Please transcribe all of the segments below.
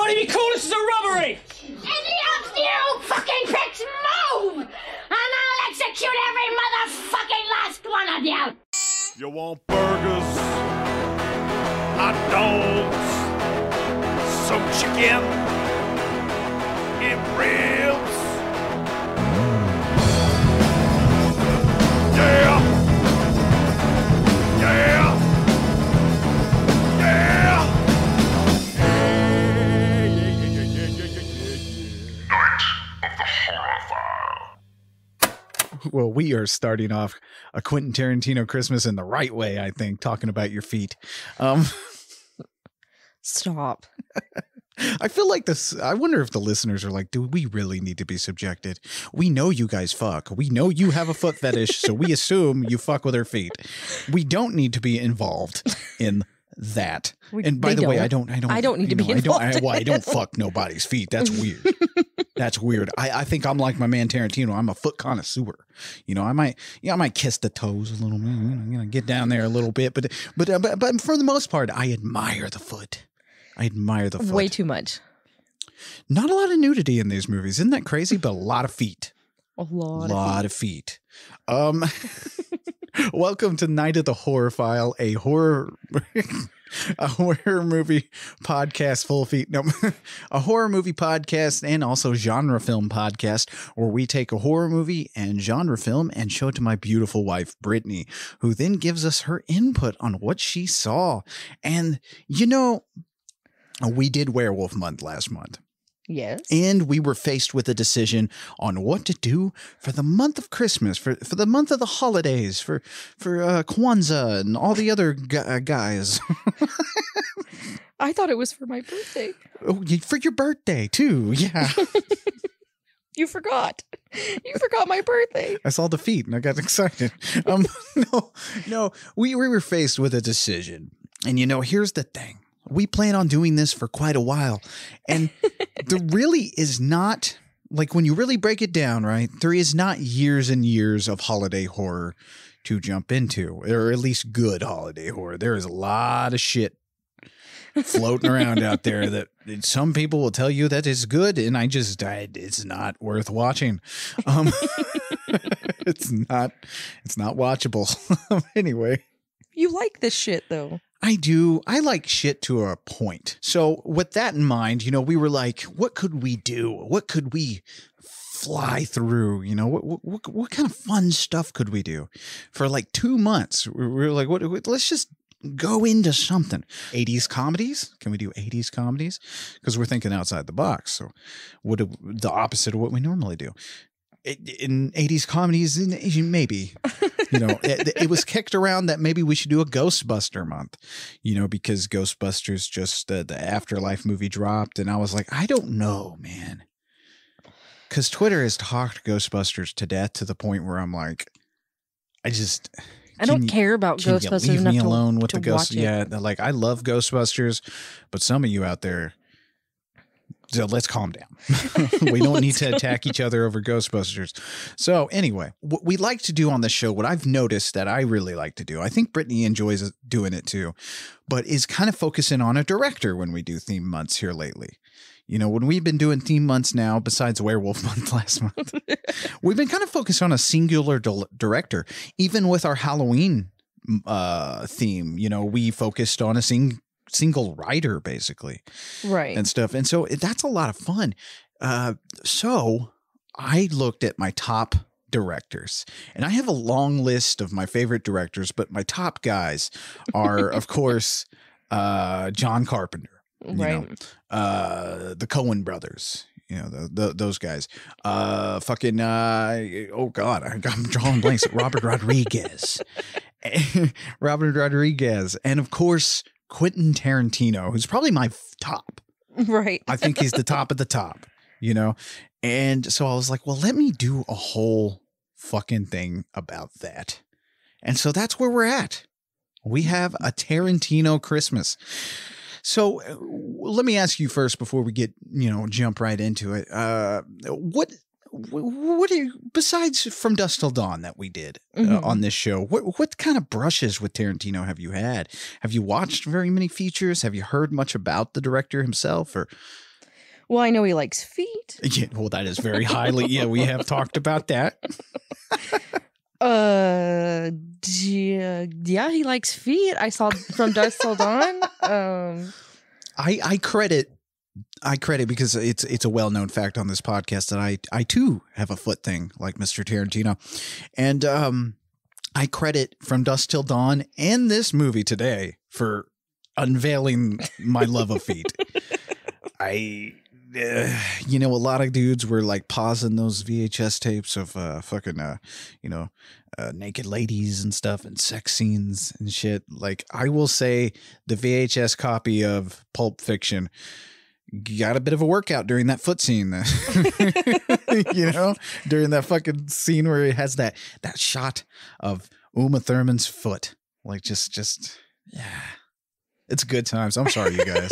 want to be cool? This is a robbery! Any of you fucking pricks move! And I'll execute every motherfucking last one of you! You want burgers, hot dogs, some chicken, and ribs? Yeah! Yeah! Yeah! Well, we are starting off a Quentin Tarantino Christmas in the right way, I think, talking about your feet. Stop. I feel like this. I wonder if the listeners are like, do we really need to be subjected? We know you guys fuck. We know you have a foot fetish, so we assume you fuck with her feet. We don't need to be involved in that. And by the way, I don't need to be involved. I don't fuck nobody's feet. That's weird. That's weird. I think I'm like my man Tarantino. I'm a foot connoisseur. You know, I might kiss the toes a little bit. You know, get down there a little bit, but for the most part, I admire the foot. I admire the foot. Way too much. Not a lot of nudity in these movies. Isn't that crazy? But a lot of feet. A lot of feet. Welcome to Night of the Horror File, a horror movie podcast full of feet. No, a horror movie podcast and also genre film podcast where we take a horror movie and genre film and show it to my beautiful wife, Brittany, who then gives us her input on what she saw. And, you know, we did Werewolf Month last month. Yes. And we were faced with a decision on what to do for the month of Christmas, for the month of the holidays, for Kwanzaa and all the other guys. I thought it was for my birthday. Oh, for your birthday, too. Yeah. You forgot. You forgot my birthday. I saw the feet and I got excited. No, we were faced with a decision. And, you know, here's the thing. We plan on doing this for quite a while. And there really is not, like when you really break it down, right? There is not years and years of holiday horror to jump into, or at least good holiday horror. There is a lot of shit floating around out there that some people will tell you that is good. And it's not worth watching. It's not watchable. Anyway. You like this shit though. I do. I like shit to a point. So with that in mind, you know, we were like, what could we do? What could we fly through? You know, what kind of fun stuff could we do for like 2 months? We were like, let's just go into something. 80s comedies? Can we do 80s comedies? Because we're thinking outside the box. So the opposite of what we normally do. In 80s comedies, maybe, you know, it was kicked around that maybe we should do a Ghostbuster month, you know, because Ghostbusters just the Afterlife movie dropped. And I was like, I don't know, man, because Twitter has talked Ghostbusters to death to the point where I'm like, I don't care about Ghostbusters. Leave me alone with the ghosts. Yeah, like I love Ghostbusters, but some of you out there. So let's calm down. We don't need to attack each other over Ghostbusters. So anyway, what we like to do on the show, what I've noticed that I really like to do, I think Brittany enjoys doing it too, but is kind of focusing on a director when we do theme months here lately. You know, when we've been doing theme months now, besides Werewolf Month last month, we've been kind of focused on a singular director. Even with our Halloween theme, you know, we focused on a single writer basically, right, and stuff, and so that's a lot of fun. So I looked at my top directors, and I have a long list of my favorite directors, but my top guys are of course John Carpenter, right, the Coen brothers, you know, those guys, oh god, I'm drawing blanks. Robert Rodriguez, and of course Quentin Tarantino, who's probably my top. Right. I think he's the top of the top, you know? And so I was like, well, let me do a whole fucking thing about that. And so that's where we're at. We have A Tarantino Christmas. So let me ask you first before we get, you know, jump right into it. What do you, besides From Dusk Till Dawn that we did on this show, what kind of brushes with Tarantino have you had? Have you watched very many features? Have you heard much about the director himself? Or Well, I know he likes feet. Yeah, well, that is very highly. Yeah, we have talked about that. Yeah, he likes feet. I saw From Dusk Till Dawn. I credit because it's a well-known fact on this podcast that I too have a foot thing like Mr. Tarantino. And I credit From Dusk Till Dawn and this movie today for unveiling my love of feet. A lot of dudes were like pausing those VHS tapes of naked ladies and stuff and sex scenes and shit. Like, I will say the VHS copy of Pulp Fiction got a bit of a workout during that foot scene. During that fucking scene where it has that shot of Uma Thurman's foot. Like, just yeah. It's good times. I'm sorry, you guys.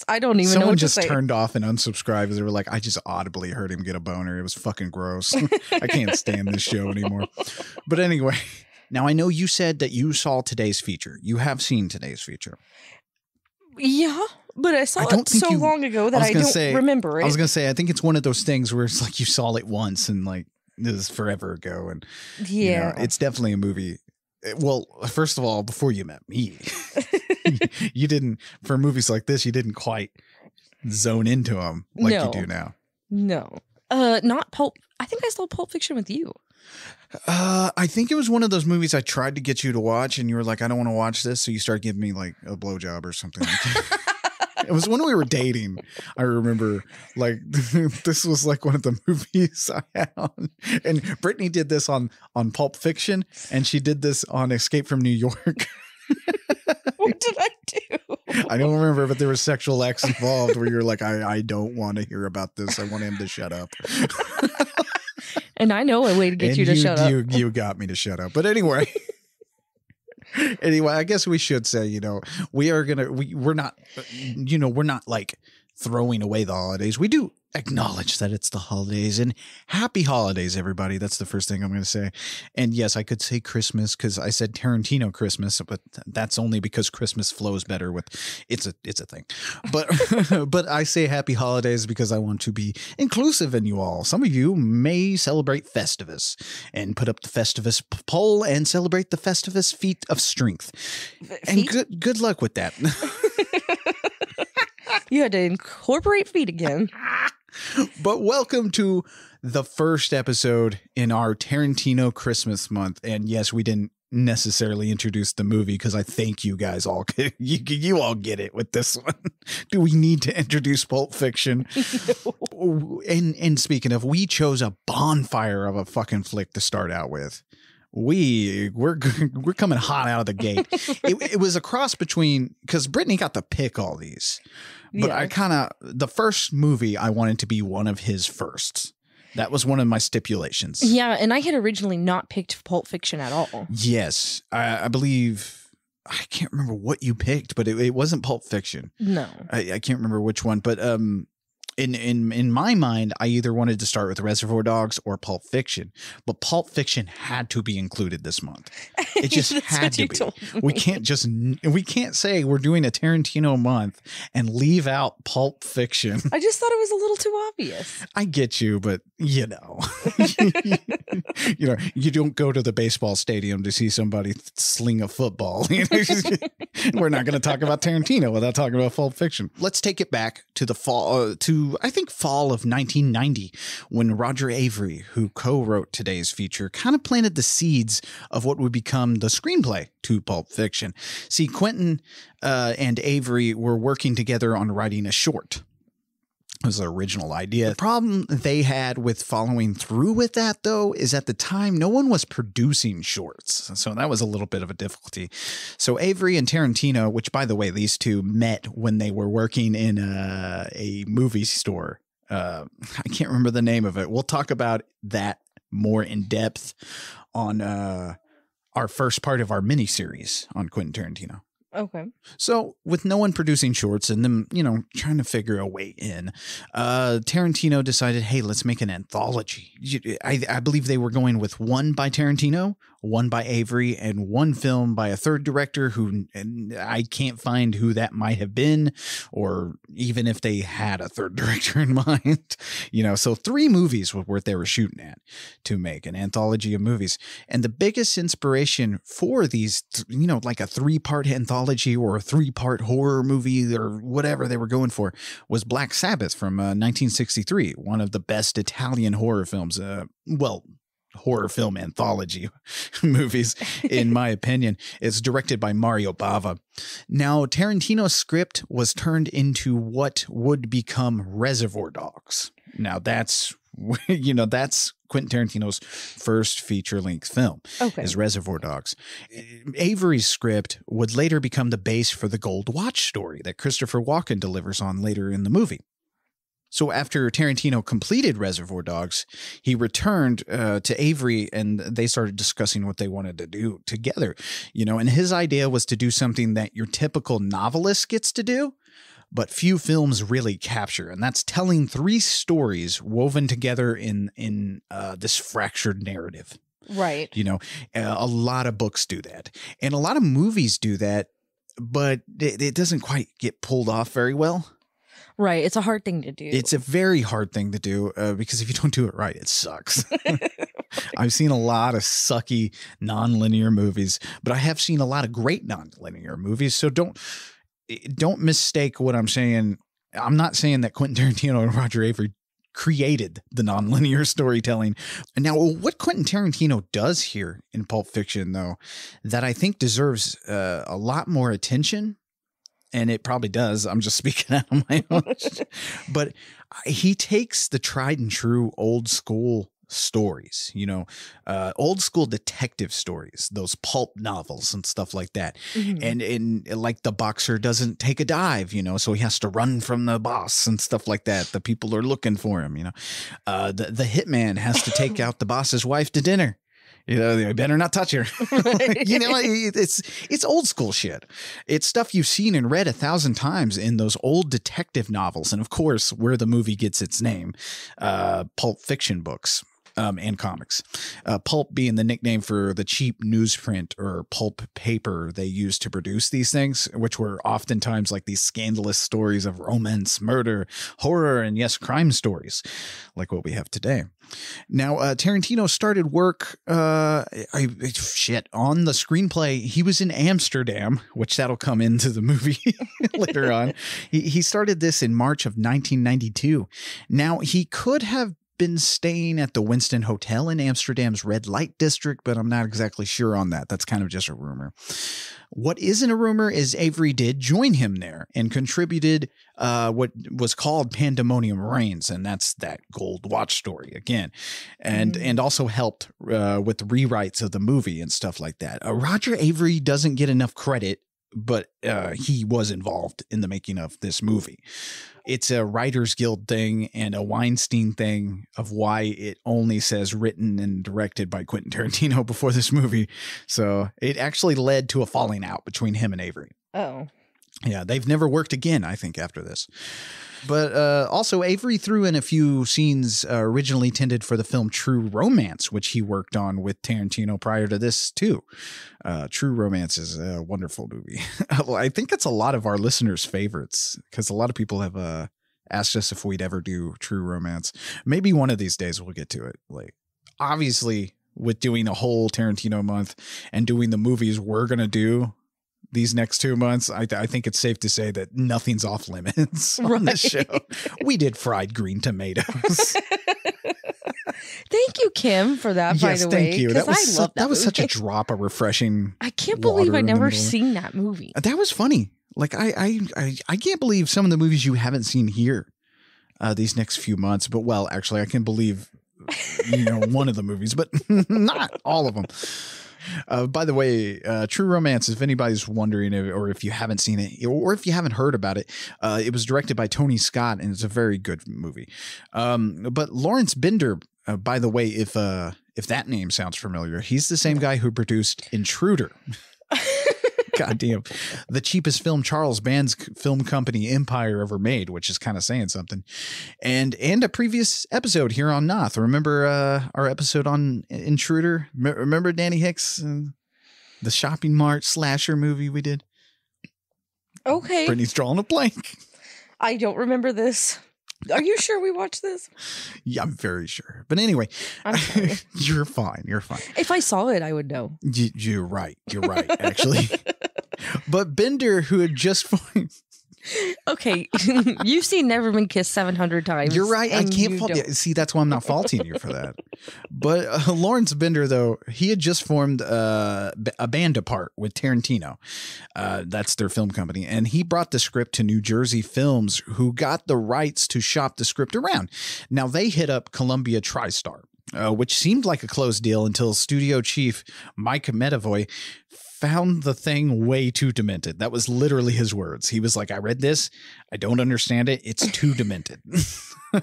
I don't even know what to say. Someone just turned off and unsubscribed because they were like, I just audibly heard him get a boner. It was fucking gross. I can't stand this show anymore. But anyway, now I know you said that you saw today's feature. You have seen today's feature. Yeah, but I saw it so long ago that I don't remember it. I was going to say, I think it's one of those things where it's like you saw it once and like this is forever ago. And it's definitely a movie. Well, first of all, before you met me, you didn't, for movies like this, you didn't quite zone into them like you do now. No. Not Pulp. I think I saw Pulp Fiction with you. I think it was one of those movies I tried to get you to watch and you were like, I don't want to watch this. So you started giving me like a blowjob or something like that. It was when we were dating. I remember like this was like one of the movies I had on. And Brittany did this on Pulp Fiction and she did this on Escape from New York. What did I do? I don't remember, but there was sexual acts involved where you're like, I don't want to hear about this. I want him to shut up. And I know a way to get you to shut up. You got me to shut up. But anyway. Anyway, I guess we should say, we're not like throwing away the holidays. We do acknowledge that it's the holidays and happy holidays, everybody. That's the first thing I'm going to say. And yes, I could say Christmas because I said Tarantino Christmas, but that's only because Christmas flows better with it's a thing. But but I say happy holidays because I want to be inclusive in you all. Some of you may celebrate Festivus and put up the Festivus poll and celebrate the Festivus feat of strength. And good luck with that. You had to incorporate feet again. But welcome to the first episode in our Tarantino Christmas month. And yes, we didn't necessarily introduce the movie because I think you guys all you all get it with this one. Do we need to introduce Pulp Fiction? No. And speaking of, we chose a bonfire of a fucking flick to start out with. We're coming hot out of the gate. It was a cross between, because Brittany got to pick all these, but yeah. The first movie I wanted to be one of his firsts. That was one of my stipulations. Yeah, and I had originally not picked Pulp Fiction at all. Yes, I believe, I can't remember what you picked, but it wasn't Pulp Fiction. No, I can't remember which one, but in my mind, I either wanted to start with Reservoir Dogs or Pulp Fiction, but Pulp Fiction had to be included this month. It just had to be. We can't say we're doing a Tarantino month and leave out Pulp Fiction. I just thought it was a little too obvious. I get you, but you don't go to the baseball stadium to see somebody sling a football. We're not going to talk about Tarantino without talking about Pulp Fiction. Let's take it back to the fall of 1990, when Roger Avary, who co-wrote today's feature, kind of planted the seeds of what would become the screenplay to Pulp Fiction. See, Quentin and Avary were working together on writing a short. It was the original idea. The problem they had with following through with that, though, is at the time, no one was producing shorts. So that was a little bit of a difficulty. So Avary and Tarantino, which, by the way, these two met when they were working in a movie store. I can't remember the name of it. We'll talk about that more in depth on our first part of our mini-series on Quentin Tarantino. Okay. So with no one producing shorts and them, trying to figure a way in, Tarantino decided, hey, let's make an anthology. I believe they were going with one by Tarantino, one by Avary, and one film by a third director who, and I can't find who that might have been, or even if they had a third director in mind. So 3 movies was what they were shooting at to make an anthology of movies. And the biggest inspiration for these, like a 3-part anthology or a 3-part horror movie or whatever they were going for, was Black Sabbath from 1963, one of the best Italian horror films. Horror film anthology movies, in my opinion. It's directed by Mario Bava. Now, Tarantino's script was turned into what would become Reservoir Dogs. Now, that's Quentin Tarantino's first feature-length film, is Reservoir Dogs. Avary's script would later become the base for the Gold Watch story that Christopher Walken delivers on later in the movie. So after Tarantino completed Reservoir Dogs, he returned to Avary, and they started discussing what they wanted to do together. And his idea was to do something that your typical novelist gets to do, but few films really capture, and that's telling 3 stories woven together in this fractured narrative. Right. A lot of books do that, and a lot of movies do that, but it doesn't quite get pulled off very well. Right. It's a hard thing to do. It's a very hard thing to do because if you don't do it right, it sucks. I've seen a lot of sucky non-linear movies, but I have seen a lot of great non-linear movies. So don't mistake what I'm saying. I'm not saying that Quentin Tarantino and Roger Avary created the non-linear storytelling. Now, what Quentin Tarantino does here in Pulp Fiction, though, that I think deserves a lot more attention, and it probably does. I'm just speaking out of my own. But he takes the tried and true old school stories, old school detective stories, those pulp novels and stuff like that. Mm-hmm. And like the boxer doesn't take a dive, so he has to run from the boss and stuff like that. The people are looking for him, the hitman has to take out the boss's wife to dinner. They better not touch her. It's old school shit. It's stuff you've seen and read 1,000 times in those old detective novels. And of course, where the movie gets its name, Pulp Fiction books. And comics. Pulp being the nickname for the cheap newsprint or pulp paper they used to produce these things, which were oftentimes like these scandalous stories of romance, murder, horror, and yes, crime stories, like what we have today. Now, Tarantino started work on the screenplay. He was in Amsterdam, which that'll come into the movie later on. He started this in March of 1992. Now, he could have been staying at the Winston Hotel in Amsterdam's red light district, but I'm not exactly sure on that. That's kind of just a rumor. What isn't a rumor is Avary did join him there and contributed what was called Pandemonium Reigns, and that's that Gold Watch story again, and also helped with rewrites of the movie and stuff like that. Roger Avary doesn't get enough credit, but he was involved in the making of this movie. It's a Writers Guild thing and a Weinstein thing of why it only says written and directed by Quentin Tarantino before this movie. So it actually led to a falling out between him and Avary. Oh. Yeah, they've never worked again, I think, after this. But also, Avary threw in a few scenes originally intended for the film True Romance, which he worked on with Tarantino prior to this, too. True Romance is a wonderful movie. I think it's a lot of our listeners' favorites because a lot of people have asked us if we'd ever do True Romance. Maybe one of these days we'll get to it. Like, obviously, with doing a whole Tarantino month and doing the movies we're going to do these next 2 months, I think it's safe to say that nothing's off limits on this show. We did fried green tomatoes. Thank you, Kim, for that, by the way. Yes, thank you. That was such a drop of refreshing. I can't believe I'd never seen that movie. That was funny. Like, I can't believe some of the movies you haven't seen here these next few months. But, well, actually, I can believe, one of the movies, but not all of them. By the way, True Romance, if anybody's wondering or if you haven't seen it or if you haven't heard about it, it was directed by Tony Scott and it's a very good movie. But Lawrence Bender, by the way, if that name sounds familiar, he's the same guy who produced Intruder. Goddamn. The cheapest film Charles Band's film company Empire ever made, which is kind of saying something. And a previous episode here on Noth. Remember our episode on Intruder? Remember Danny Hicks? The shopping mart slasher movie we did? Okay. Brittany's drawing a blank. I don't remember this. Are you sure we watched this? Yeah, I'm very sure. But anyway, I'm sorry. You're fine. You're fine. If I saw it, I would know. You're right. You're right, actually. But Bender, who had just... Okay, you've seen Never Been Kissed 700 times. You're right. I can't fault you. See, that's why I'm not faulting you for that. But Lawrence Bender, though, he had just formed a band apart with Tarantino. That's their film company. And he brought the script to New Jersey Films, who got the rights to shop the script around. Now, they hit up Columbia TriStar, which seemed like a closed deal until studio chief Mike Medavoy found the thing way too demented. That was literally his words. He was like, I read this. I don't understand it. It's too demented. Not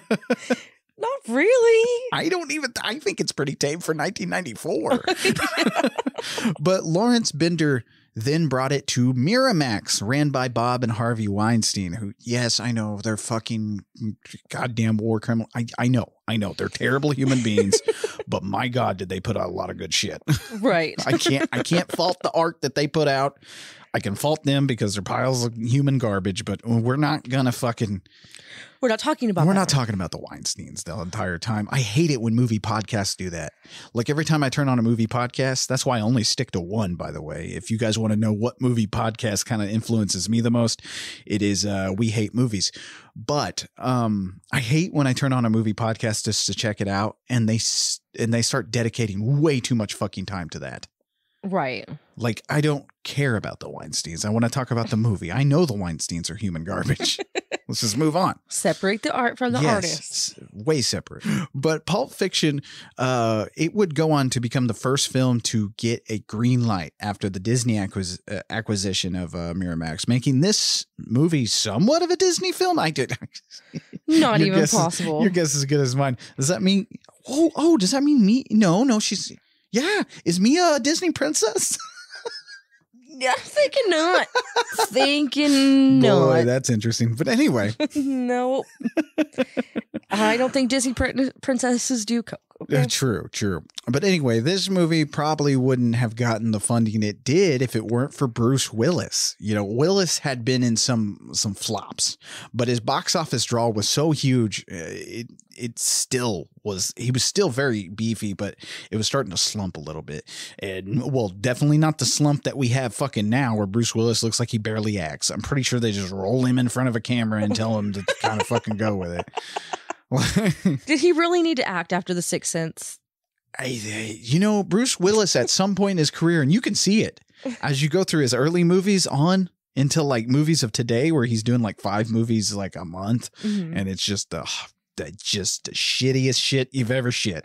really. I think it's pretty tame for 1994. But Lawrence Bender then brought it to Miramax, ran by Bob and Harvey Weinstein, who, yes, I know, they're fucking goddamn war criminal. I know. They're terrible human beings, but my God, did they put out a lot of good shit. Right. I can't fault the art that they put out. I can fault them because they're piles of human garbage, but we're not gonna fucking... We're not talking about We're not talking about the Weinsteins the entire time. I hate it when movie podcasts do that. Like every time I turn on a movie podcast, that's why I only stick to one, by the way. If you guys want to know what movie podcast kind of influences me the most, it is We Hate Movies. But I hate when I turn on a movie podcast just to check it out and they start dedicating way too much fucking time to that. Right. Like, I don't care about the Weinsteins. I want to talk about the movie. I know the Weinsteins are human garbage. Let's just move on. Separate the art from the artist. Way separate. But Pulp Fiction, it would go on to become the first film to get a green light after the Disney acquisition of Miramax, making this movie somewhat of a Disney film. Not even possible. Your guess is as good as mine. Does that mean... Oh, does that mean me? No, she's... Yeah. Is Mia a Disney princess? Yeah, thinking not. Thinking no. Boy, that's interesting. But anyway. No. I don't think Disney princesses do coke. Okay? True. But anyway, this movie probably wouldn't have gotten the funding it did if it weren't for Bruce Willis. You know, Willis had been in some flops, but his box office draw was so huge. He was still very beefy, but it was starting to slump a little bit. And well, definitely not the slump that we have fucking now where Bruce Willis looks like he barely acts. I'm pretty sure they just roll him in front of a camera and tell him to kind of fucking go with it. Did he really need to act after The Sixth Sense? Bruce Willis at some point in his career, and you can see it as you go through his early movies on until like movies of today where he's doing like 5 movies like a month. Mm-hmm. And it's just the shittiest shit you've ever shit.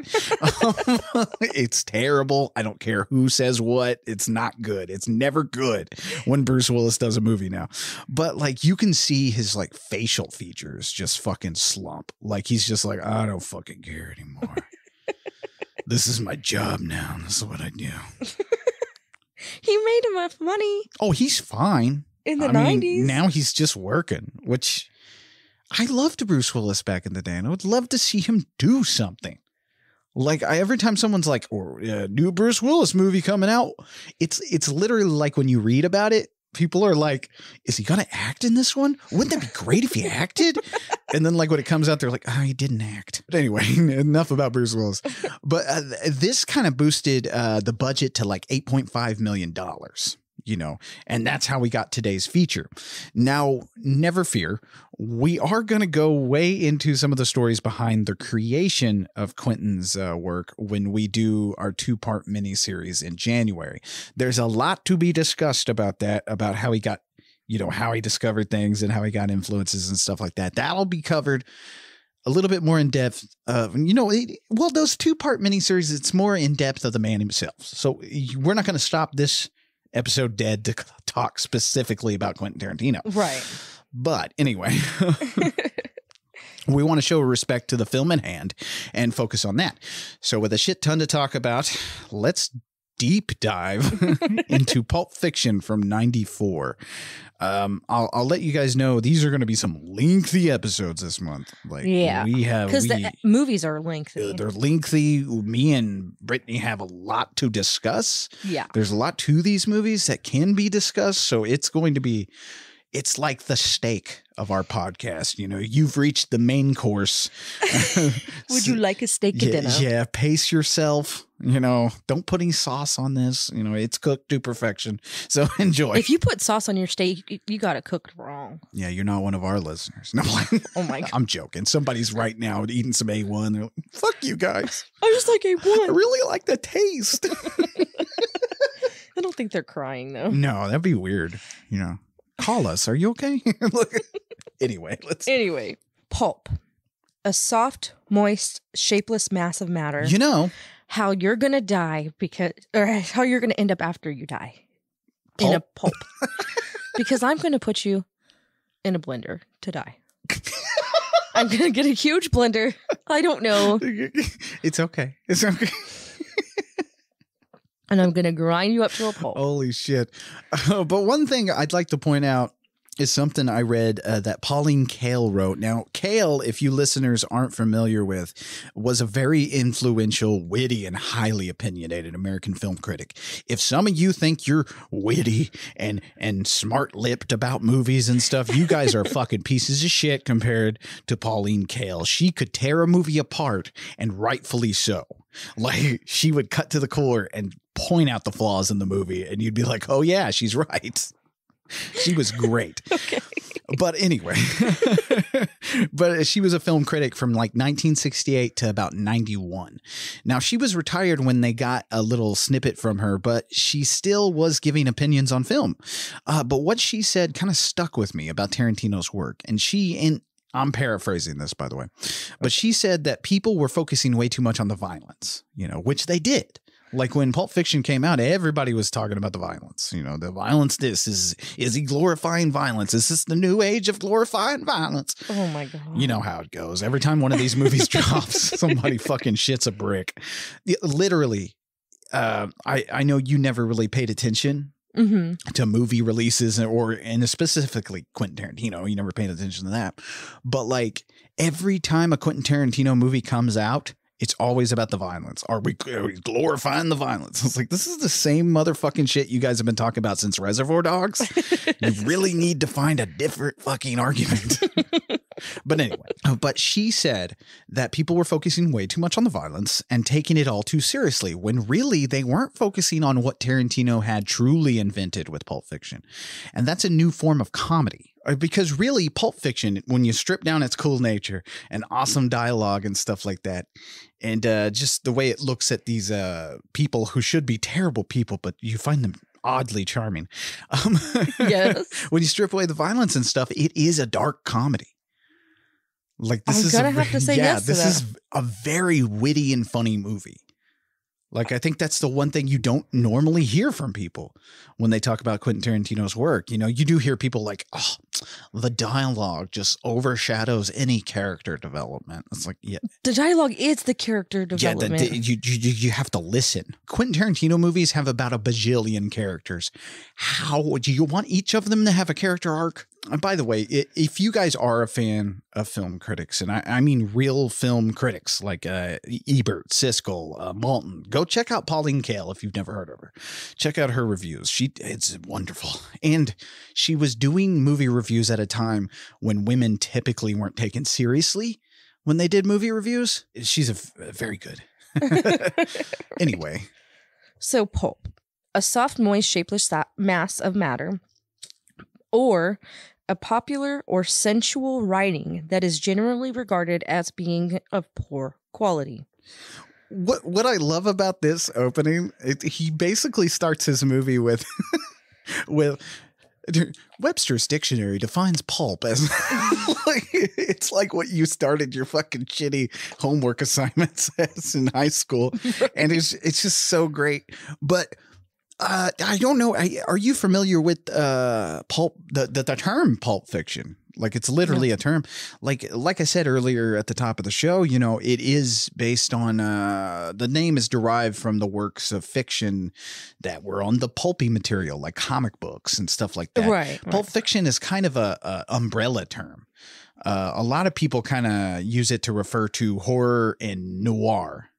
It's terrible. I don't care who says what. It's not good. It's never good when Bruce Willis does a movie now. But like you can see his like facial features just fucking slump. Like he's just like, I don't fucking care anymore. This is my job now. This is what I do. He made enough money. Oh, he's fine. In the 90s. Mean, now he's just working, which... I loved Bruce Willis back in the day, and I would love to see him do something. Like every time someone's like, new Bruce Willis movie coming out, it's literally like when you read about it, people are like, is he going to act in this one? Wouldn't that be great if he acted? And then like when it comes out, they're like, he didn't act. But anyway, enough about Bruce Willis. But this kind of boosted the budget to like $8.5 million. And that's how we got today's feature. Now, never fear, we are going to go way into some of the stories behind the creation of Quentin's work when we do our 2-part miniseries in January. There's a lot to be discussed about that, about how he got, how he discovered things and how he got influences and stuff like that. That'll be covered a little bit more in depth. Those 2-part miniseries, it's more in depth of the man himself. So we're not going to stop this episode dead to talk specifically about Quentin Tarantino. Right. But anyway, we want to show respect to the film in hand and focus on that. So with a shit ton to talk about, let's deep dive into Pulp Fiction from '94. I'll let you guys know these are going to be some lengthy episodes this month. Like, because the movies are lengthy. They're lengthy. Me and Brittany have a lot to discuss. Yeah, there's a lot to these movies that can be discussed. So it's going to be. It's like the steak of our podcast. You know, you've reached the main course. Would you like a steak at dinner? Yeah, pace yourself. You know, don't put any sauce on this. You know, it's cooked to perfection. So enjoy. If you put sauce on your steak, you got it cooked wrong. Yeah, you're not one of our listeners. No, oh my God. I'm joking. Somebody's right now eating some A1. They're like, fuck you guys. I just like A1. I really like the taste. I don't think they're crying though. No, that'd be weird. You know. Call us. Are you okay? Anyway, pulp. A soft, moist, shapeless mass of matter. You know. How you're going to die or how you're going to end up after you die. Pulp? In a pulp. Because I'm going to put you in a blender to die. I'm going to get a huge blender. I don't know. It's okay. It's okay. And I'm going to grind you up to a pulp. Holy shit. But one thing I'd like to point out is something I read that Pauline Kael wrote. Now, Kael, if you listeners aren't familiar with, was a very influential, witty, and highly opinionated American film critic. If some of you think you're witty and smart-lipped about movies and stuff, you guys are fucking pieces of shit compared to Pauline Kael. She could tear a movie apart, and rightfully so. Like, she would cut to the core and point out the flaws in the movie, and you'd be like, oh yeah, she's right. She was great. Okay. But anyway, but she was a film critic from like 1968 to about 91. Now, she was retired when they got a little snippet from her, but she still was giving opinions on film. But what she said kind of stuck with me about Tarantino's work. And I'm paraphrasing this, by the way, but she said that people were focusing way too much on the violence, you know, which they did. Like when Pulp Fiction came out, everybody was talking about the violence. You know, the violence. Is he glorifying violence? Is this the new age of glorifying violence? Oh my God. You know how it goes. Every time one of these movies drops, somebody fucking shits a brick. Literally, I know you never really paid attention to movie releases and specifically Quentin Tarantino. You never paid attention to that. But like every time a Quentin Tarantino movie comes out, it's always about the violence. Are we glorifying the violence? It's like, this is the same motherfucking shit you guys have been talking about since Reservoir Dogs. You really need to find a different fucking argument. But anyway, but she said that people were focusing way too much on the violence and taking it all too seriously when really they weren't focusing on what Tarantino had truly invented with Pulp Fiction. And that's a new form of comedy. Because really, Pulp Fiction, when you strip down its cool nature and awesome dialogue and stuff like that, and just the way it looks at these people who should be terrible people, but you find them oddly charming. Yes. When you strip away the violence and stuff, it is a dark comedy. Like this I'm gonna have to say yes to this that. is a very witty and funny movie. Like, I think that's the one thing you don't normally hear from people when they talk about Quentin Tarantino's work. You know, you do hear people like, oh, the dialogue just overshadows any character development. It's like, yeah. The dialogue is the character development. Yeah, you have to listen. Quentin Tarantino movies have about a bajillion characters. How do you want each of them to have a character arc? And by the way, if you guys are a fan of film critics, and I mean real film critics like Ebert, Siskel, Malton, go check out Pauline Kael if you've never heard of her. Check out her reviews. It's wonderful. And she was doing movie reviews at a time when women typically weren't taken seriously when they did movie reviews. She's very good. Anyway. So pulp, a soft, moist, shapeless mass of matter, or a popular or sensual writing that is generally regarded as being of poor quality. What I love about this opening, he basically starts his movie with Webster's Dictionary defines pulp as like, it's like what you started your fucking shitty homework assignments as in high school, and it's just so great. But I don't know. Are you familiar with pulp? The term Pulp Fiction? Like it's literally a term. Like I said earlier at the top of the show, you know, it is based on the name is derived from the works of fiction that were on the pulpy material, like comic books and stuff like that. Right. Pulp Fiction is kind of a umbrella term. A lot of people kind of use it to refer to horror and noir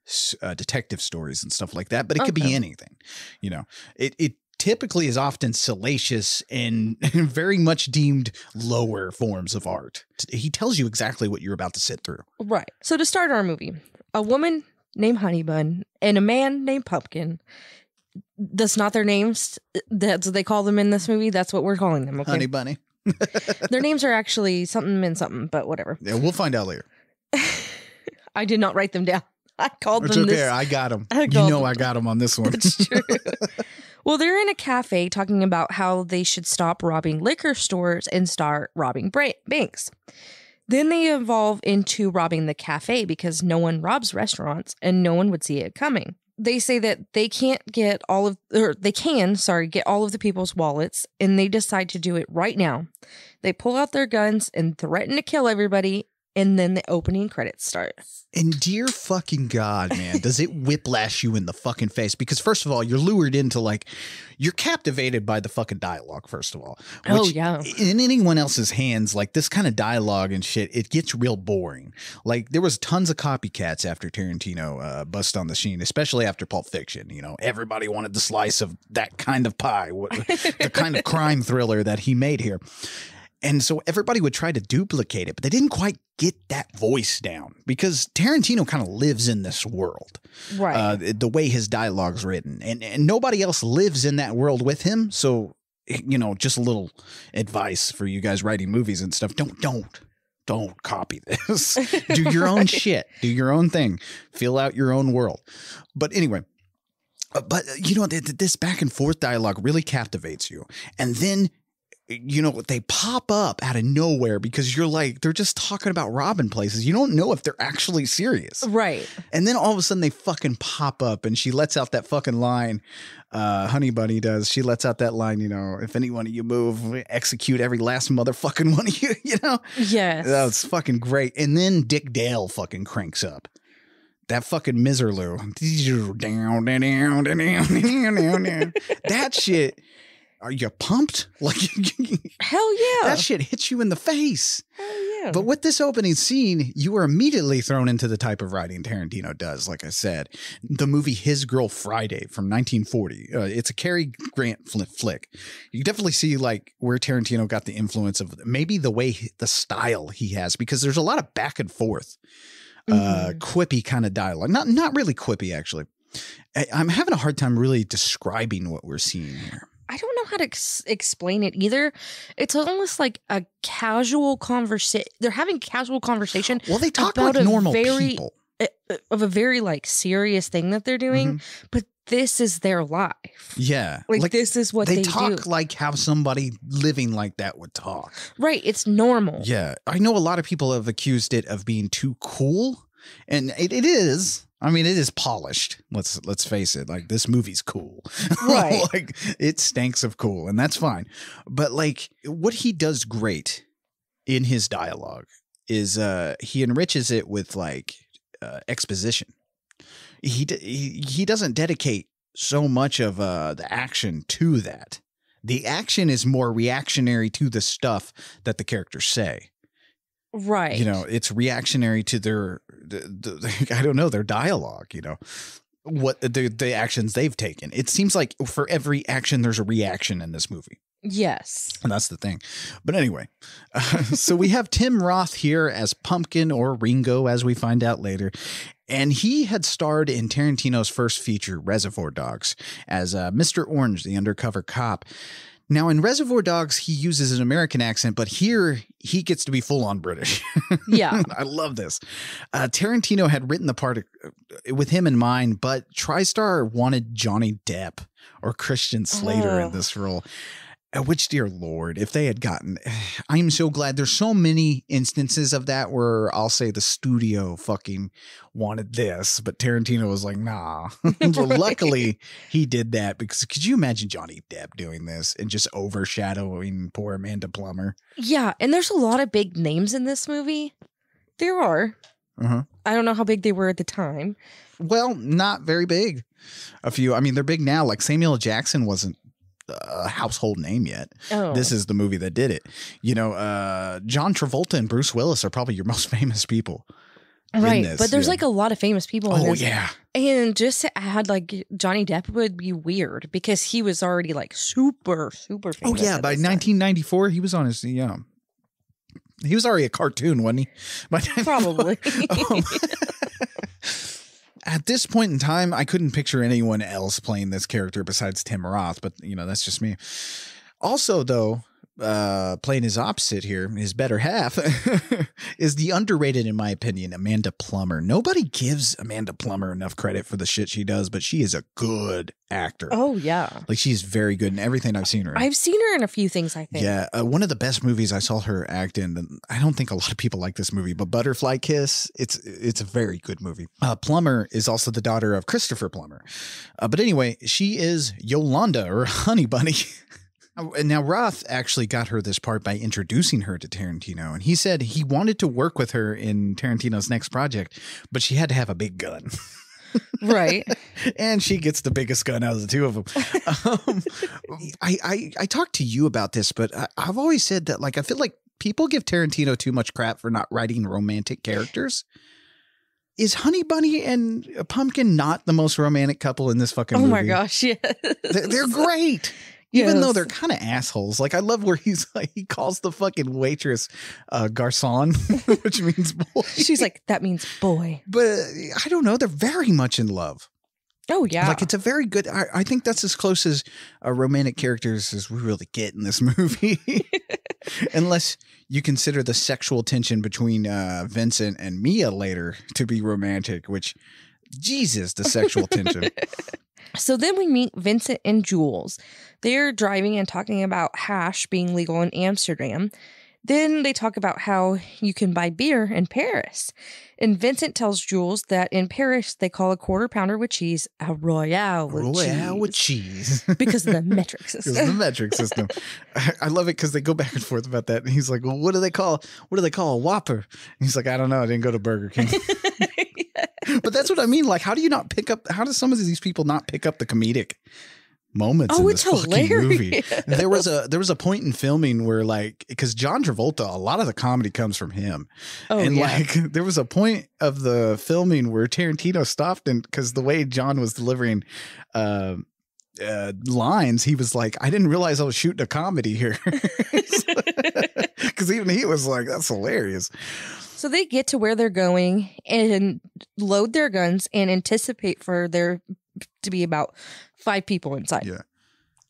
detective stories and stuff like that, but it could be anything. You know, it typically is often salacious and very much deemed lower forms of art. He tells you exactly what you're about to sit through. Right. So to start our movie, a woman named Honey Bun and a man named Pumpkin. That's not their names. That's what they call them in this movie. That's what we're calling them. Okay? Honey Bunny. Their names are actually something and something, but whatever. Yeah, we'll find out later. I did not write them down. I called it's them okay. this. I got them. I got them on this one. That's true. Well, they're in a cafe talking about how they should stop robbing liquor stores and start robbing banks. Then they evolve into robbing the cafe because no one robs restaurants and no one would see it coming. They say that they can't get get all of the people's wallets, and they decide to do it right now. They pull out their guns and threaten to kill everybody, and then the opening credits start. And dear fucking God, man, does it whiplash you in the fucking face? Because first of all, you're lured into you're captivated by the fucking dialogue, first of all. Which in anyone else's hands, like this kind of dialogue and shit, it gets real boring. Like there was tons of copycats after Tarantino bust on the scene, especially after Pulp Fiction. You know, everybody wanted the slice of that kind of pie, the kind of crime thriller that he made here. And so everybody would try to duplicate it, but they didn't quite get that voice down because Tarantino kind of lives in this world. Right. The way his dialogue's written. And nobody else lives in that world with him. So, you know, just a little advice for you guys writing movies and stuff. Don't copy this. Do your own shit. Do your own thing. Fill out your own world. But anyway. But, you know, this back and forth dialogue really captivates you. And then you know, they pop up out of nowhere because you're like, they're just talking about robbing places. You don't know if they're actually serious. Right. And then all of a sudden they fucking pop up and she lets out that fucking line. Honey Bunny does. She lets out that line, you know, if any one of you move, execute every last motherfucking one of you, you know? Yes. That's fucking great. And then Dick Dale fucking cranks up. That fucking Miserloo. That shit. Are you pumped? Like, hell yeah. That shit hits you in the face. Hell yeah. But with this opening scene, you are immediately thrown into the type of writing Tarantino does, like I said. The movie His Girl Friday from 1940. It's a Cary Grant flick. You definitely see like where Tarantino got the influence of maybe the way, the style he has, because there's a lot of back and forth, quippy kind of dialogue. Not really quippy, actually. I'm having a hard time really describing what we're seeing here. I don't know how to explain it either. It's almost like a casual conversation. They're having casual conversation. Well, they talk about like normal people. Of a very like serious thing that they're doing, but this is their life. Yeah. Like this is what they talk do. Like how somebody living like that would talk. Right. It's normal. Yeah. I know a lot of people have accused it of being too cool, and it is. I mean, it is polished. Let's face it. Like, this movie's cool. Right. Like, it stinks of cool, and that's fine. But like, what he does great in his dialogue is he enriches it with like exposition. He doesn't dedicate so much of the action to that. The action is more reactionary to the stuff that the characters say. Right. You know, it's reactionary to their I don't know, their dialogue, you know, what the actions they've taken. It seems like for every action, there's a reaction in this movie. Yes. And that's the thing. But anyway, so we have Tim Roth here as Pumpkin, or Ringo, as we find out later. And he had starred in Tarantino's first feature, Reservoir Dogs, as Mr. Orange, the undercover cop. Now, in Reservoir Dogs, he uses an American accent, but here he gets to be full-on British. Yeah. I love this. Tarantino had written the part with him in mind, but TriStar wanted Johnny Depp or Christian Slater in this role. Which, dear Lord, if they had gotten, I'm so glad there's so many instances of that where I'll say the studio fucking wanted this, but Tarantino was like, nah. Well, luckily he did that, because could you imagine Johnny Depp doing this and just overshadowing poor Amanda Plummer? Yeah. And there's a lot of big names in this movie. There are. Uh-huh. I don't know how big they were at the time. Well, not very big. A few. I mean, they're big now. Like Samuel L. Jackson wasn't a household name yet. Oh. This is the movie that did it. You know, John Travolta and Bruce Willis are probably your most famous people. Right. This, but there's like a lot of famous people in this. Oh, yeah. And just to add, like, Johnny Depp would be weird because he was already like super famous. Oh, yeah. By 1994, he was on his, he was already a cartoon, wasn't he? Probably. At this point in time, I couldn't picture anyone else playing this character besides Tim Roth, but, that's just me. Also, though, playing his opposite here, his better half, is the underrated, in my opinion, Amanda Plummer. Nobody gives Amanda Plummer enough credit for the shit she does, but she is a good actor. Oh, yeah. Like, she's very good in everything I've seen her in. I've seen her in a few things, I think. Yeah. One of the best movies I saw her act in, and I don't think a lot of people like this movie, but Butterfly Kiss, it's a very good movie. Plummer is also the daughter of Christopher Plummer. But anyway, she is Yolanda, or Honey Bunny. Now, Roth actually got her this part by introducing her to Tarantino, and he said he wanted to work with her in Tarantino's next project, but she had to have a big gun. Right. And she gets the biggest gun out of the two of them. I talked to you about this, but I've always said that, like, I feel like people give Tarantino too much crap for not writing romantic characters. Is Honey Bunny and Pumpkin not the most romantic couple in this fucking movie? Oh my gosh, yes. They're great. Even though they're kind of assholes. Like, I love where he's like, he calls the fucking waitress garçon, which means boy. She's like, that means boy. But I don't know. They're very much in love. Oh, yeah. Like, it's a very good, I think that's as close as romantic characters as we really get in this movie. Unless you consider the sexual tension between Vincent and Mia later to be romantic, which, Jesus, the sexual tension. So then we meet Vincent and Jules. They're driving and talking about hash being legal in Amsterdam. Then they talk about how you can buy beer in Paris. And Vincent tells Jules that in Paris, they call a quarter pounder with cheese a Royale with cheese. Because of the metric system. Because of the metric system. I love it because they go back and forth about that. And he's like, well, what do they call a Whopper? And he's like, I don't know. I didn't go to Burger King. But that's what I mean. Like, how do some of these people not pick up the comedic moments in this fucking movie? There was a point in filming where, like, because John Travolta, a lot of the comedy comes from him. Oh, and like, there was a point of the filming where Tarantino stopped, and because the way John was delivering lines, he was like, I didn't realize I was shooting a comedy here. Because even he was like, that's hilarious. So they get to where they're going and load their guns and anticipate for there to be about 5 people inside. Yeah.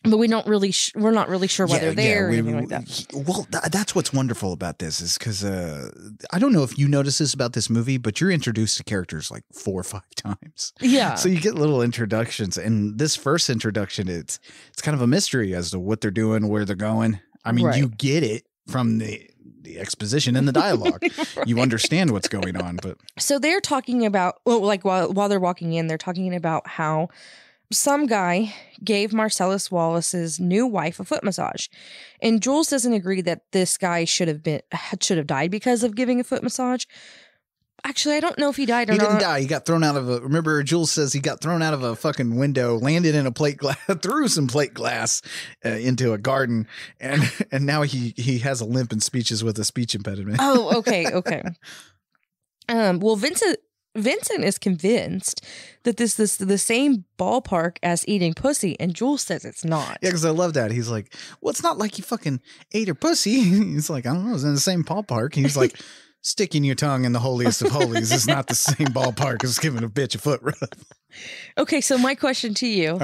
But we're not really sure why they're there or anything like that. Well, that's what's wonderful about this is because I don't know if you notice this about this movie, but you're introduced to characters like 4 or 5 times. Yeah. So you get little introductions. And this first introduction, it's kind of a mystery as to what they're doing, where they're going. I mean, You get it from the exposition and the dialogue. Right. You understand what's going on. But so they're talking about, while they're walking in, they're talking about how some guy gave Marcellus Wallace's new wife a foot massage, and Jules doesn't agree that this guy should have died because of giving a foot massage. Actually, I don't know if he died or not. He didn't die. He got thrown out of remember, Jules says he got thrown out of a fucking window, landed in a plate glass, threw some plate glass into a garden, and now he has a limp and speeches with a speech impediment. Oh, okay. Well, Vincent is convinced that this is the same ballpark as eating pussy, and Jules says it's not. Yeah, because I love that. He's like, well, it's not like you fucking ate her pussy. He's like, I don't know, it's in the same ballpark. He's like, sticking your tongue in the holiest of holies is not the same ballpark as giving a bitch a foot rub. Okay, so my question to you.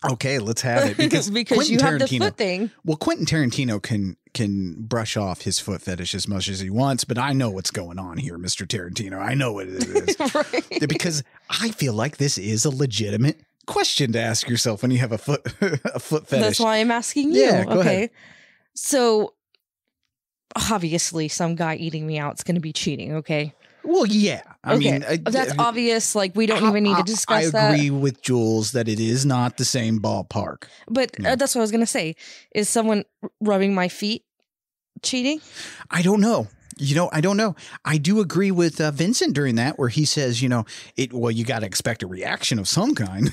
Okay, let's have it. Because you have the foot thing. Well, Quentin Tarantino can brush off his foot fetish as much as he wants, but I know what's going on here, Mr. Tarantino. I know what it is. Right. Because I feel like this is a legitimate question to ask yourself when you have a foot fetish. That's why I'm asking you. Yeah, go okay. ahead. So obviously some guy eating me out is going to be cheating. Okay. Well, yeah. I mean, that's obvious. Like, we don't even need to discuss that. I agree with Jules that it is not the same ballpark. But that's what I was going to say. Is someone rubbing my feet cheating? I don't know. I don't know. I do agree with Vincent during that, where he says, you got to expect a reaction of some kind.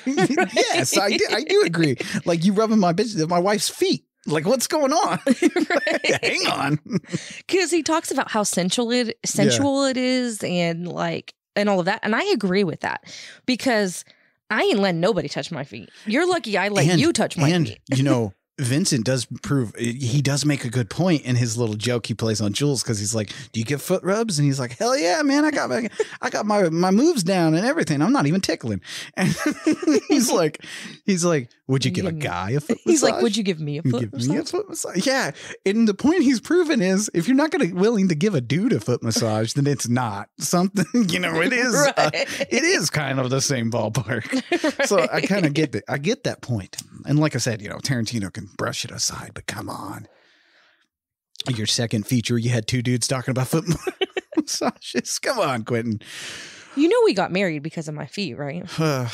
Yes, I do agree. Like, you rubbing my wife's feet. Like, what's going on? Right. Hang on. Because he talks about how sensual it is and all of that. And I agree with that, because I ain't letting nobody touch my feet. You're lucky I let you touch my feet. Vincent does he does make a good point in his little joke he plays on Jules, because he's like, do you give foot rubs? And he's like, hell yeah, man, I got my moves down and everything. I'm not even tickling. And he's like, would you give a guy a foot massage? He's like, would you give me a foot massage? Yeah. And the point he's proven is, if you're not willing to give a dude a foot massage, then it's not something, it is, right. It is kind of the same ballpark. Right. So I kind of get I get that point. And like I said, Tarantino can brush it aside, but come on. Your second feature, you had two dudes talking about foot massages. Come on, Quentin. We got married because of my feet, right? Yeah.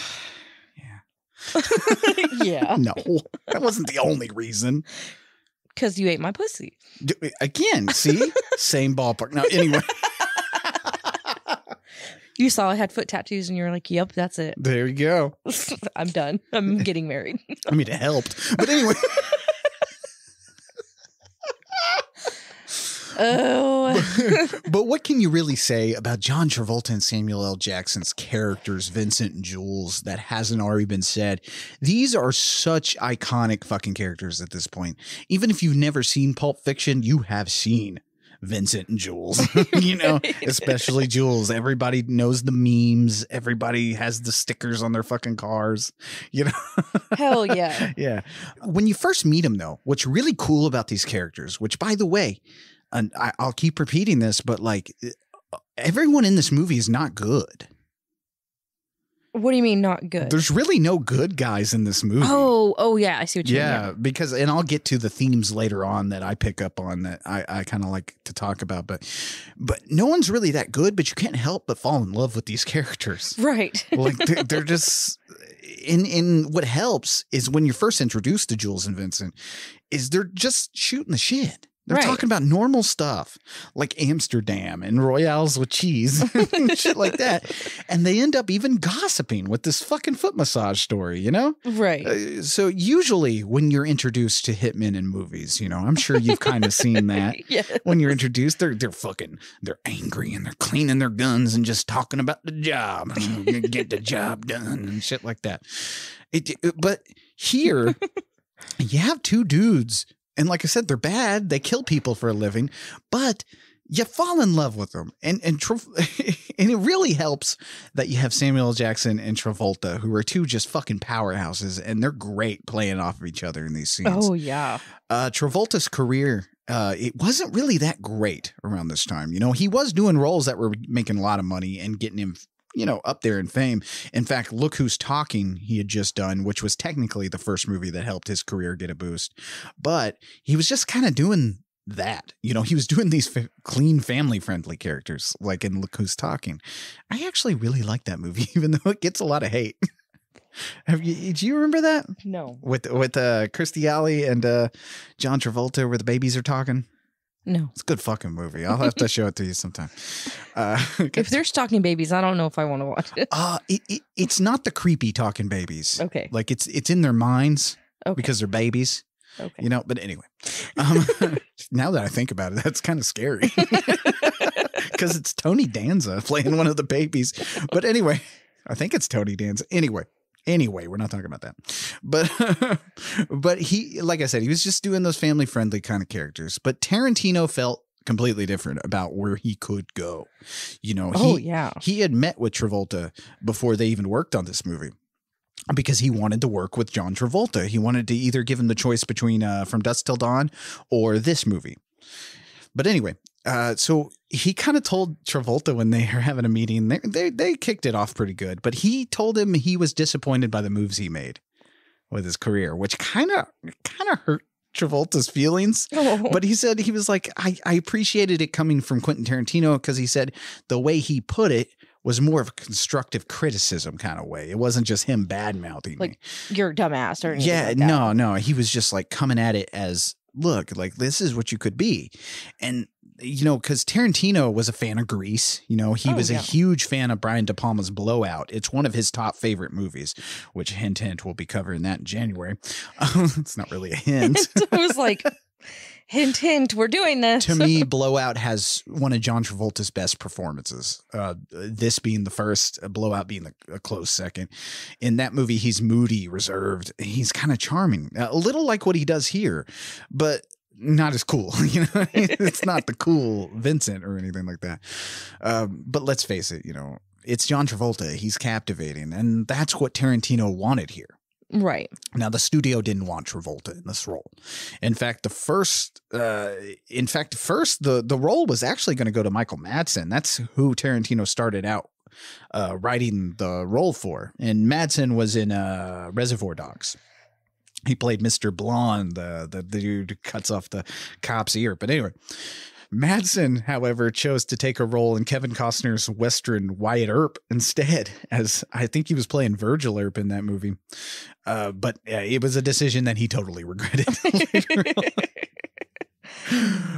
Yeah. No, that wasn't the only reason. Because you ate my pussy. Again, see? Same ballpark. Now, anyway. You saw I had foot tattoos and you're like, yep, that's it. There you go. I'm done. I'm getting married. I mean, it helped. But anyway. Oh. But what can you really say about John Travolta and Samuel L. Jackson's characters, Vincent and Jules, that hasn't already been said? These are such iconic fucking characters at this point. Even if you've never seen Pulp Fiction, you have seen Vincent and Jules, especially Jules. Everybody knows the memes. Everybody has the stickers on their fucking cars, Hell yeah. Yeah. When you first meet them, though, what's really cool about these characters, which, by the way, and I'll keep repeating this, but everyone in this movie is not good. What do you mean not good? There's really no good guys in this movie. Oh yeah, I see what you mean. Yeah, because, and I'll get to the themes later on that I pick up on that I kind of like to talk about, but no one's really that good, but you can't help but fall in love with these characters. Right. They're just, in what helps is when you're first introduced to Jules and Vincent, is they're just shooting the shit. They're talking about normal stuff like Amsterdam and Royales with cheese and shit like that. And they end up even gossiping with this fucking foot massage story, Right. So usually when you're introduced to hitmen in movies, I'm sure you've kind of seen that. Yes. When you're introduced, they're angry and they're cleaning their guns and just talking about the job and get the job done and shit like that. But here you have two dudes. And like I said, they're bad. They kill people for a living, but you fall in love with them. And it really helps that you have Samuel L. Jackson and Travolta, who are two just fucking powerhouses, and they're great playing off of each other in these scenes. Oh, yeah. Travolta's career, it wasn't really that great around this time. He was doing roles that were making a lot of money and getting him up there in fame. In fact, Look Who's Talking he had just done, which was technically the first movie that helped his career get a boost. But he was just kind of doing that. He was doing these clean, family-friendly characters, like in Look Who's Talking. I actually really like that movie, even though it gets a lot of hate. Do you remember that? No. With Kirstie Alley and John Travolta, where the babies are talking? No. It's a good fucking movie. I'll have to show it to you sometime. If there's talking babies, I don't know if I want to watch it. It's not the creepy talking babies. Okay. Like it's in their minds because they're babies. Okay. But anyway, now that I think about it, that's kind of scary because it's Tony Danza playing one of the babies. But anyway, I think it's Tony Danza. Anyway, we're not talking about that. But he, like I said, he was just doing those family-friendly kind of characters. But Tarantino felt completely different about where he could go. He had met with Travolta before they even worked on this movie, because he wanted to work with John Travolta. He wanted to either give him the choice between From Dusk Till Dawn or this movie. But anyway, So he kind of told Travolta when they were having a meeting, they kicked it off pretty good, but he told him he was disappointed by the moves he made with his career, which kind of hurt Travolta's feelings. Oh. But he said, he was like, I appreciated it coming from Quentin Tarantino because he said the way he put it was more of a constructive criticism kind of way. It wasn't just him bad mouthing Like, me. you're a dumbass or anything like that. No. He was just like coming at it as, look, like this is what you could be. And, you know, because Tarantino was a fan of Grease. You know, he was a huge fan of Brian De Palma's Blowout. It's one of his top favorite movies, which hint, we'll be covering that in January. It's not really a hint. I was like, hint, we're doing this. To me, Blowout has one of John Travolta's best performances. This being the first, Blowout being a close second. In that movie, he's moody, reserved. He's kind of charming, a little like what he does here, but not as cool. You know, it's not the cool Vincent or anything like that. But let's face it, you know, it's John Travolta. He's captivating, and that's what Tarantino wanted here. Right. Now, the studio didn't want Travolta in this role. In fact, the role was actually going to go to Michael Madsen. That's who Tarantino started out writing the role for. And Madsen was in Reservoir Dogs. He played Mr. Blonde, the dude who cuts off the cop's ear. But anyway, Madsen, however, chose to take a role in Kevin Costner's Western Wyatt Earp instead, as I think he was playing Virgil Earp in that movie. But it was a decision that he totally regretted.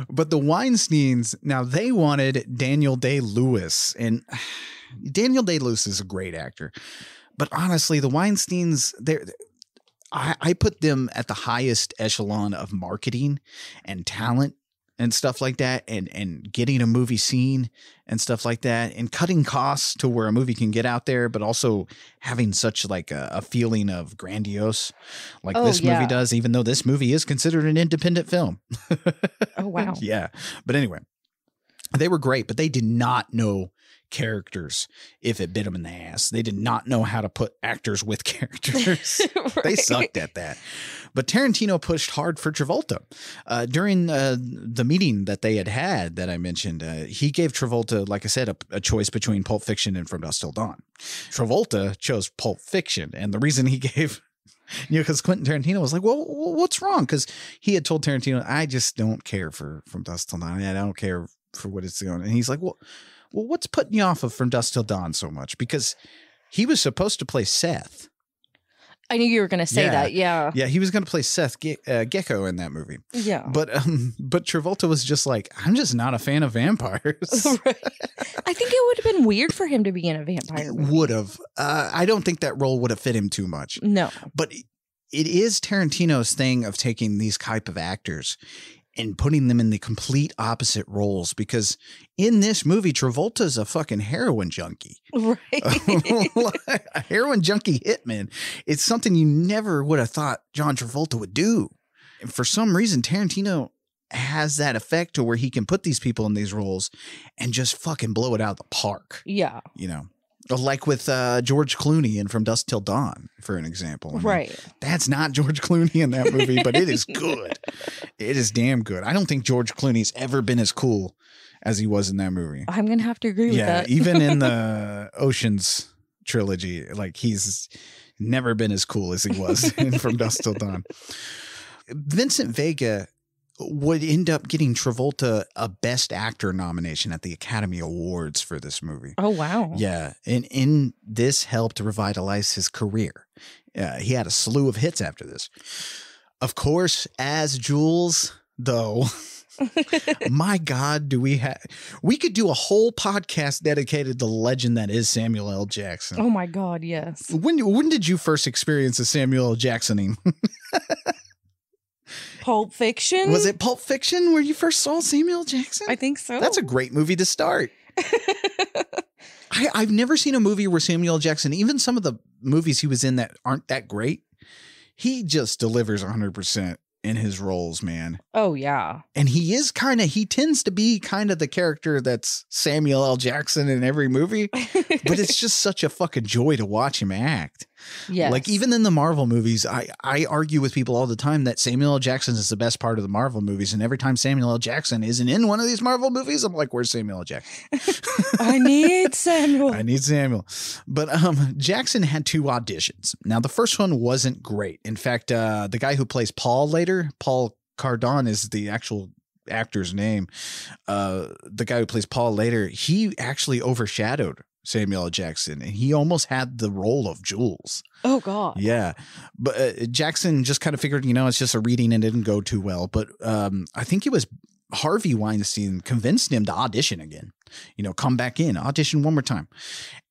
But the Weinsteins, now they wanted Daniel Day-Lewis, and Daniel Day-Lewis is a great actor. But honestly, the Weinsteins, I put them at the highest echelon of marketing and talent and stuff like that, and getting a movie seen and stuff like that, and cutting costs to where a movie can get out there, but also having such like a feeling of grandiose like this movie does, even though this movie is considered an independent film. Oh, wow. Yeah. But anyway, they were great, but they did not know characters if it bit them in the ass. They did not know how to put actors with characters. Right. They sucked at that. But Tarantino pushed hard for Travolta. During the meeting that they had that I mentioned, he gave Travolta, like I said, a choice between Pulp Fiction and From Dusk Till Dawn. Travolta chose Pulp Fiction. And the reason he gave, you know, because Quentin Tarantino was like, well, what's wrong? Because he had told Tarantino, I just don't care for From Dusk Till Dawn. I don't care for what it's going. And he's like, well, what's putting you off of From Dusk Till Dawn so much? Because he was supposed to play Seth. I knew you were going to say that. Yeah. Yeah, he was going to play Seth Gecko in that movie. Yeah. But Travolta was just like, I'm just not a fan of vampires. Right. I think it would have been weird for him to be in a vampire movie. Would have. I don't think that role would have fit him too much. No. But it is Tarantino's thing of taking these type of actors and putting them in the complete opposite roles, because in this movie, Travolta's a fucking heroin junkie. Right. A heroin junkie hitman. It's something you never would have thought John Travolta would do. And for some reason, Tarantino has that effect to where he can put these people in these roles and just fucking blow it out of the park. Yeah. You know? Like with George Clooney in From Dusk Till Dawn, for an example. I mean, right. That's not George Clooney in that movie, but it is good. It is damn good. I don't think George Clooney's ever been as cool as he was in that movie. I'm going to have to agree with that. Even in the Ocean's trilogy, like he's never been as cool as he was in From Dusk Till Dawn. Vincent Vega would end up getting Travolta a Best Actor nomination at the Academy Awards for this movie. Oh, wow. Yeah. And in this helped revitalize his career. He had a slew of hits after this. Of course, as Jules, though, my God, we could do a whole podcast dedicated to the legend that is Samuel L. Jackson. Oh, my God, yes. When did you first experience a Samuel L. Jacksoning? Pulp Fiction? Was it Pulp Fiction where you first saw Samuel Jackson? I think so. That's a great movie to start. I've never seen a movie where Samuel Jackson, even some of the movies he was in that aren't that great, he just delivers 100% in his roles, man. Oh, yeah. And he tends to be kind of the character that's Samuel L. Jackson in every movie, but it's just such a fucking joy to watch him act. Yes. Like even in the Marvel movies, I argue with people all the time that Samuel L. Jackson is the best part of the Marvel movies. And every time Samuel L. Jackson isn't in one of these Marvel movies, I'm like, where's Samuel L. Jackson? I need Samuel. I need Samuel. But Jackson had 2 auditions. Now, the first one wasn't great. In fact, the guy who plays Paul later, Paul Cardon is the actual actor's name. The guy who plays Paul later, he actually overshadowed Samuel L. Jackson, and he almost had the role of Jules. Oh, God. Yeah. But Jackson just kind of figured, it's just a reading and it didn't go too well. But I think it was Harvey Weinstein convinced him to audition again, come back in, audition one more time.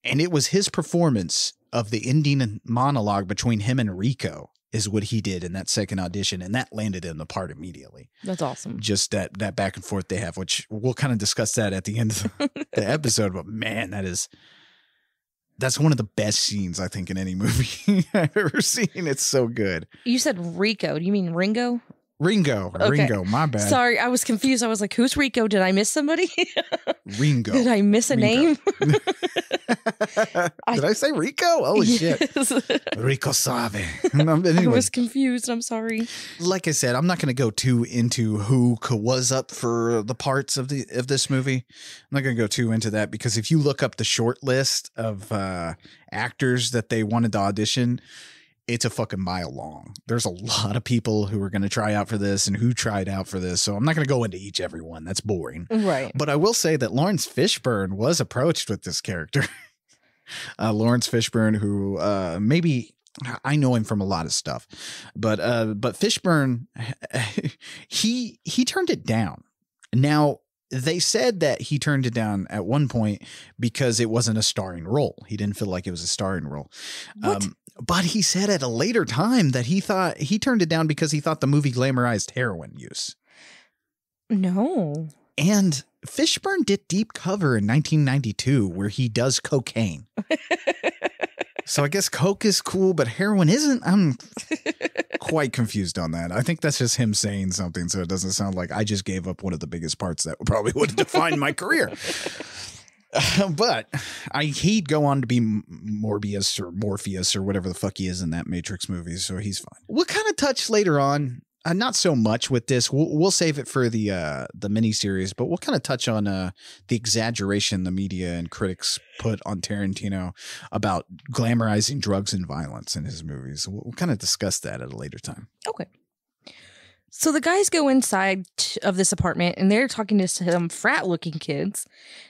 And it was his performance of the ending monologue between him and Rico is what he did in that second audition. And that landed him the part immediately. That's awesome. Just that back and forth they have, which we'll kind of discuss that at the end of the episode. But man, that's one of the best scenes, I think, in any movie I've ever seen. It's so good. You said Rico. Do you mean Ringo? Ringo, my bad. Sorry, I was confused. I was like, who's Rico? Did I miss somebody? Ringo. Did I miss a name? Did I say Rico? Holy shit. Rico Save. Anyway, I was confused. I'm sorry. Like I said, I'm not going to go too into who was up for the parts of this movie. I'm not going to go too into that because if you look up the short list of actors that they wanted to audition, it's a fucking mile long. There's a lot of people who are going to try out for this and who tried out for this. So I'm not going to go into every one. That's boring. Right. But I will say that Lawrence Fishburne was approached with this character. Lawrence Fishburne, who maybe I know him from a lot of stuff, but Fishburne, he turned it down. Now, they said that he turned it down at one point because it wasn't a starring role. He didn't feel like it was a starring role. What? But he said at a later time that he thought he turned it down because he thought the movie glamorized heroin use. No. And Fishburne did Deep Cover in 1992 where he does cocaine. So I guess coke is cool, but heroin isn't. I'm quite confused on that. I think that's just him saying something so it doesn't sound like I just gave up one of the biggest parts that probably would have defined my career. But he'd go on to be Morbius or Morpheus or whatever the fuck he is in that Matrix movie, so he's fine. We'll kind of touch later on, not so much with this. We'll save it for the miniseries, but we'll kind of touch on the exaggeration the media and critics put on Tarantino about glamorizing drugs and violence in his movies. We'll kind of discuss that at a later time. Okay. So the guys go inside of this apartment and they're talking to some frat-looking kids.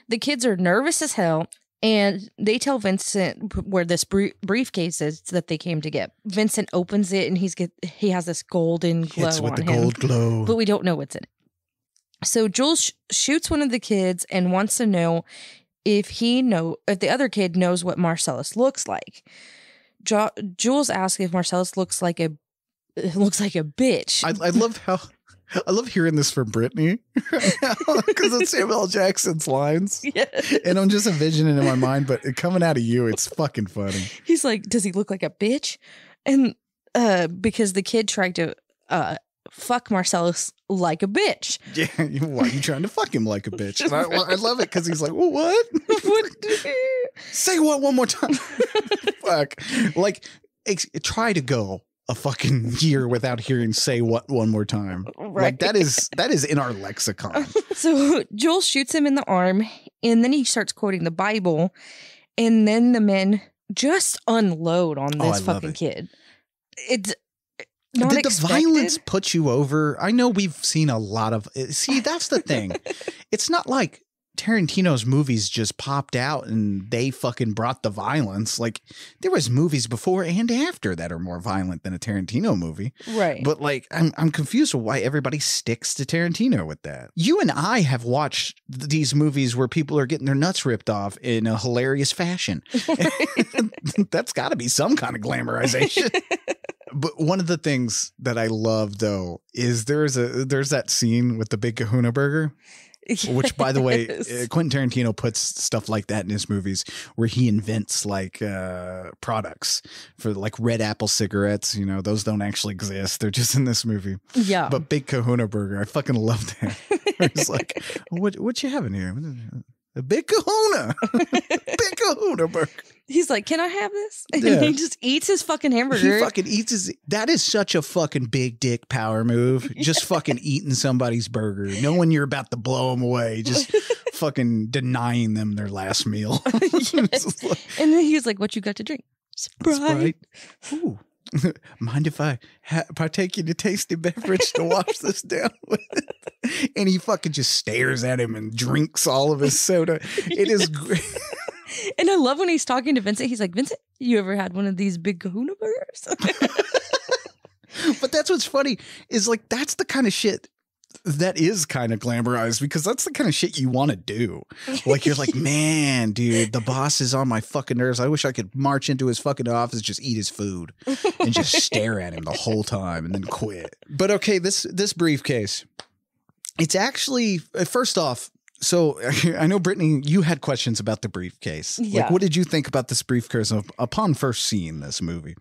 The kids are nervous as hell, and they tell Vincent where this briefcase is that they came to get. Vincent opens it and he has this golden glow It's with on the him, gold glow. but we don't know what's in it. So Jules shoots one of the kids and wants to know if the other kid knows what Marcellus looks like. Jules asks if Marcellus looks like a bitch. I love hearing this from Brittany because it's Samuel L. Jackson's lines. Yeah. And I'm just envisioning in my mind, but coming out of you, it's fucking funny. He's like, does he look like a bitch? And because the kid tried to fuck Marcellus like a bitch. Yeah, why are you trying to fuck him like a bitch? And I love it because he's like, well, what? Say what one more time? Fuck. Like, try to go a fucking year without hearing "say what" one more time. Right. Like that is in our lexicon. So Joel shoots him in the arm, and then he starts quoting the Bible, and then the men just unload on this fucking kid. It's not Did expected. the violence put you over? I know we've seen a lot of. See, that's the thing. It's not like Tarantino's movies just popped out and they fucking brought the violence. Like there was movies before and after that are more violent than a Tarantino movie. Right. But like, I'm confused with why everybody sticks to Tarantino with that. You and I have watched these movies where people are getting their nuts ripped off in a hilarious fashion. That's got to be some kind of glamorization. But one of the things that I love though is there's that scene with the Big Kahuna Burger. Yes. Which, by the way, Quentin Tarantino puts stuff like that in his movies where he invents like products for like Red Apple cigarettes. You know, those don't actually exist. They're just in this movie. Yeah. But Big Kahuna Burger, I fucking love that. It's like, what you having here? A Big Kahuna. Big Kahuna Burger. He's like, can I have this? And Yeah. he just eats his fucking hamburger. He fucking eats his. That is such a fucking big dick power move. Just fucking eating somebody's burger, knowing you're about to blow them away. Just fucking denying them their last meal. Yes. And then he was like, what you got to drink? Sprite. Ooh. Mind if I partake in a tasty beverage to wash this down with? And he fucking just stares at him and drinks all of his soda. It is great. And I love when he's talking to Vincent. He's like, Vincent, you ever had one of these big kahuna burgers? But that's what's funny is like, that's the kind of shit that is kind of glamorized because that's the kind of shit you want to do. Like, you're like, man, dude, the boss is on my fucking nerves. I wish I could march into his fucking office, just eat his food and just stare at him the whole time and then quit. But okay, this briefcase, it's actually, first off, so I know, Brittany, you had questions about the briefcase. Yeah. Like, what did you think about this briefcase upon first seeing this movie?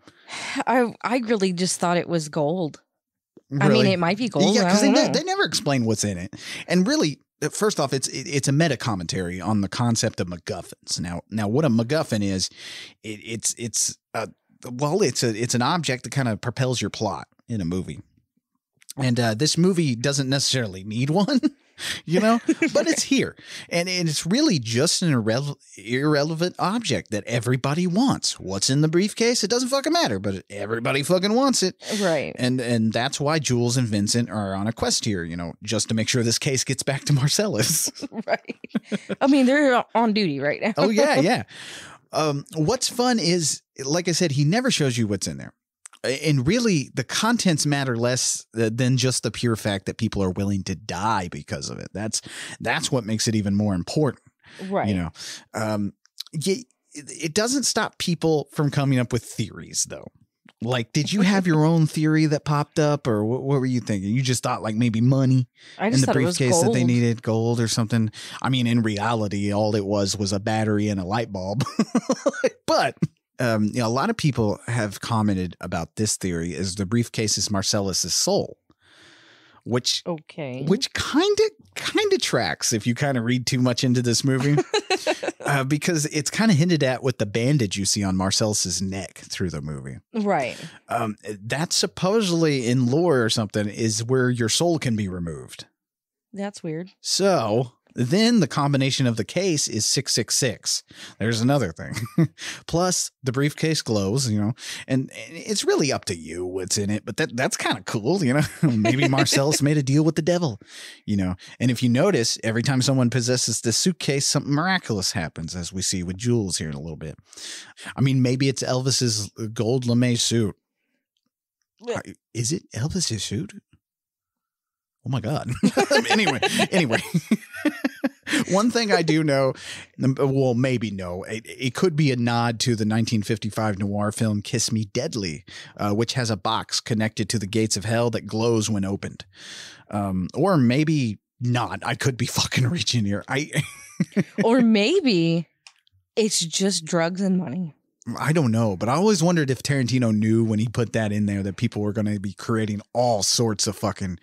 I really just thought it was gold. Really? I mean, it might be gold. Yeah, because I don't know. they never explain what's in it. And really, first off, it's a meta commentary on the concept of MacGuffins. Now, what a MacGuffin is, it's an object that kind of propels your plot in a movie. And this movie doesn't necessarily need one, you know, but it's here. And it's really just an irrelevant object that everybody wants. What's in the briefcase? It doesn't fucking matter, but everybody fucking wants it. Right. And that's why Jules and Vincent are on a quest here, you know, just to make sure this case gets back to Marcellus. Right. I mean, they're on duty right now. Oh, yeah, yeah. What's fun is, like I said, he never shows you what's in there. And really, the contents matter less than just the pure fact that people are willing to die because of it. That's what makes it even more important. Right. You know, it doesn't stop people from coming up with theories, though. Like, did you have your own theory that popped up, or what were you thinking? You just thought like maybe money in the briefcase that they needed, gold or something. I mean, in reality, all it was a battery and a light bulb. But you know, a lot of people have commented about this theory as the briefcase is Marcellus's soul, which kind of tracks if you kind of read too much into this movie, because it's kind of hinted at with the bandage you see on Marcellus's neck through the movie. Right. That supposedly in lore or something is where your soul can be removed. That's weird. So then the combination of the case is 666. There's another thing. Plus the briefcase glows, you know, and it's really up to you what's in it, but that's kind of cool, you know. Maybe Marcellus made a deal with the devil, you know. And if you notice, every time someone possesses this suitcase, something miraculous happens, as we see with Jules here in a little bit. I mean, maybe it's Elvis's gold lame suit. Is it Elvis's suit? Oh my God. Anyway. One thing I do know, well, maybe no, it could be a nod to the 1955 noir film Kiss Me Deadly, which has a box connected to the gates of hell that glows when opened. Or maybe not. I could be fucking reaching here. Or maybe it's just drugs and money. I don't know, but I always wondered if Tarantino knew when he put that in there that people were going to be creating all sorts of fucking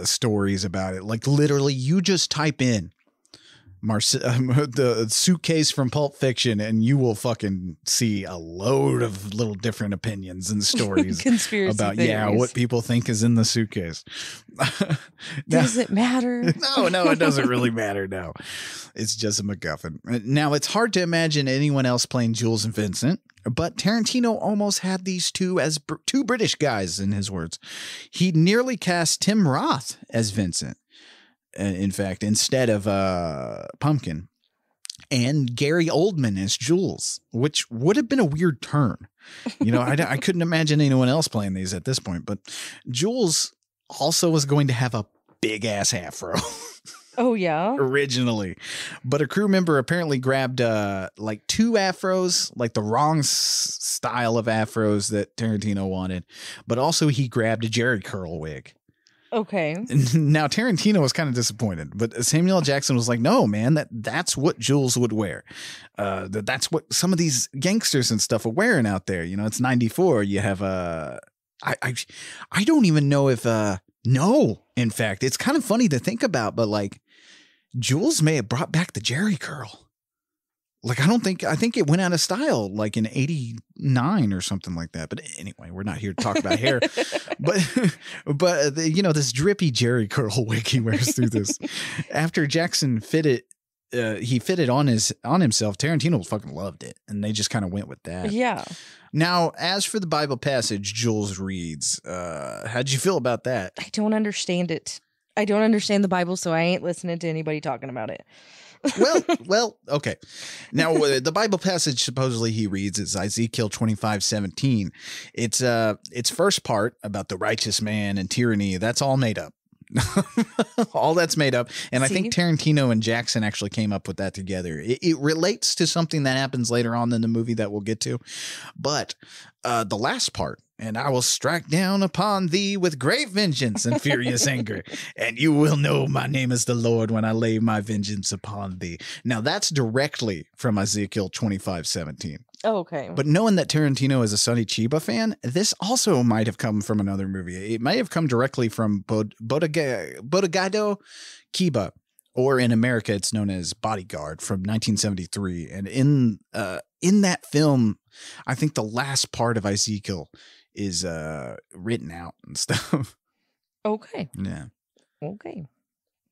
stories about it. Like, literally, you just type in the suitcase from Pulp Fiction and you will fucking see a load of little different opinions and stories conspiracy about theories. what people think is in the suitcase. Does it matter? No, it doesn't really matter. No, it's just a MacGuffin. Now, it's hard to imagine anyone else playing Jules and Vincent, but Tarantino almost had these two as two British guys, in his words. He nearly cast Tim Roth as Vincent, in fact, instead of Pumpkin, and Gary Oldman as Jules, which would have been a weird turn. You know, I couldn't imagine anyone else playing these at this point, but Jules also was going to have a big ass afro. Oh, yeah. Originally. But a crew member apparently grabbed like two afros, like the wrong style of afros that Tarantino wanted. But also he grabbed a Jerry curl wig. Okay. Now, Tarantino was kind of disappointed, but Samuel L. Jackson was like, no, man, that's what Jules would wear. That's what some of these gangsters and stuff are wearing out there. You know, it's 94. You have I don't even know if no, in fact, it's kind of funny to think about, but like Jules may have brought back the Jerry curl. Like, I think it went out of style like in 89 or something like that. But anyway, we're not here to talk about hair. But this drippy Jerry curl wig he wears through this. After Jackson fitted on himself, Tarantino fucking loved it. And they just kind of went with that. Yeah. Now, as for the Bible passage Jules reads, how'd you feel about that? I don't understand it. I don't understand the Bible, so I ain't listening to anybody talking about it. well, okay. Now, the Bible passage supposedly he reads is Ezekiel 25:17. Its first part about the righteous man and tyranny, that's all made up. All that's made up. And I think Tarantino and Jackson actually came up with that together. It relates to something that happens later on in the movie that we'll get to. But the last part, and I will strike down upon thee with great vengeance and furious anger, and you will know my name is the Lord when I lay my vengeance upon thee. Now, that's directly from Ezekiel 25:17. Oh, okay. But knowing that Tarantino is a Sonny Chiba fan, this also might have come from another movie. It may have come directly from Bodegado Kiba, or in America, it's known as Bodyguard from 1973. And in that film, I think the last part of Ezekiel is written out and stuff. Okay. Yeah. Okay.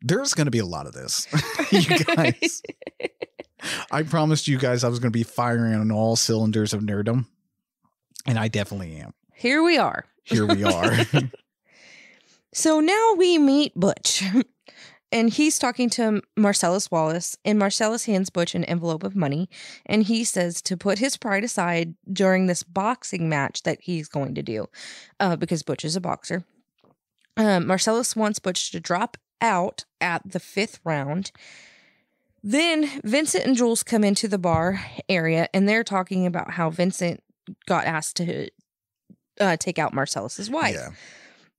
There's going to be a lot of this, you guys. I promised you guys I was going to be firing on all cylinders of nerdom, and I definitely am. Here we are. Here we are. So now we meet Butch, and he's talking to Marcellus Wallace, and Marcellus hands Butch an envelope of money, and he says to put his pride aside during this boxing match that he's going to do, because Butch is a boxer. Marcellus wants Butch to drop out at the 5th round. Then Vincent and Jules come into the bar area, and they're talking about how Vincent got asked to take out Marcellus's wife. Yeah.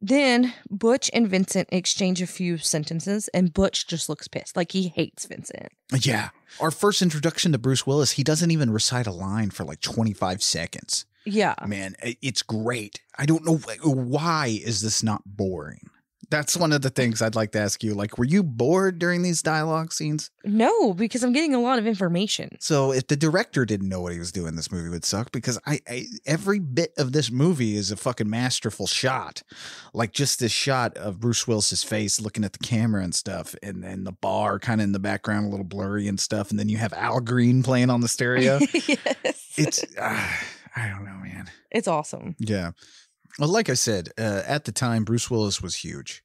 Then Butch and Vincent exchange a few sentences, and Butch just looks pissed, like he hates Vincent. Yeah. Our first introduction to Bruce Willis, he doesn't even recite a line for like 25 seconds. Yeah. Man, it's great. I don't know why is this not boring? That's one of the things I'd like to ask you. Like, were you bored during these dialogue scenes? No, because I'm getting a lot of information. So if the director didn't know what he was doing, this movie would suck, because I every bit of this movie is a fucking masterful shot. Like just this shot of Bruce Willis's face looking at the camera and stuff, and then the bar kind of in the background, a little blurry and stuff. And then you have Al Green playing on the stereo. Yes. It's, I don't know, man. It's awesome. Yeah. Well, like I said, at the time, Bruce Willis was huge.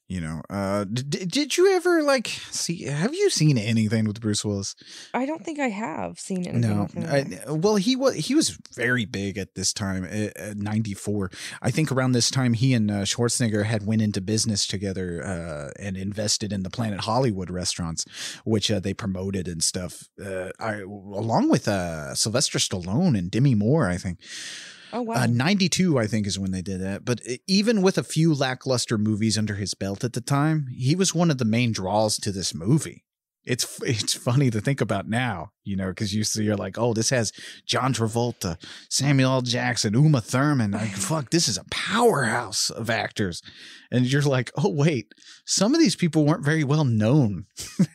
You know, did you ever have you seen anything with Bruce Willis? I don't think I have seen anything. No. Well, he was very big at this time, 94. I think around this time, he and Schwarzenegger had went into business together and invested in the Planet Hollywood restaurants, which they promoted and stuff, along with Sylvester Stallone and Demi Moore, I think. Oh, wow. 92, I think, is when they did that. But even with a few lackluster movies under his belt at the time, he was one of the main draws to this movie. It's funny to think about now, you know, because you're like, oh, this has John Travolta, Samuel L. Jackson, Uma Thurman. Like, fuck, this is a powerhouse of actors. And you're like, oh, wait, some of these people weren't very well known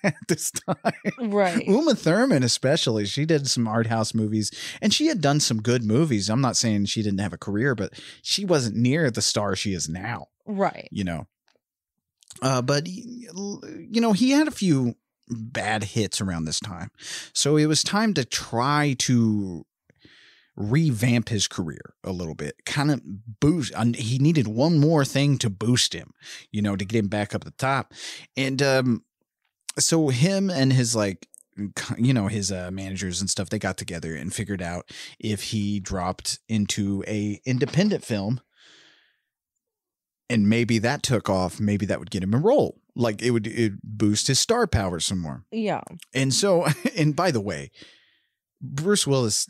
at this time. Right. Uma Thurman, especially, she did some art house movies, and she had done some good movies. I'm not saying she didn't have a career, but she wasn't near the star she is now. Right. You know, but, you know, he had a few bad hits around this time. So it was time to try to revamp his career a little bit, kind of boost. He needed one more thing to boost him, you know, to get him back up the top. And so him and his his managers and stuff, they got together and figured out if he dropped into a independent film and maybe that took off, maybe that would get him a role. Like it'd boost his star power some more. Yeah. And so, and by the way, Bruce Willis,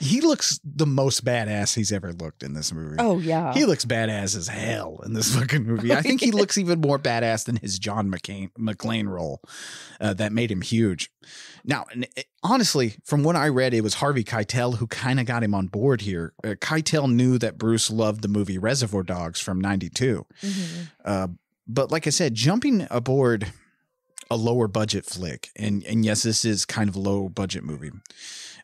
he looks the most badass he's ever looked in this movie. Oh, yeah. He looks badass as hell in this fucking movie. I think he looks even more badass than his John McClane role that made him huge. Now, honestly, from what I read, it was Harvey Keitel who kind of got him on board here. Keitel knew that Bruce loved the movie Reservoir Dogs from 92. Mm-hmm. But like I said, jumping aboard a lower budget flick, and yes, this is kind of a low budget movie,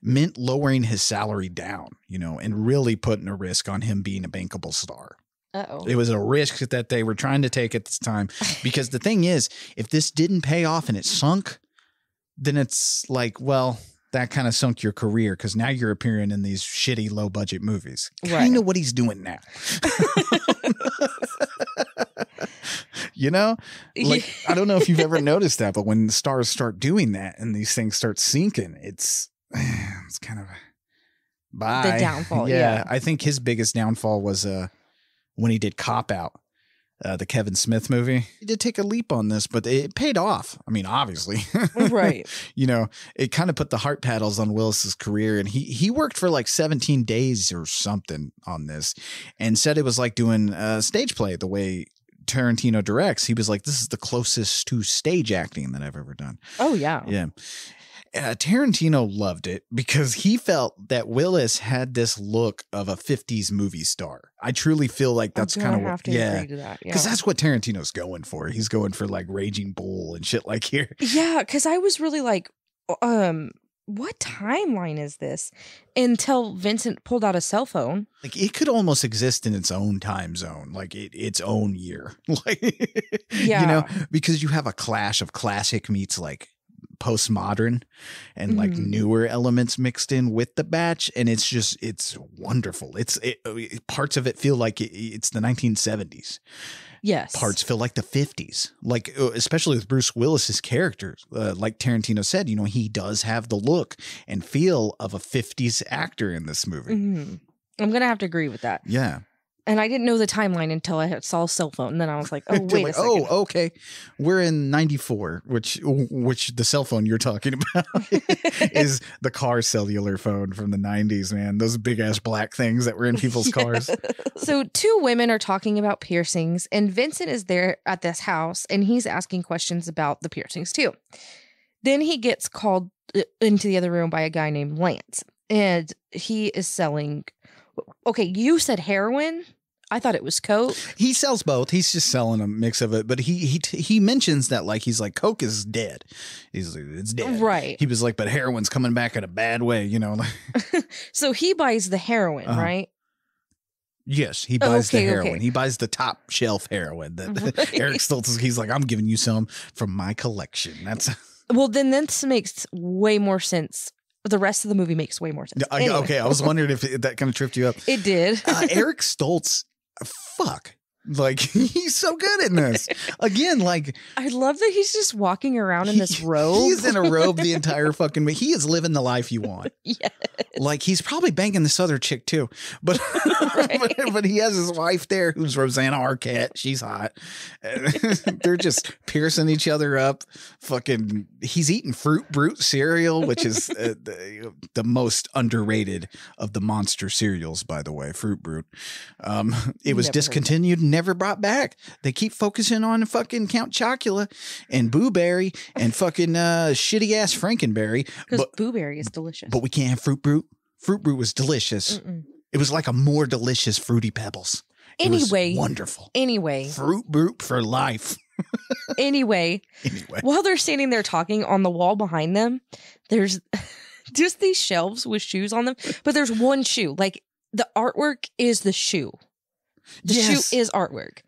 meant lowering his salary down, and really putting a risk on him being a bankable star. Uh-oh. It was a risk that they were trying to take at this time, because the thing is, if this didn't pay off and it sunk, then it's like, well, that kind of sunk your career, because now you're appearing in these shitty low budget movies. Kind of what he's doing now. Like, I don't know if you've ever noticed that, but when stars start doing that and these things start sinking, it's kind of bye. The downfall. Yeah. I think his biggest downfall was when he did Cop Out, the Kevin Smith movie. He did take a leap on this, but it paid off. I mean, obviously. Right. It kind of put the heart paddles on Willis's career, and he worked for like 17 days or something on this, and said it was like doing a stage play the way Tarantino directs. He was like, this is the closest to stage acting that I've ever done. Oh, yeah. Yeah. Tarantino loved it because he felt that Willis had this look of a 50s movie star. I truly feel like that's kind of what, agree to that. Because that's what Tarantino's going for. He's going for like Raging Bull and shit like here. Yeah, because I was really like, what timeline is this? Until Vincent pulled out a cell phone. Like, it could almost exist in its own time zone, like its own year. Like, yeah. Because you have a clash of classic meets like postmodern and like newer elements mixed in with the batch, and it's wonderful. Parts of it feel like it's the 1970s. Yes. Parts feel like the 50s, like especially with Bruce Willis's character. Like Tarantino said, he does have the look and feel of a 50s actor in this movie. I'm gonna have to agree with that. Yeah. And I didn't know the timeline until I saw a cell phone. And then I was like, oh, wait a second. Oh, okay. We're in 94, which the cell phone you're talking about is the car cellular phone from the 90s, man. Those big ass black things that were in people's cars. So 2 women are talking about piercings, and Vincent is there at this house, and he's asking questions about the piercings too. Then he gets called into the other room by a guy named Lance, and he is selling. Okay, you said heroin. I thought it was coke. He sells both. He's just selling a mix of it. But he mentions that like he's like, coke is dead. He's like, it's dead. Right. He was like, but heroin's coming back in a bad way, So he buys the heroin, right? Yes, he buys the heroin. Okay. He buys the top shelf heroin that Eric Stoltz. He's like, I'm giving you some from my collection. That's well. Then this makes way more sense. The rest of the movie makes way more sense. Anyway. Okay, I was wondering if that kind of tripped you up. It did. Eric Stoltz, fuck. Like, he's so good in this. Again, like, I love that he's just walking around in this robe. He's in a robe the entire fucking way. He is living the life you want. Yes. Like, he's probably banging this other chick too. But but he has his wife there who's Rosanna Arquette. She's hot. They're just piercing each other up. Fucking, he's eating Fruit Brute cereal, which is the most underrated of the monster cereals, by the way, Fruit Brute. It was discontinued and never brought back. They keep focusing on fucking Count Chocula and Boo Berry and fucking shitty ass Frankenberry. Because Boo Berry is delicious. But we can't have Fruit Brute. Fruit Brute was delicious. It was like a more delicious Fruity Pebbles. Anyway. It was wonderful. Anyway. Fruit Brute for life. Anyway. While they're standing there talking, on the wall behind them, there's just these shelves with shoes on them. But there's one shoe. Like, the artwork is the shoe. The shoe is artwork.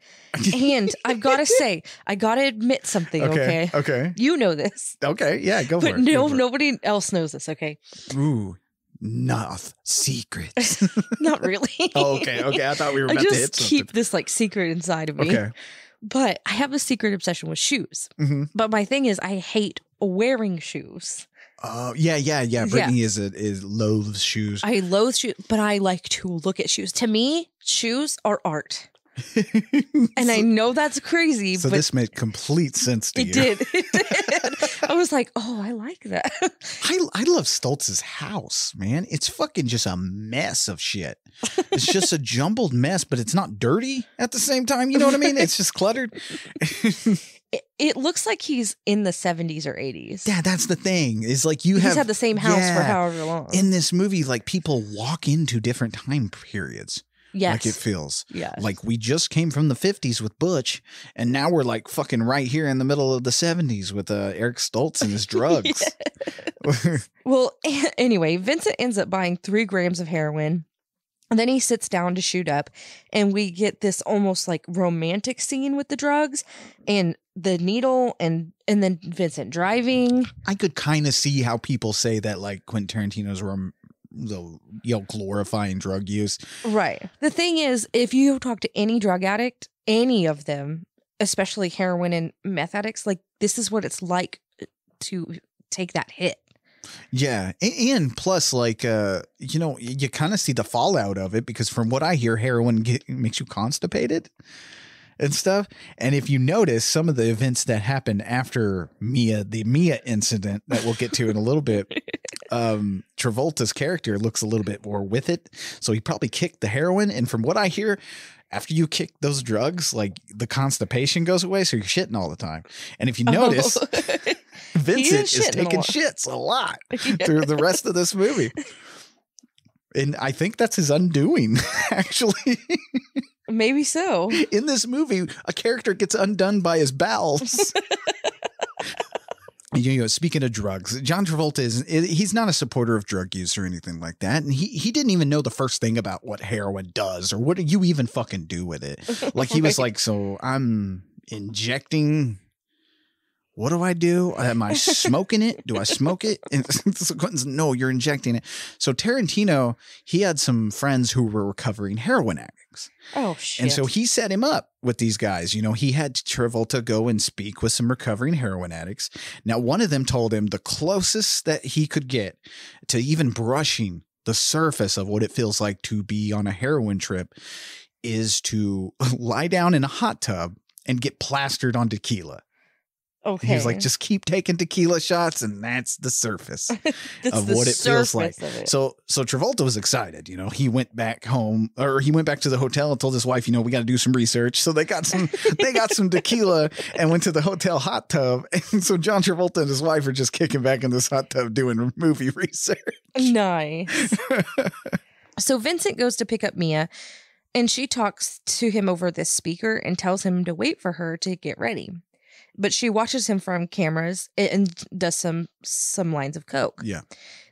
And I've got to say, I got to admit something, okay? Okay. You know this. Okay, yeah, go for it. But nobody else knows this, okay? Ooh, not secrets. Not really. Okay. I thought we were about to hit something. I just keep this like secret inside of me. Okay. But I have a secret obsession with shoes. But my thing is, I hate wearing shoes. Oh, yeah. Brittany is loathes shoes. I loathe shoes, but I like to look at shoes. To me, shoes are art. And I know that's crazy. So but this made complete sense to you. It did. I was like, oh, I like that. I love Stoltz's house, man. It's fucking just a mess of shit. It's just a jumbled mess, but it's not dirty at the same time. You know what I mean? It's just cluttered. It looks like he's in the 70s or 80s. Yeah, that's the thing. Is like he's had the same house for however long. In this movie, like people walk into different time periods. Yes. Like it feels. Yes. Like we just came from the 50s with Butch, and now we're like fucking right here in the middle of the 70s with Eric Stoltz and his drugs. Well, anyway, Vincent ends up buying 3 grams of heroin. And then he sits down to shoot up, and we get this almost like romantic scene with the drugs and the needle and then Vincent driving. I could kind of see how people say that like Quentin Tarantino's glorifying drug use. Right. The thing is, if you talk to any drug addict, any of them, especially heroin and meth addicts, like this is what it's like to take that hit. Yeah. And plus, like, you kind of see the fallout of it because from what I hear, heroin makes you constipated and stuff. And if you notice some of the events that happened after the Mia incident that we'll get to in a little bit, Travolta's character looks a little bit more with it. So he probably kicked the heroin. And from what I hear, after you kick those drugs, like the constipation goes away. So you're shitting all the time. And if you notice, Vincent is taking shits a lot through the rest of this movie. And I think that's his undoing, actually. Maybe so. In this movie, a character gets undone by his bowels. Speaking of drugs, John Travolta he's not a supporter of drug use or anything like that. And he didn't even know the first thing about what heroin does or what do you even fucking do with it. Like he was like, so I'm injecting. What do I do? Am I smoking it? Do I smoke it? And so Quentin's, no, you're injecting it. So Tarantino, he had some friends who were recovering heroin addicts. Oh, shit. And so he set him up with these guys. He had Travolta go and speak with some recovering heroin addicts. Now, one of them told him the closest that he could get to even brushing the surface of what it feels like to be on a heroin trip is to lie down in a hot tub and get plastered on tequila. Okay. He was like, just keep taking tequila shots, and that's the surface of what it feels like. So Travolta was excited. He went back home, or he went back to the hotel and told his wife, we got to do some research. So they got some tequila and went to the hotel hot tub. And so John Travolta and his wife are just kicking back in this hot tub doing movie research. Nice. So Vincent goes to pick up Mia, and she talks to him over this speaker and tells him to wait for her to get ready. But she watches him from cameras and does some lines of coke. Yeah.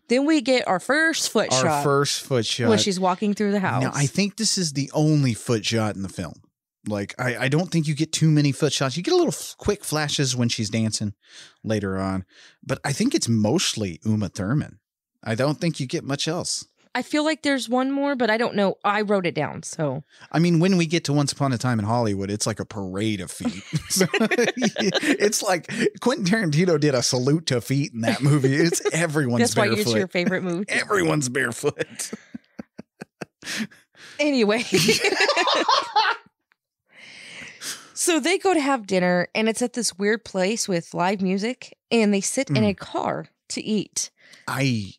Then we get our first foot shot. Our first foot shot. When she's walking through the house. Now, I think this is the only foot shot in the film. Like, I don't think you get too many foot shots. You get a little quick flashes when she's dancing later on. But I think it's mostly Uma Thurman. I don't think you get much else. I feel like there's one more, but I don't know. I wrote it down, so. I mean, when we get to Once Upon a Time in Hollywood, it's like a parade of feet. It's like Quentin Tarantino did a salute to feet in that movie. It's everyone's barefoot. That's why it's your favorite movie. Everyone's barefoot. Anyway. So they go to have dinner, and it's at this weird place with live music, and they sit in a car to eat.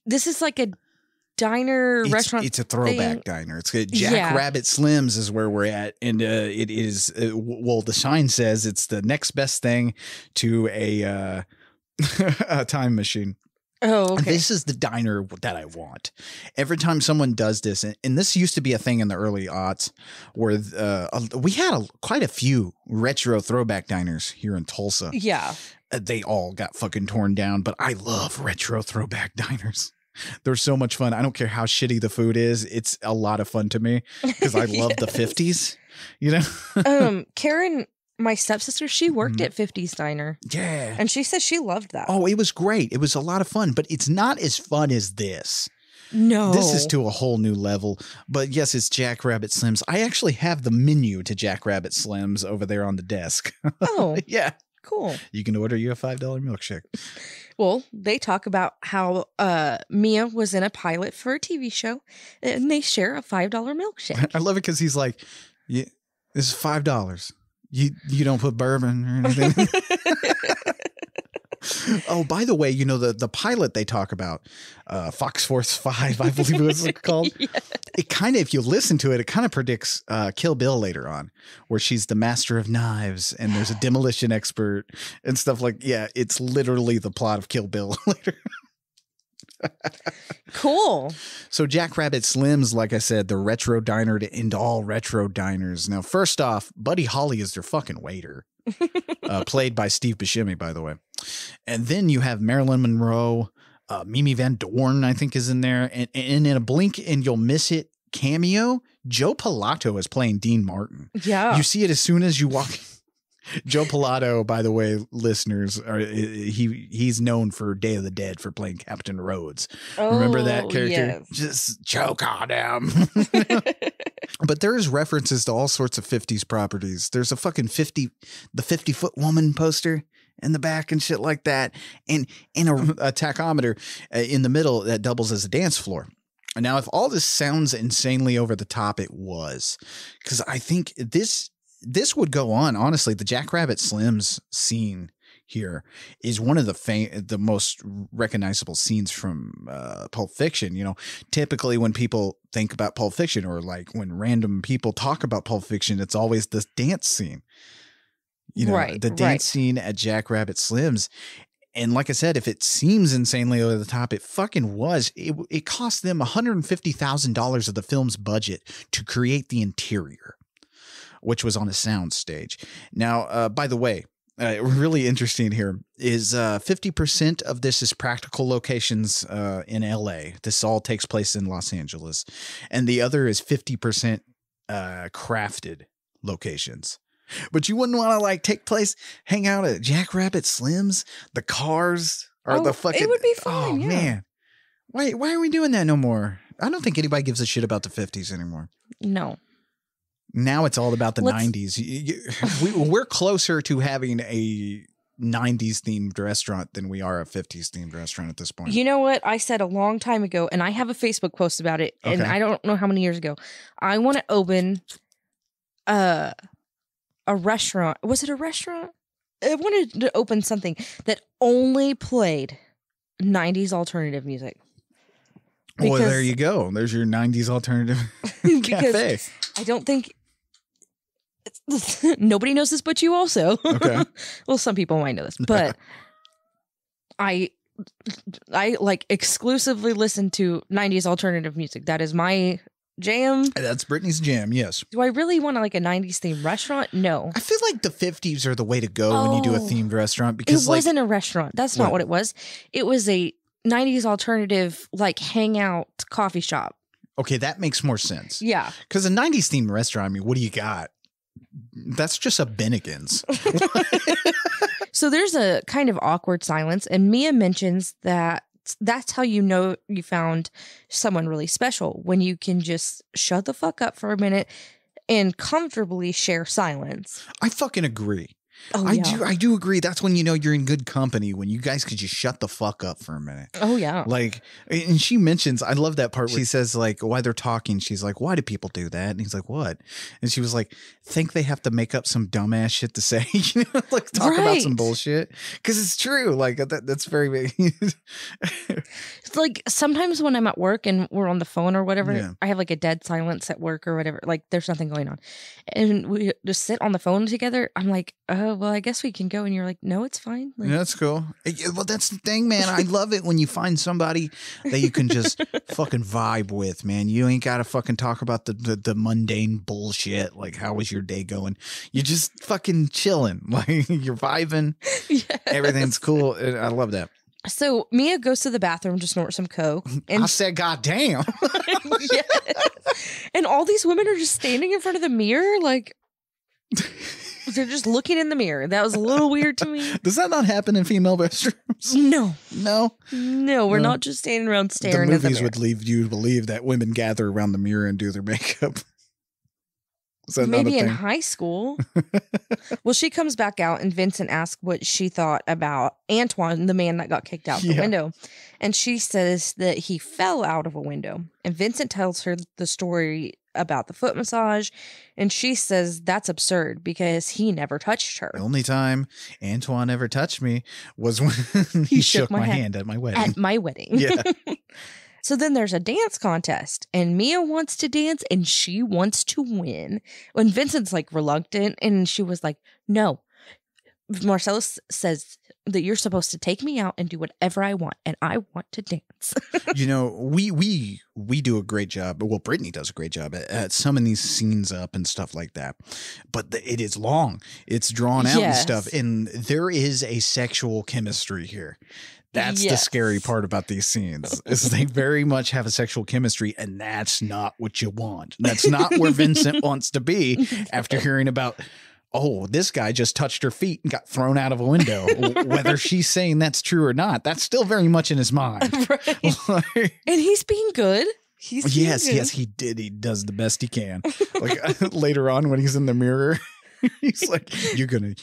This is like a diner restaurant. It's a throwback diner. It's Jack Rabbit Slim's is where we're at, and it is the sign says it's the next best thing to a time machine. Oh, okay. This is the diner that I want. Every time someone does this, and this used to be a thing in the early aughts, where we had quite a few retro throwback diners here in Tulsa. Yeah, they all got fucking torn down, but I love retro throwback diners. They're so much fun. I don't care how shitty the food is. It's a lot of fun to me because I love the 50s, Karen, my stepsister, she worked at 50s Diner. Yeah. And she said she loved that. Oh, it was great. It was a lot of fun, but it's not as fun as this. No. This is to a whole new level. But yes, it's Jack Rabbit Slim's. I actually have the menu to Jack Rabbit Slim's over there on the desk. Oh. Yeah. Cool. You can order you a $5 milkshake. Well, they talk about how Mia was in a pilot for a TV show, and they share a $5 milkshake. I love it because he's like, "Yeah, this is $5. You don't put bourbon or anything." Oh, by the way, the pilot they talk about, Fox Force 5, I believe it was called. Yeah. It kind of, if you listen to it, it kind of predicts Kill Bill later on, where she's the master of knives and there's a demolition expert and stuff like, yeah, it's literally the plot of Kill Bill later. Cool. So Jackrabbit Slim's, like I said, the retro diner to end all retro diners. Now, first off, Buddy Holly is their fucking waiter. Played by Steve Buscemi, by the way. And then you have Marilyn Monroe, Mimi Van Dorn, I think, is in there. And in a blink and you'll miss it cameo, Joe Pilato is playing Dean Martin. Yeah. You see it as soon as you walk. Joe Pilato, by the way, listeners, he's known for Day of the Dead for playing Captain Rhodes. Remember that character? Yes. Just choke on him. But there is references to all sorts of 50s properties. There's a fucking the 50-foot woman poster in the back and shit like that. And a tachometer in the middle that doubles as a dance floor. Now, if all this sounds insanely over the top, it was. Because I think this would go on. Honestly, the Jackrabbit Slim's scene here is one of the most recognizable scenes from Pulp Fiction. You know, typically when people think about Pulp Fiction, or like when random people talk about Pulp Fiction, it's always this dance scene. You know, right, the dance scene at Jackrabbit Slim's. And like I said, if it seems insanely over the top, it fucking was. It cost them $150,000 of the film's budget to create the interior, which was on a sound stage. Now, by the way, really interesting here is 50% of this is practical locations in LA. This all takes place in Los Angeles. And the other is 50% crafted locations. But you wouldn't want to hang out at Jackrabbit Slim's. The cars are the fucking. It would be fun. Oh yeah. man, why are we doing that no more? I don't think anybody gives a shit about the 50s anymore. No. Now it's all about the 90s. We're closer to having a 90s themed restaurant than we are a 50s themed restaurant at this point. You know what I said a long time ago, and I have a Facebook post about it, and I don't know how many years ago. I want to open a restaurant. Was it a restaurant? I wanted to open something that only played 90s alternative music. Well, there you go. There's your 90s alternative cafe. I don't think nobody knows this but you also. Okay. Well, some people might know this, but I like exclusively listen to 90s alternative music. That is my jam. That's Brittany's jam, yes. Do I really want a 90s themed restaurant? No. I feel like the 50s are the way to go when you do a themed restaurant, because it wasn't a restaurant. That's not what it was. It was a 90s alternative hangout coffee shop. Okay, that makes more sense. Yeah. Because a 90s themed restaurant, I mean, what do you got? That's just a Bennigan's. So there's a kind of awkward silence, and Mia mentions that that's how you know you found someone really special, when you can just shut the fuck up for a minute and comfortably share silence. I fucking agree. Oh, I do agree. That's when you know you're in good company, when you guys could just shut the fuck up for a minute. Oh, yeah. And she mentions, I love that part where she says, why they're talking, she's like, why do people do that? And he's like, what? And she was like, think they have to make up some dumbass shit to say, talk about some bullshit. Because it's true. That's very big. It's sometimes when I'm at work and we're on the phone or whatever, I have a dead silence at work or whatever. There's nothing going on. And we just sit on the phone together. I'm like, oh, well, I guess we can go. And you're like, no, it's fine. That's cool. Well, that's the thing, man. I love it when you find somebody that you can just fucking vibe with, man. You ain't got to fucking talk about the mundane bullshit. How was your day going? You're just fucking chilling. You're vibing. Yes. Everything's cool. I love that. So Mia goes to the bathroom to snort some coke. And I said, God damn. Yes. And all these women are just standing in front of the mirror. They're just looking in the mirror. That was a little weird to me. Does that not happen in female restrooms? No, we're not just standing around staring at the mirror. The movies would leave you to believe that women gather around the mirror and do their makeup. Maybe in high school. Well, she comes back out and Vincent asks what she thought about Antoine, the man that got kicked out the window. And she says that he fell out of a window. And Vincent tells her the story about the foot massage, and she says that's absurd because he never touched her. The only time Antoine ever touched me was when he shook my hand at my wedding. At my wedding. Yeah. So then there's a dance contest, and Mia wants to dance, and she wants to win. When Vincent's reluctant, and she was like, no, Marcellus says that you're supposed to take me out and do whatever I want, and I want to dance. We do a great job. Well, Brittany does a great job at summing these scenes up and stuff like that. But it is long. It's drawn out and stuff. And there is a sexual chemistry here. That's the scary part about these scenes is they very much have a sexual chemistry, and that's not what you want. That's not where Vincent wants to be after hearing about, oh, this guy just touched her feet and got thrown out of a window. Whether she's saying that's true or not, that's still very much in his mind. Right. And he's being good. Yes, he did. He does the best he can. Like later on when he's in the mirror, he's like, you're gonna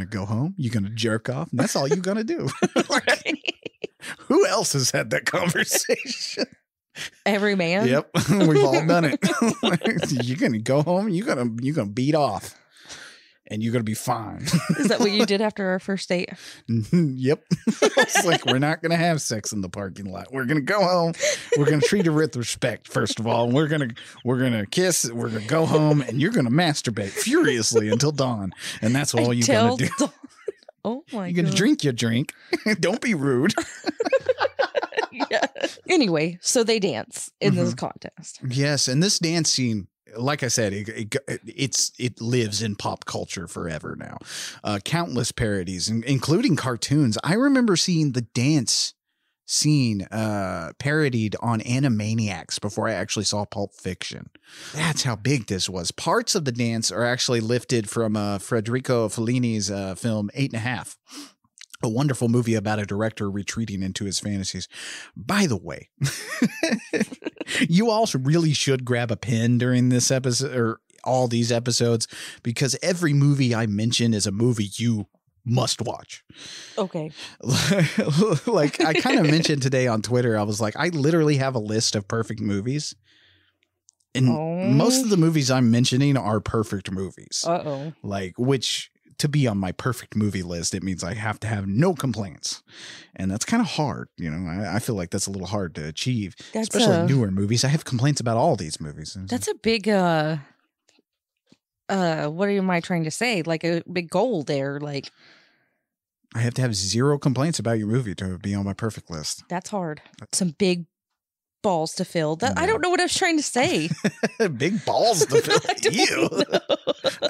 go home, you're gonna jerk off, and that's all you're gonna do. Like, who else has had that conversation? Every man. Yep. We've all done it. You're gonna go home, you're gonna beat off. And you're going to be fine. Is that what you did after our first date? Yep. It's like, we're not going to have sex in the parking lot. We're going to go home. We're going to treat her with respect, first of all. And we're going to kiss. We're going to go home. And you're going to masturbate furiously until dawn. And that's all you're going to do. Dawn. Oh, my God. You're going to drink your drink. Don't be rude. Yeah. Anyway, so they dance in this contest. Yes. And this dance scene, like I said, it lives in pop culture forever now. Countless parodies, including cartoons. I remember seeing the dance scene parodied on Animaniacs before I actually saw Pulp Fiction. That's how big this was. Parts of the dance are actually lifted from Federico Fellini's film 8½. A wonderful movie about a director retreating into his fantasies. By the way, you also really should grab a pen during this episode or all these episodes, because every movie I mention is a movie you must watch. Okay. Like I kind of mentioned today on Twitter, I was like, I literally have a list of perfect movies. And most of the movies I'm mentioning are perfect movies. Like, which, to be on my perfect movie list, it means I have to have no complaints. And that's kind of hard. You know, I feel like that's a little hard to achieve, especially newer movies. I have complaints about all these movies. That's a big, what am I trying to say? Like a big goal there. Like, I have to have zero complaints about your movie to be on my perfect list. That's hard. Some big balls to fill. I don't know what I was trying to say. Big balls to fill.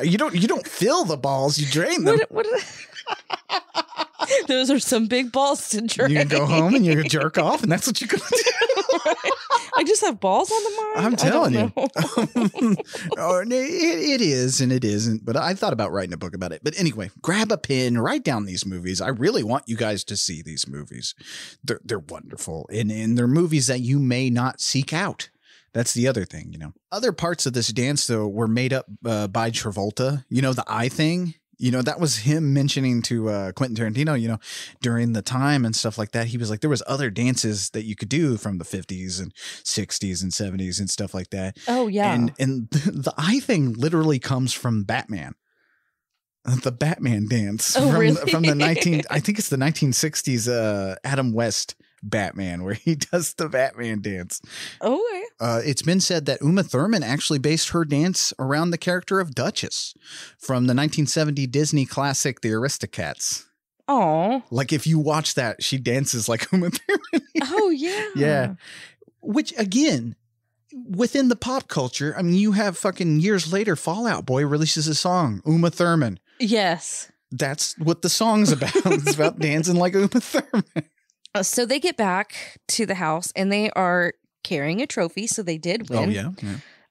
You don't fill the balls, you drain them. Those are some big balls to drain. You can go home and you can jerk off, and that's what you're gonna do. Right. I just have balls on the mind. I'm telling you. It is and it isn't, but I thought about writing a book about it. But anyway, grab a pen, write down these movies. I really want you guys to see these movies. They're wonderful, and they're movies that you may not seek out. That's the other thing, you know. Other parts of this dance, though, were made up by Travolta. You know, the eye thing. You know, that was him mentioning to Quentin Tarantino, you know, during the time and stuff like that. He was like, there was other dances that you could do from the 50s and 60s and 70s and stuff like that. Oh, yeah. And the eye thing literally comes from Batman. The Batman dance from the I think it's the 1960s Adam West Batman, where he does the Batman dance. Oh, it's been said that Uma Thurman actually based her dance around the character of Duchess from the 1970 Disney classic The Aristocats. Oh, like if you watch that, she dances like Uma Thurman. Oh yeah, yeah. Which again, within the pop culture, I mean, you have fucking years later, Fall Out Boy releases a song, Uma Thurman. Yes, that's what the song's about. It's about dancing like Uma Thurman. So they get back to the house and they are carrying a trophy. So they did win. Oh,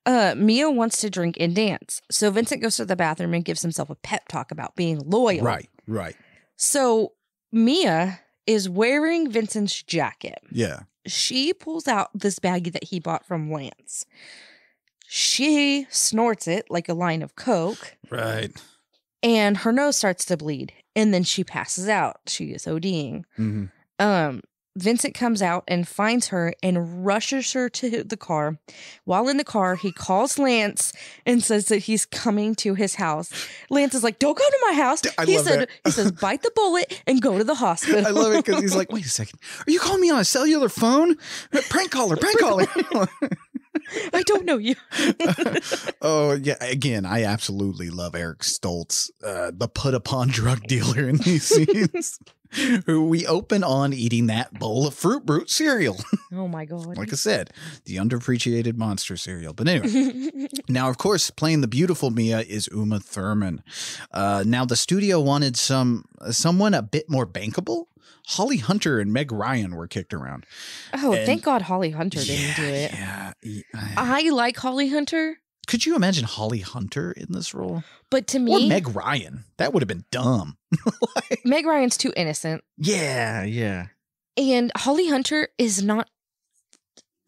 yeah. Mia wants to drink and dance. So Vincent goes to the bathroom and gives himself a pep talk about being loyal. Right. So Mia is wearing Vincent's jacket. Yeah. She pulls out this baggie that he bought from Lance. She snorts it like a line of coke. Right. And her nose starts to bleed. And then she passes out. She is ODing. Mm-hmm. Vincent comes out and finds her and rushes her to the car. While in the car, he calls Lance and says that he's coming to his house. Lance is like, "Don't go to my house." He says, "Bite the bullet and go to the hospital." I love it because he's like, "Wait a second. Are you calling me on a cellular phone? Prank caller. I don't know you. Oh, yeah. Again, I absolutely love Eric Stoltz, the put-upon drug dealer in these scenes. Who we open on eating that bowl of Fruit Brute cereal. Oh, my God. Like I said, the underappreciated monster cereal. But anyway, now, of course, playing the beautiful Mia is Uma Thurman. Now, the studio wanted someone a bit more bankable. Holly Hunter and Meg Ryan were kicked around. Oh, thank God Holly Hunter didn't do it. Yeah. I like Holly Hunter. Could you imagine Holly Hunter in this role? But to me... Or Meg Ryan. That would have been dumb. Meg Ryan's too innocent. Yeah. And Holly Hunter is not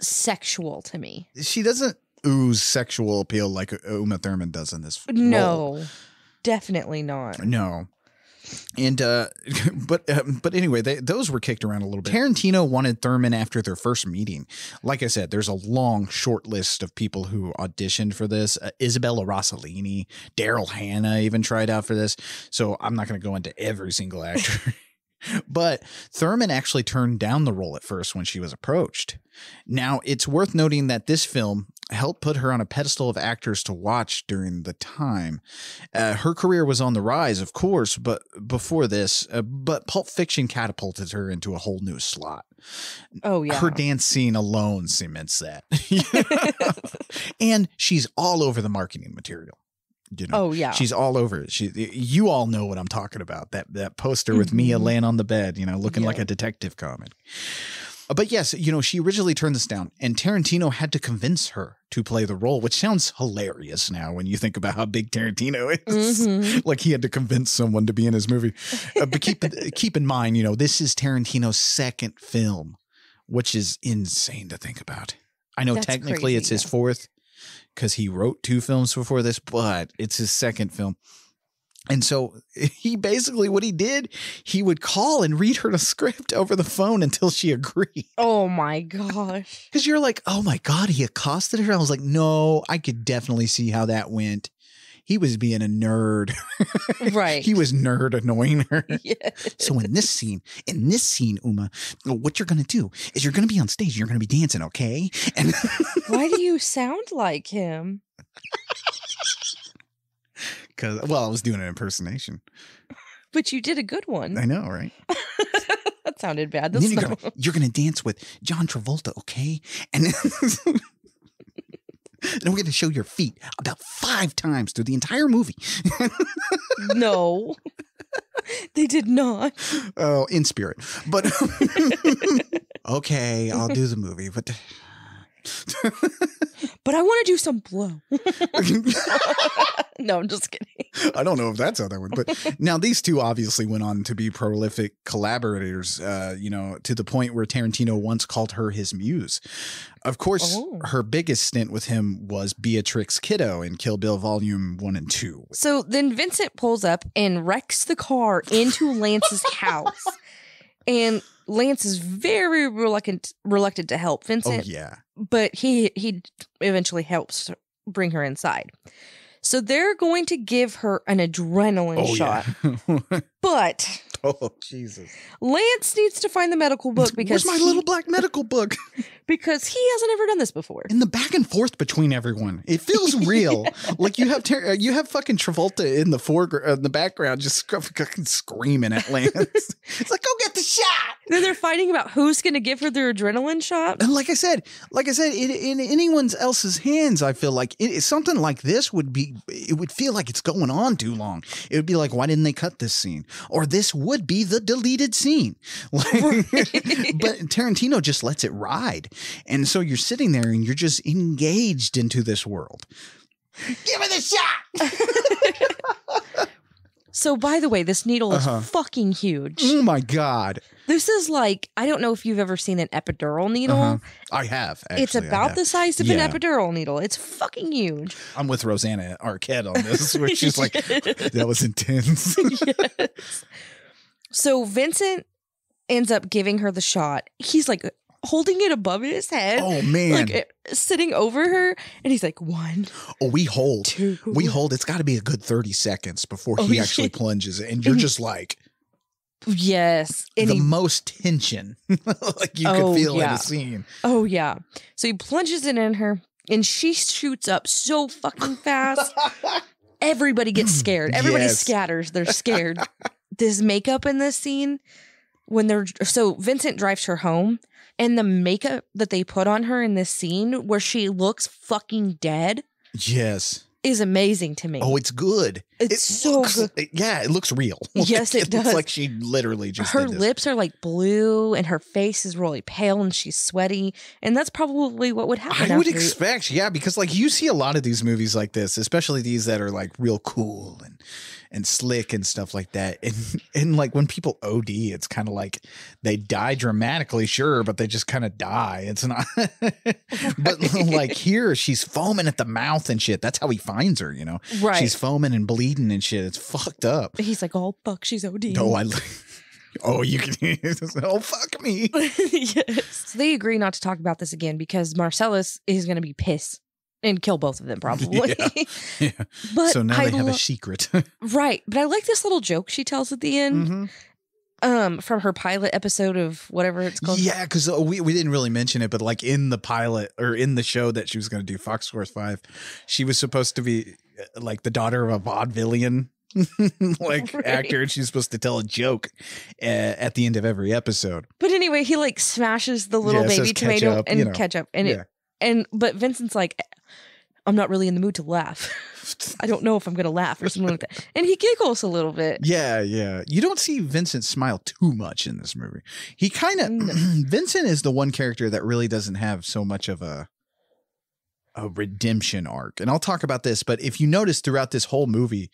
sexual to me. She doesn't ooze sexual appeal like Uma Thurman does in this No, role. Definitely not. No. And but anyway, those were kicked around a little bit. Tarantino wanted Thurman after their first meeting. Like I said, there's a long short list of people who auditioned for this. Isabella Rossellini, Daryl Hannah even tried out for this. So I'm not going to go into every single actor. But Thurman actually turned down the role at first when she was approached. Now, it's worth noting that this film helped put her on a pedestal of actors to watch during the time. Her career was on the rise, of course, but before this, but Pulp Fiction catapulted her into a whole new slot. Oh, yeah. Her dance scene alone cements that. And she's all over the marketing material. You know, oh, yeah. She's all over it. You all know what I'm talking about. That poster with Mia laying on the bed, looking like a detective comic. But yes, she originally turned this down, and Tarantino had to convince her to play the role, which sounds hilarious now when you think about how big Tarantino is. Mm-hmm. Like he had to convince someone to be in his movie. But keep in mind, this is Tarantino's second film, which is insane to think about. I know that's technically crazy, it's his fourth, because he wrote 2 films before this, but it's his second film. And so he basically, what he did, he would call and read her the script over the phone until she agreed. Oh my gosh. Because you're like, oh my God, he accosted her. I was like, no, I could definitely see how that went. He was being a nerd. Right. He was nerd annoying her. Yes. So in this scene, Uma, what you're going to do is you're going to be on stage. You're going to be dancing, okay? And why do you sound like him? Because, I was doing an impersonation. But you did a good one. I know, right? That sounded bad. You're going to dance with John Travolta, okay? And then we're going to show your feet about 5 times through the entire movie. No, they did not. Oh, in spirit. But okay, I'll do the movie. But but I want to do some blow. No, I'm just kidding. I don't know if that's how that went. But now these two obviously went on to be prolific collaborators, to the point where Tarantino once called her his muse. Of course, her biggest stint with him was Beatrix Kiddo in Kill Bill Volume 1 and 2. So then Vincent pulls up and wrecks the car into Lance's house. And Lance is very reluctant to help Vincent. Oh, yeah. But he eventually helps bring her inside. So they're going to give her an adrenaline shot. Yeah. But oh, Jesus. Lance needs to find the medical book because where's my little black medical book? Because he hasn't ever done this before. And the back and forth between everyone, it feels real. Yeah. Like you have fucking Travolta in the foreground, the background, just fucking screaming at Lance. It's like, go get the shot. Then they're fighting about who's going to give her their adrenaline shot. And like I said, in anyone's else's hands, I feel like something like this would feel like it's going on too long. It would be like, why didn't they cut this scene? Or this would be the deleted scene. But Tarantino just lets it ride. And so you're sitting there and you're just engaged into this world. Give me the shot. So, by the way, this needle is fucking huge. Oh, my God. This is like, I don't know if you've ever seen an epidural needle. I have, actually. It's about the size of an epidural needle. It's fucking huge. I'm with Rosanna Arquette on this, where she's like, that was intense. Yes. So, Vincent ends up giving her the shot. He's like holding it above his head. Oh, man. Like sitting over her. And he's like, 1. Oh, we hold. 2. We hold. It's got to be a good 30 seconds before he actually plunges it. And you're just like. Yes. And the most tension like you could feel in the scene. Oh, yeah. So he plunges it in her. and she shoots up so fucking fast. Everybody gets scared. Everybody scatters. They're scared. This makeup in this scene, so Vincent drives her home, and the makeup that they put on her in this scene where she looks fucking dead. Yes. Is amazing to me. Oh, it's good. It's so good. It looks real. Yes, it does. Looks like she literally just her did this. lips are like blue, and her face is really pale, and she's sweaty, and that's probably what would happen. I would expect, because like you see a lot of these movies like this, especially these that are like real cool and slick and stuff like that. And like when people OD, it's kind of like they die dramatically, sure, but they just kind of die. It's not, but like here, she's foaming at the mouth and shit. That's how he finds her, Right. She's foaming and bleeding and shit. It's fucked up. He's like, oh fuck, she's OD. Oh, you can. Oh, fuck me. Yes. So they agree not to talk about this again because Marcellus is going to be pissed and kill both of them probably. Yeah. But so now they have a secret. Right. But I like this little joke she tells at the end. From her pilot episode of whatever it's called. Yeah, because we didn't really mention it, but like in the pilot or in the show that she was going to do, Fox Force 5, she was supposed to be like the daughter of a vaudevillian actor, and she's supposed to tell a joke at the end of every episode. But anyway, he like smashes the little baby tomato and ketchup, and but Vincent's like, I'm not really in the mood to laugh. I don't know if I'm going to laugh or something like that. And he giggles a little bit. Yeah. You don't see Vincent smile too much in this movie. He kind of Vincent is the one character that really doesn't have so much of a redemption arc. And I'll talk about this, but if you notice throughout this whole movie,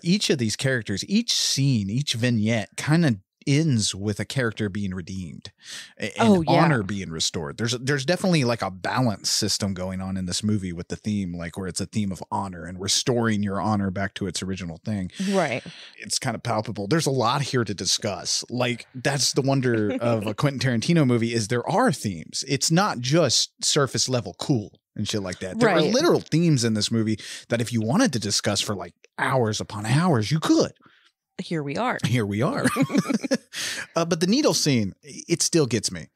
each of these characters, each scene, each vignette kind of ends with a character being redeemed and honor being restored. There's definitely like a balance system going on in this movie with the theme, like where it's a theme of honor and restoring your honor back to its original thing. Right. It's kind of palpable. There's a lot here to discuss. Like that's the wonder of a Quentin Tarantino movie is there are themes. It's not just surface level cool and shit like that. There are literal themes in this movie that if you wanted to discuss for like hours upon hours, you could. Here we are. But the needle scene, it still gets me.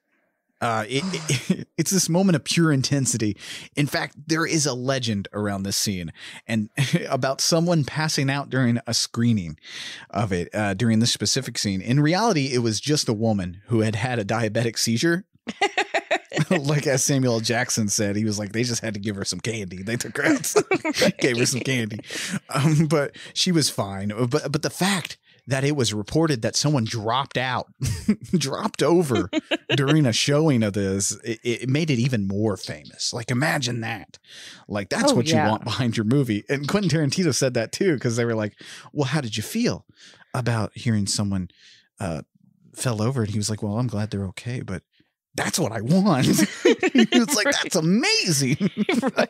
It's this moment of pure intensity. In fact, there is a legend around this scene and about someone passing out during a screening of it during this specific scene. In reality, it was just a woman who had a diabetic seizure. Like as Samuel L. Jackson said, he was like, they just had to give her some candy. They took her out, gave her some candy. But she was fine. But the fact that it was reported that someone dropped over during a showing of this, it made it even more famous. Like, imagine that. Like, that's what you want behind your movie. And Quentin Tarantino said that too, because they were like, well, how did you feel about hearing someone fell over? And he was like, well, I'm glad they're okay, but that's what I want. It's like, that's amazing. Right.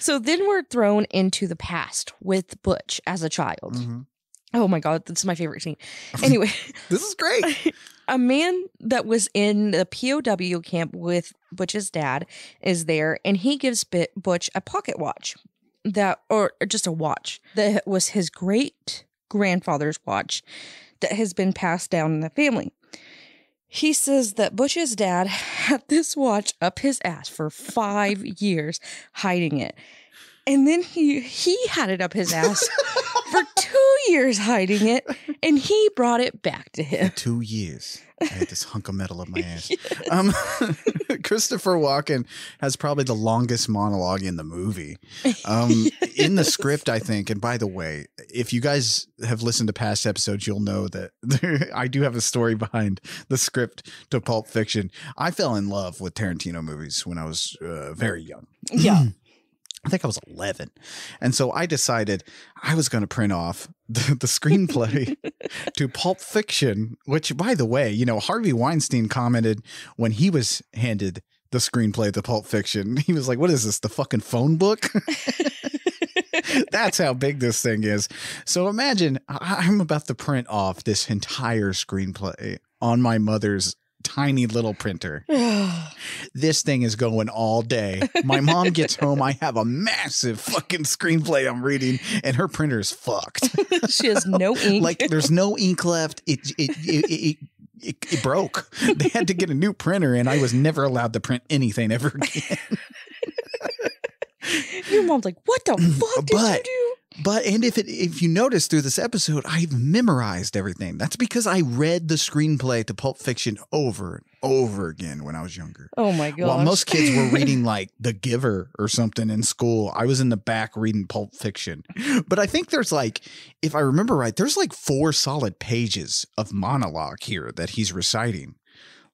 So then we're thrown into the past with Butch as a child. Mm-hmm. Oh my God, this is my favorite scene. Anyway. This is great. A man that was in the POW camp with Butch's dad is there, and he gives Butch a pocket watch or just a watch that was his great grandfather's watch that has been passed down in the family. He says that Butch's dad had this watch up his ass for 5 years, hiding it. And then he had it up his ass for 2 years, hiding it, and he brought it back to him. For 2 years. I had this hunk of metal up my ass. Yes. Christopher Walken has probably the longest monologue in the movie. In the script, I think, and by the way, if you guys have listened to past episodes, you'll know that I do have a story behind the script to Pulp Fiction. I fell in love with Tarantino movies when I was very young. Yeah. I think I was 11. And so I decided I was going to print off the screenplay to Pulp Fiction, which, by the way, Harvey Weinstein commented when he was handed the screenplay to Pulp Fiction. He was like, what is this, the fucking phone book? That's how big this thing is. So imagine I'm about to print off this entire screenplay on my mother's tiny little printer. This thing is going all day. My mom gets home. I have a massive fucking screenplay I'm reading, and her printer is fucked. She has no ink. Like, there's no ink left. It broke. They had to get a new printer, and I was never allowed to print anything ever again. your mom's like, what the fuck did you do? But and if you notice through this episode, I've memorized everything. That's because I read the screenplay to Pulp Fiction over and over again when I was younger. Oh my god! While most kids were reading like The Giver or something in school, I was in the back reading Pulp Fiction. But I think there's like, if I remember right, there's like 4 solid pages of monologue here that he's reciting.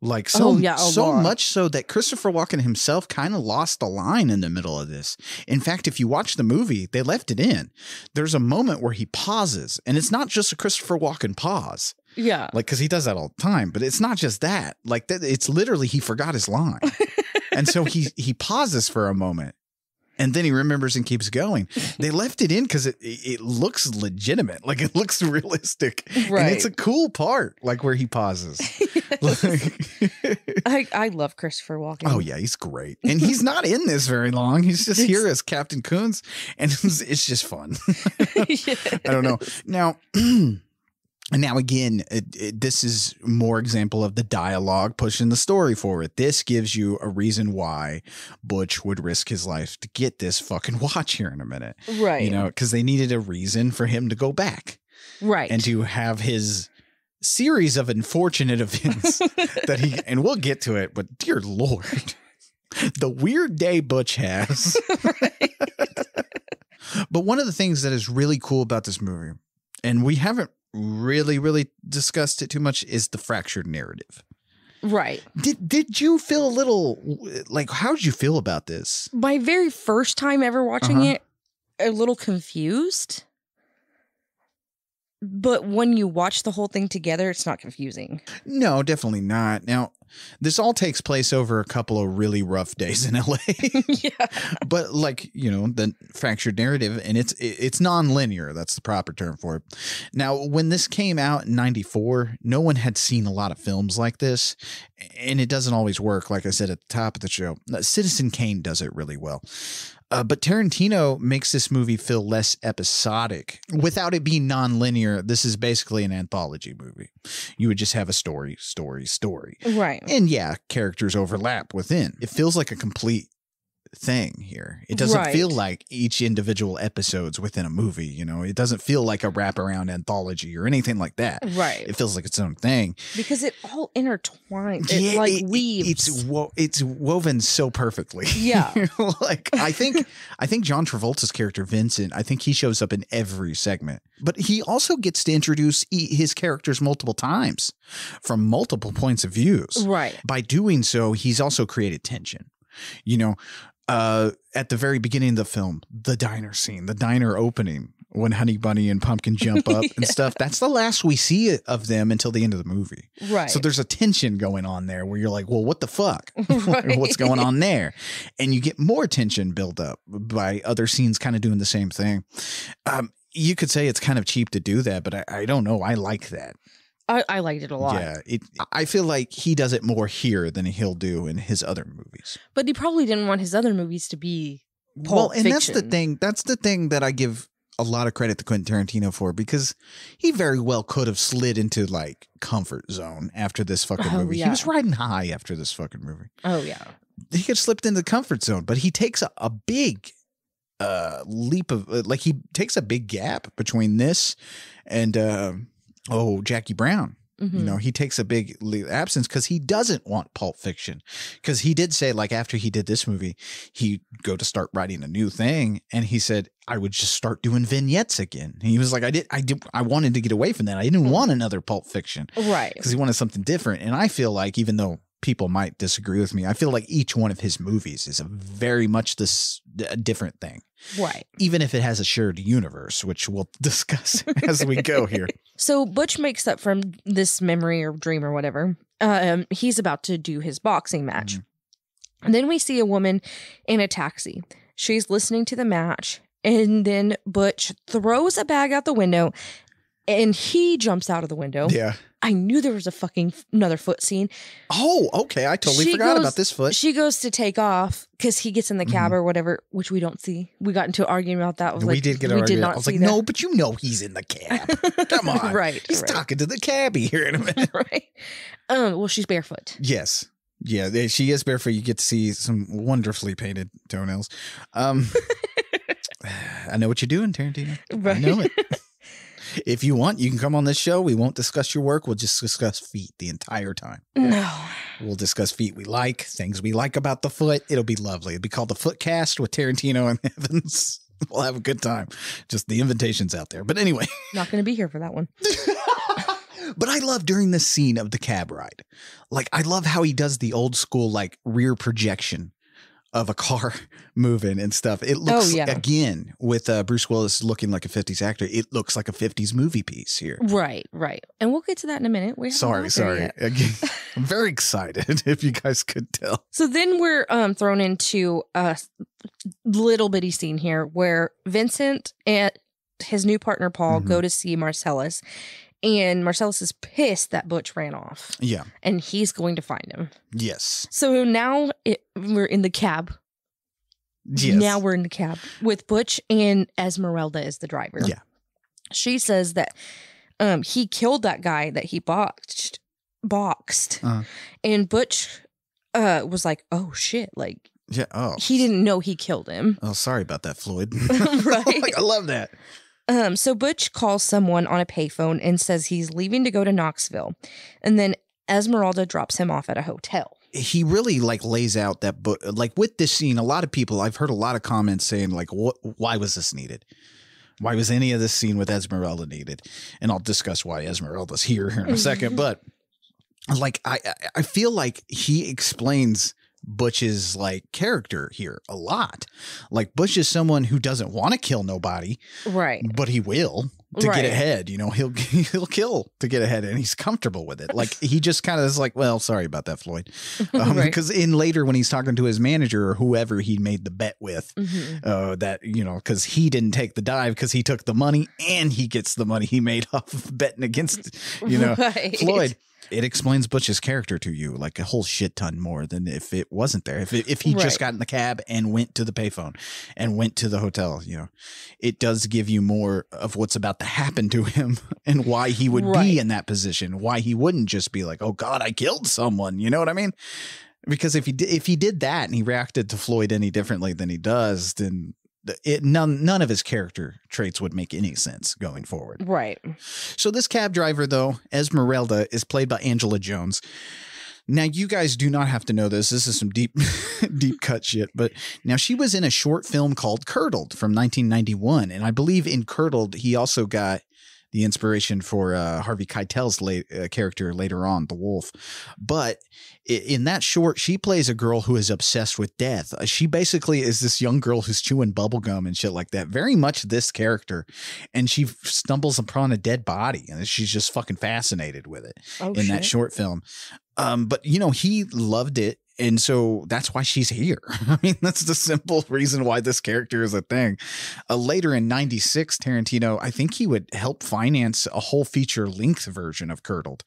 Like so much so that Christopher Walken himself kind of lost the line in the middle of this. In fact, if you watch the movie, they left it in. There's a moment where he pauses, and it's not just a Christopher Walken pause. Yeah. Like, because he does that all the time, but it's not just that. Like, it's literally he forgot his line. And so he pauses for a moment. And then he remembers and keeps going. They left it in because it looks legitimate. Like, it looks realistic. Right. And it's a cool part, like where he pauses. I love Christopher Walken. Oh, yeah, he's great. And he's not in this very long. He's just here as Captain Coons. And it's just fun. I don't know. Now... And now, again, this is more example of the dialogue pushing the story forward. This gives you a reason why Butch would risk his life to get this fucking watch here in a minute. Right. You know, because they needed a reason for him to go back. Right. And to have his series of unfortunate events that he, and we'll get to it, but dear Lord, the weird day Butch has. Right. But one of the things that is really cool about this movie, and we haven't really discussed it too much, is the fractured narrative. Right. Did you feel a little like, how did you feel about this? My very first time ever watching it, a little confused. But when you watch the whole thing together, it's not confusing. No, definitely not. Now, this all takes place over a couple of really rough days in LA. Yeah. But like, you know, the fractured narrative, and it's non-linear. That's the proper term for it. Now, when this came out in 94, no one had seen a lot of films like this, and it doesn't always work. Like I said at the top of the show, Citizen Kane does it really well. But Tarantino makes this movie feel less episodic without it being non-linear. This is basically an anthology movie. You would just have a story. Right. And yeah, characters overlap within. It feels like a complete thing here. It doesn't feel like each individual episode's within a movie, you know. It doesn't feel like a wraparound anthology or anything like that. Right. It feels like its own thing. Because it all intertwines. It like weaves. It's woven so perfectly. Yeah. Like I think John Travolta's character Vincent, I think he shows up in every segment. But he also gets to introduce his characters multiple times from multiple points of views. Right. By doing so, he's also created tension. You know, at the very beginning of the film, the diner scene, the diner opening, when Honey Bunny and Pumpkin jump up and stuff, that's the last we see of them until the end of the movie. Right. So there's a tension going on there where you're like, well, what the fuck? Right. What's going on there? And you get more tension build up by other scenes kind of doing the same thing. You could say it's kind of cheap to do that, but I don't know. I like that. I liked it a lot. Yeah, I feel like he does it more here than he'll do in his other movies. But he probably didn't want his other movies to be Pulp Fiction. That's the thing. That's the thing that I give a lot of credit to Quentin Tarantino for, because he very well could have slid into like comfort zone after this fucking movie. Yeah. He was riding high after this fucking movie. Oh yeah, he could have slipped into the comfort zone, but he takes a big leap of like he takes a big gap between this and Jackie Brown. Mm-hmm. You know, he takes a big absence because he doesn't want Pulp Fiction. Because he did say, like, after he did this movie, he'd go to start writing a new thing, and he said, I would just start doing vignettes again. And he was like, I wanted to get away from that. I didn't want another Pulp Fiction, right? Because he wanted something different. And I feel like, even though people might disagree with me, I feel like each one of his movies is very much a different thing. Right. Even if it has a shared universe, which we'll discuss as we go here. So Butch makes up from this memory or dream or whatever. He's about to do his boxing match. Mm-hmm. And then we see a woman in a taxi. She's listening to the match. And then Butch throws a bag out the window and he jumps out of the window. Yeah. I knew there was another foot scene. Oh, okay. I totally forgot about this foot. She goes to take off because he gets in the cab or whatever, which we don't see. We got into an argument about that. We did get an argument. I was like, no, but you know he's in the cab. Come on. Right. He's talking to the cabbie here in a minute. Right. Well, she's barefoot. Yes. Yeah, she is barefoot. You get to see some wonderfully painted toenails. I know what you're doing, Tarantino. Right. I know it. If you want, you can come on this show. We won't discuss your work. We'll just discuss feet the entire time. No. We'll discuss feet we like, things we like about the foot. It'll be lovely. It'll be called the Footcast with Tarantino and Evans. We'll have a good time. Just the invitation's out there. But anyway. Not going to be here for that one. But I love during this scene of the cab ride. Like, I love how he does the old school, like, rear projection of a car moving and stuff. It looks, again, with Bruce Willis looking like a 50s actor, it looks like a 50s movie piece here. Right. And we'll get to that in a minute. Sorry. Again, I'm very excited, if you guys could tell. So then we're thrown into a little bitty scene here where Vincent and his new partner, Paul, go to see Marcellus. And Marcellus is pissed that Butch ran off. Yeah. And he's going to find him. Yes. So now we're in the cab. Yes. Now we're in the cab with Butch and Esmeralda as the driver. Yeah. She says that he killed that guy that he boxed. And Butch was like, oh, shit. Like, yeah. Oh. He didn't know he killed him. Oh, sorry about that, Floyd. Right. I love that. So Butch calls someone on a payphone and says he's leaving to go to Knoxville. And then Esmeralda drops him off at a hotel. He really like lays out that book. Like with this scene, a lot of people, I've heard a lot of comments saying like, why was this needed? Why was any of this scene with Esmeralda needed? And I'll discuss why Esmeralda's here in a second. But like, I feel like he explains Butch's like character here a lot. Like Butch is someone who doesn't want to kill nobody, right? But he will to get ahead. You know, he'll kill to get ahead, and he's comfortable with it. Like he just kind of is like, well, sorry about that, Floyd, because in later when he's talking to his manager or whoever he made the bet with, that because he didn't take the dive because he took the money and he gets the money he made off of betting against Floyd. It explains Butch's character to you like a whole shit ton more than if it wasn't there. If he just got in the cab and went to the payphone and went to the hotel, it does give you more of what's about to happen to him and why he would be in that position. Why he wouldn't just be like, oh God, I killed someone. You know what I mean? Because if he did that and he reacted to Floyd any differently than he does, then none of his character traits would make any sense going forward. Right. So this cab driver, though, Esmeralda, is played by Angela Jones. Now, you guys do not have to know this. This is some deep cut shit. But now she was in a short film called Curdled from 1991. And I believe in Curdled, he also got the inspiration for Harvey Keitel's character later on, the Wolf. But in that short, she plays a girl who is obsessed with death. She basically is this young girl who's chewing bubblegum and shit like that. Very much this character. And she stumbles upon a dead body and she's just fucking fascinated with it that short film. But, he loved it. And so that's why she's here. I mean, that's the simple reason why this character is a thing. Later in 96, Tarantino, I think he would help finance a whole feature length version of Curdled.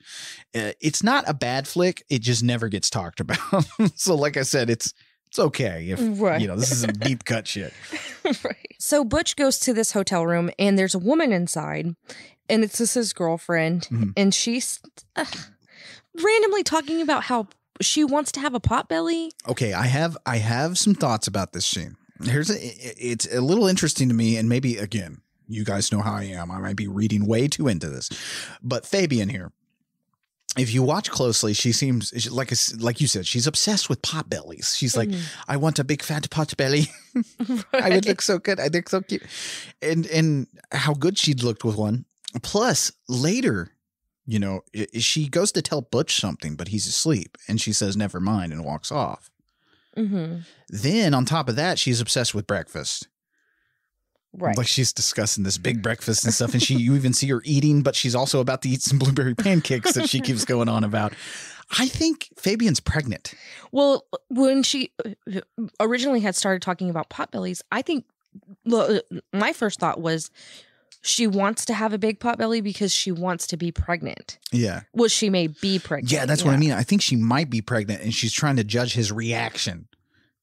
It's not a bad flick. It just never gets talked about. So like I said, it's okay if, this is some deep cut shit. Right. So Butch goes to this hotel room and there's a woman inside and it's just his girlfriend. And she's randomly talking about how she wants to have a potbelly. Okay, I have some thoughts about this scene. It's a little interesting to me, and maybe again, you guys know how I am. I might be reading way too into this, but Fabian here, if you watch closely, she seems like you said, she's obsessed with potbellies. She's like, I want a big fat potbelly. I would look so good. I think so cute, and how good she'd looked with one. Plus, later, she goes to tell Butch something, but he's asleep. And she says, never mind, and walks off. Then on top of that, she's obsessed with breakfast. Right. Like she's discussing this big breakfast and stuff. And you even see her eating, but she's also about to eat some blueberry pancakes that she keeps going on about. I think Fabian's pregnant. Well, when she originally had started talking about potbellies, I think my first thought was, she wants to have a big potbelly because she wants to be pregnant. Yeah. Well, she may be pregnant. Yeah, that's what I mean. I think she might be pregnant and she's trying to judge his reaction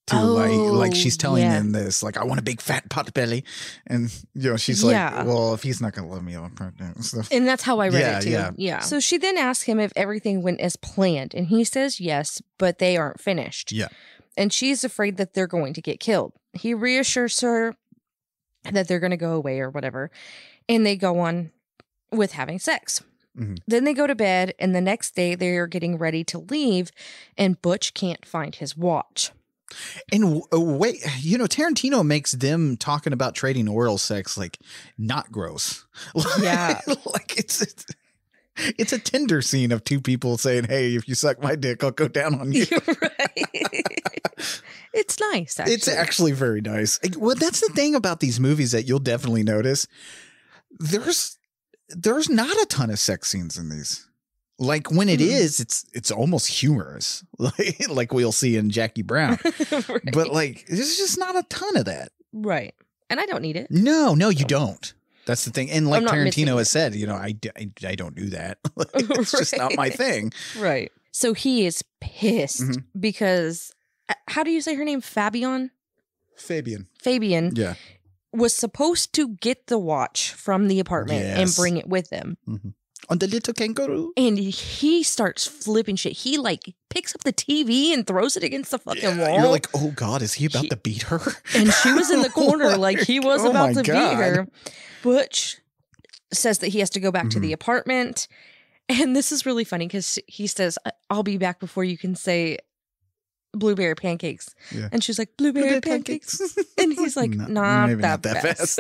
to like she's telling him this, like, I want a big fat potbelly. And, she's like, well, if he's not going to love me, I'm pregnant and stuff. And that's how I read it too. Yeah. So she then asks him if everything went as planned. And he says yes, but they aren't finished. Yeah. And she's afraid that they're going to get killed. He reassures her that they're going to go away or whatever. And they go on with having sex. Mhm. Then they go to bed, and the next day they're getting ready to leave, and Butch can't find his watch. And wait, you know, Tarantino makes them talking about trading oral sex like not gross. Yeah. Like it's a Tinder scene of two people saying, "Hey, if you suck my dick, I'll go down on you." Right. It's nice, actually. It's actually very nice. Well, that's the thing about these movies that you'll definitely notice. There's not a ton of sex scenes in these. Like when it is, it's almost humorous, like we'll see in Jackie Brown. Right. But like, there's just not a ton of that. Right. And I don't need it. No, you don't. That's the thing. And like I'm not missing Tarantino has it. said, you know, I don't do that. It's just not my Right. thing. Right. So he is pissed Mhm. because, how do you say her name? Fabian Fabian. Yeah. was supposed to get the watch from the apartment and Yes. bring it with him. Mm-hmm. On the little kangaroo. And he starts flipping shit. He like picks up the TV and throws it against the fucking wall. You're like, oh God, is he about to beat her? And she was in the corner like he was Oh about my to beat God. her. Butch says that he has to go back to the apartment. And this is really funny because he says, I'll be back before you can say blueberry pancakes. Yeah. And she's like, blueberry pancakes. And he's like, nah, maybe not that fast.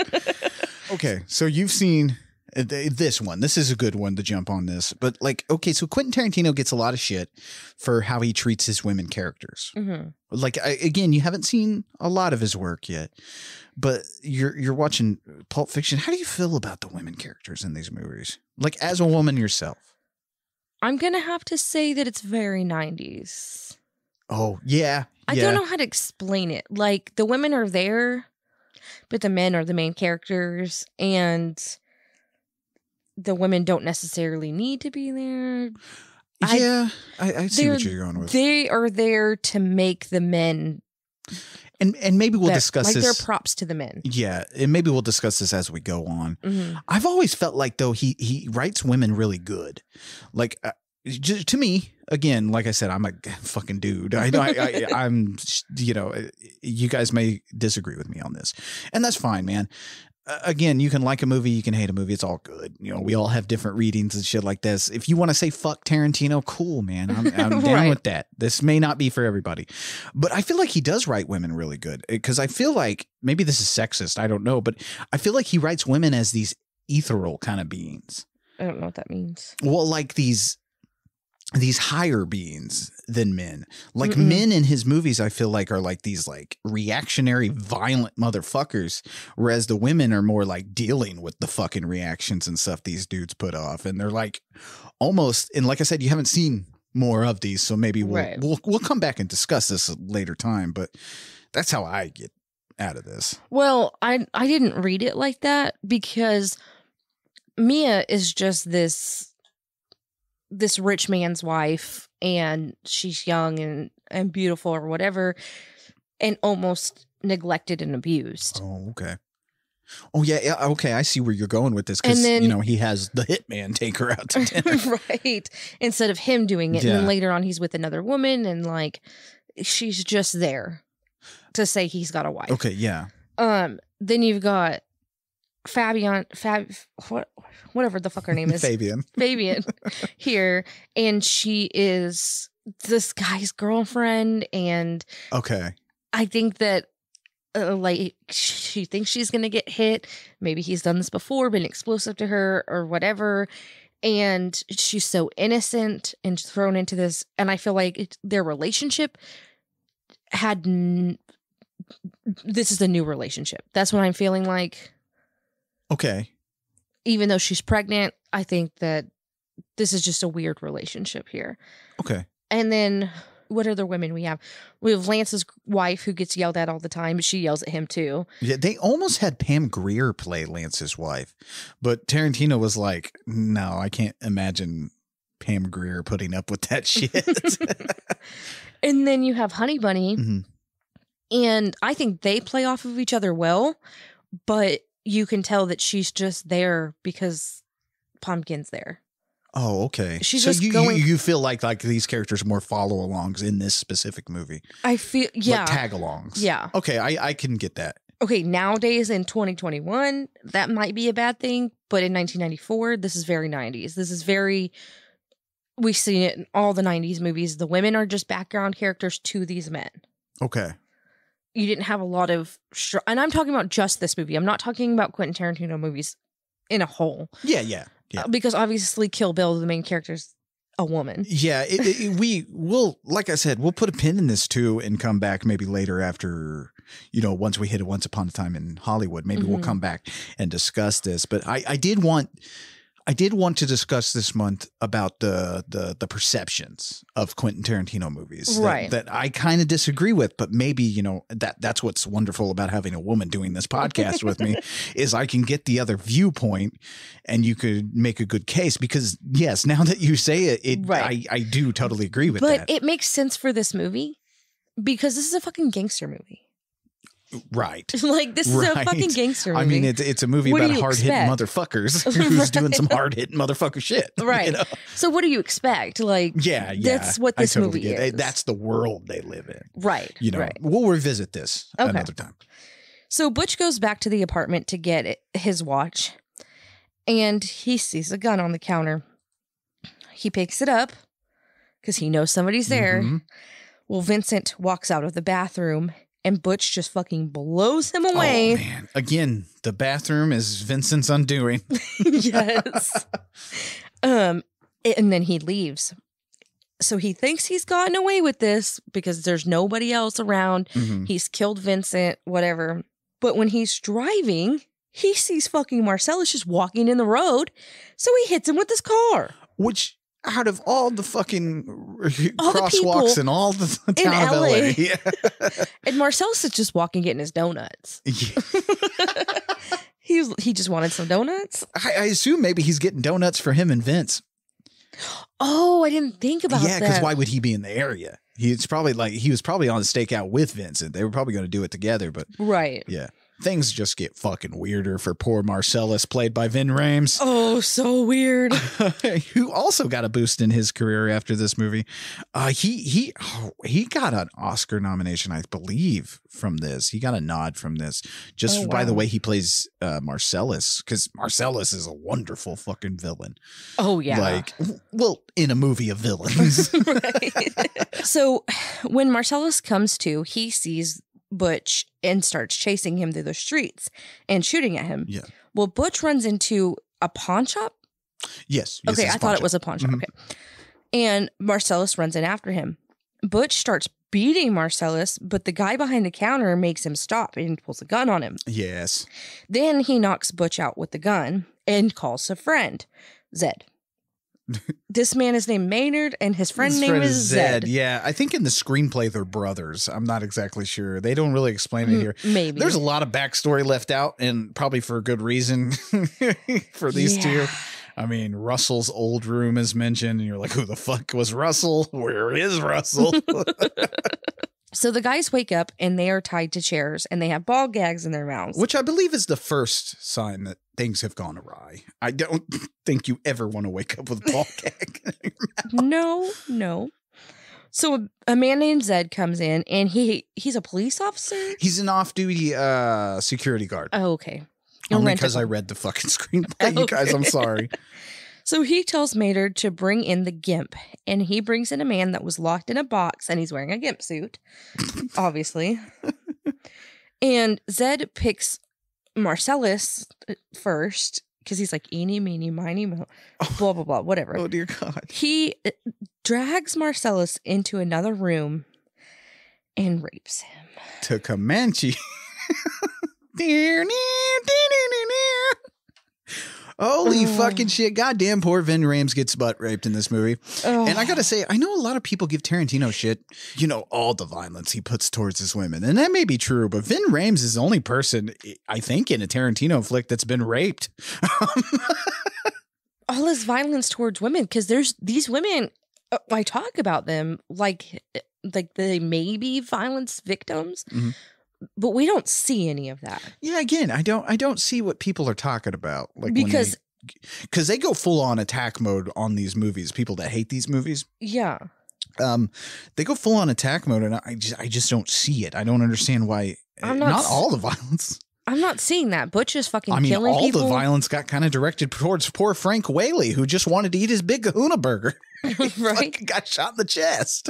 Okay, so you've seen this one. This is a good one to jump on this. But like, okay, so Quentin Tarantino gets a lot of shit for how he treats his women characters. Mhm. Like, again, you haven't seen a lot of his work yet, but you're watching Pulp Fiction. How do you feel about the women characters in these movies? Like, as a woman yourself. I'm going to have to say that it's very 90s. Oh, yeah. I don't know how to explain it. Like, the women are there, but the men are the main characters, and the women don't necessarily need to be there. Yeah, I see what They're- you're going with. They are there to make the men. And maybe we'll that- discuss like this. they're props to the men. Yeah, and maybe we'll discuss this as we go on. Mhm. I've always felt like, though, he writes women really good. Like, to me, again, like I said, I'm a fucking dude. I'm, you know, you guys may disagree with me on this, and that's fine, man. Again, you can like a movie, you can hate a movie. It's all good. You know, we all have different readings and shit like this. If you want to say fuck Tarantino, cool, man. I'm down Right. with that. This may not be for everybody, but I feel like he does write women really good, because I feel like, maybe this is sexist, I don't know, but I feel like he writes women as these ethereal kind of beings. I don't know what that means. Well, like these higher beings than men. Like Mm-mm. men in his movies, I feel like, are like these like reactionary, violent motherfuckers, whereas the women are more like dealing with the fucking reactions and stuff these dudes put off, and they're like almost. And like I said, you haven't seen more of these, so maybe Right. we'll come back and discuss this at a later time. But that's how I get out of this. Well, I didn't read it like that because Mia is just this rich man's wife, and she's young and beautiful or whatever, and almost neglected and abused. Oh, okay. Oh yeah, okay. I see where you're going with this, because And then- you know he has the hitman take her out to dinner. Right. Instead of him doing it. Yeah. And then later on he's with another woman, and like she's just there to say he's got a wife. Okay, yeah. Then you've got whatever the fuck her name is. Fabian here, and she is this guy's girlfriend, and Okay. I think that like she thinks she's gonna get hit. Maybe he's done this before, been explosive to her or whatever, and she's so innocent and thrown into this. And I feel like their relationship had this is a new relationship. That's what I'm feeling like. Okay. Even though she's pregnant, I think that this is just a weird relationship here. Okay. And then what other women we have? We have Lance's wife, who gets yelled at all the time, but she yells at him too. Yeah, they almost had Pam Grier play Lance's wife, but Tarantino was like, "No, I can't imagine Pam Grier putting up with that shit." And then you have Honey Bunny, Mhm. and I think they play off of each other well, but you can tell that she's just there because Pumpkin's there. Oh, okay. She's so just you, going- you feel like these characters are more follow-alongs in this specific movie. I feel, yeah. Like tag-alongs. Yeah. Okay, I can get that. Okay, nowadays in 2021, that might be a bad thing, but in 1994, this is very 90s. This is very, we've seen it in all the 90s movies. The women are just background characters to these men. Okay. You didn't have a lot of, and I'm talking about just this movie. I'm not talking about Quentin Tarantino movies in a whole. Yeah. Because obviously Kill Bill, the main character's a woman. Yeah, we will, like I said, we'll put a pin in this too and come back maybe later after, once we hit it Once Upon a Time in Hollywood, maybe we'll come back and discuss this. But I did want to discuss this month about the perceptions of Quentin Tarantino movies that I kind of disagree with, but maybe, that's what's wonderful about having a woman doing this podcast with me is I can get the other viewpoint and you could make a good case because yes, now that you say it, I do totally agree with that. But it makes sense for this movie because this is a fucking gangster movie. Right. Like, this is a fucking gangster movie. I mean, it's a movie about hard-hitting motherfuckers who's doing some hard-hitting motherfucker shit. Right. So what do you expect? Like, that's what this movie is. That's the world they live in. Right. Right. We'll revisit this another time. So Butch goes back to the apartment to get his watch, and he sees a gun on the counter. He picks it up because he knows somebody's there. Mm-hmm. Well, Vincent walks out of the bathroom, and Butch just fucking blows him away. Oh, man. Again, the bathroom is Vincent's undoing. Yes. And then he leaves. So he thinks he's gotten away with this because there's nobody else around. Mm-hmm. He's killed Vincent, whatever. But when he's driving, he sees fucking Marcellus just walking in the road. So he hits him with his car. Which, out of all the fucking crosswalks in all the town of LA. Yeah. And Marcellus is just walking getting his donuts. Yeah. He just wanted some donuts. I assume maybe he's getting donuts for him and Vince. Oh, I didn't think about that. Yeah, because why would he be in the area? He was probably on a stakeout with Vincent. They were probably going to do it together, but yeah. Things just get fucking weirder for poor Marcellus, played by Ving Rhames. Oh, so weird. Who also got a boost in his career after this movie. He got an Oscar nomination, I believe, from this. He got a nod from this just by the way he plays Marcellus, because Marcellus is a wonderful fucking villain. Oh, yeah. Like, well, in a movie of villains. Right. So when Marcellus comes to, he sees Butch and starts chasing him through the streets and shooting at him. Yeah. Well, Butch runs into a pawn shop. Yes. Okay, I thought it was a pawn shop. Mm-hmm. Okay. And Marcellus runs in after him. Butch starts beating Marcellus, but the guy behind the counter makes him stop and pulls a gun on him. Yes. Then he knocks Butch out with the gun and calls a friend, Zed. This man is named Maynard, and his friend name is Zed. Yeah, I think in the screenplay they're brothers. I'm not exactly sure. They don't really explain it here. Maybe. There's a lot of backstory left out, and probably for a good reason for these two. I mean, Russell's old room is mentioned, and you're like, who the fuck was Russell? Where is Russell? So the guys wake up, and they are tied to chairs, and they have ball gags in their mouths. Which I believe is the first sign that things have gone awry. I don't think you ever want to wake up with a ball gag in your mouth. No. So a man named Zed comes in, and he's a police officer? He's an off-duty security guard. Oh, okay. Only because I read the fucking screenplay, you guys. I'm sorry. So he tells Maynard to bring in the Gimp, and he brings in a man that was locked in a box, and he's wearing a Gimp suit, obviously. And Zed picks Marcellus first, because he's like, eeny, meeny, miny, mo, blah, blah, blah, whatever. Oh, dear God. He drags Marcellus into another room and rapes him. To Comanche. Holy fucking shit. Goddamn, poor Ving Rhames gets butt raped in this movie. And I gotta say, I know a lot of people give Tarantino shit, all the violence he puts towards his women. And that may be true, but Ving Rhames is the only person, I think, in a Tarantino flick that's been raped. All his violence towards women, because there's these women, I talk about them like they may be violence victims. Mm-hmm. But we don't see any of that. Yeah, again, I don't see what people are talking about. Like, because they go full on attack mode on these movies. People that hate these movies. Yeah. They go full on attack mode, and I just don't see it. I don't understand why Not all the violence. I'm not seeing that. Butch is fucking killing people. All the violence got kind of directed towards poor Frank Whaley, who just wanted to eat his big kahuna burger. Right? Got shot in the chest.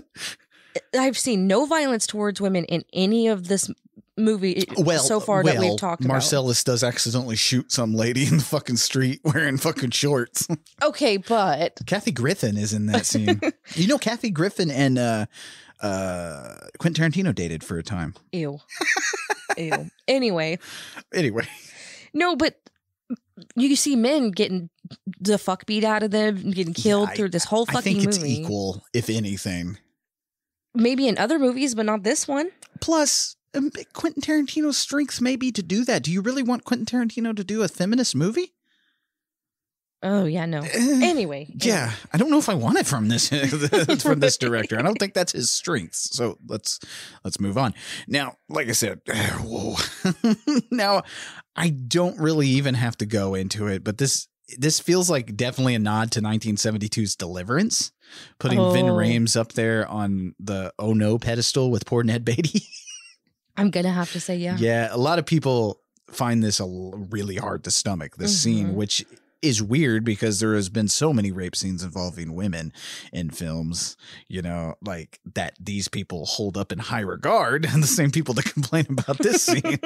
I've seen no violence towards women in any of this movie so far that we've talked about. Marcellus does accidentally shoot some lady in the fucking street wearing fucking shorts. Okay, but Kathy Griffin is in that scene. You know, Kathy Griffin and Quentin Tarantino dated for a time. Ew. Ew. Anyway. No, but you see men getting the fuck beat out of them, getting killed through this whole fucking movie. I think it's equal, if anything. Maybe in other movies, but not this one. Plus, Quentin Tarantino's strength may be to do that. Do you really want Quentin Tarantino to do a feminist movie? Oh yeah, no. Anyway, yeah, I don't know if I want it from this this director. I don't think that's his strengths. So let's move on. Now, like I said, whoa. Now I don't really even have to go into it, but this feels like definitely a nod to 1972's Deliverance, putting Ving Rhames up there on the oh no pedestal with poor Ned Beatty. I'm gonna have to say yeah. Yeah, a lot of people find this really hard to stomach, this scene, which is weird because there has been so many rape scenes involving women in films, you know, like that these people hold up in high regard, and the same people that complain about this scene.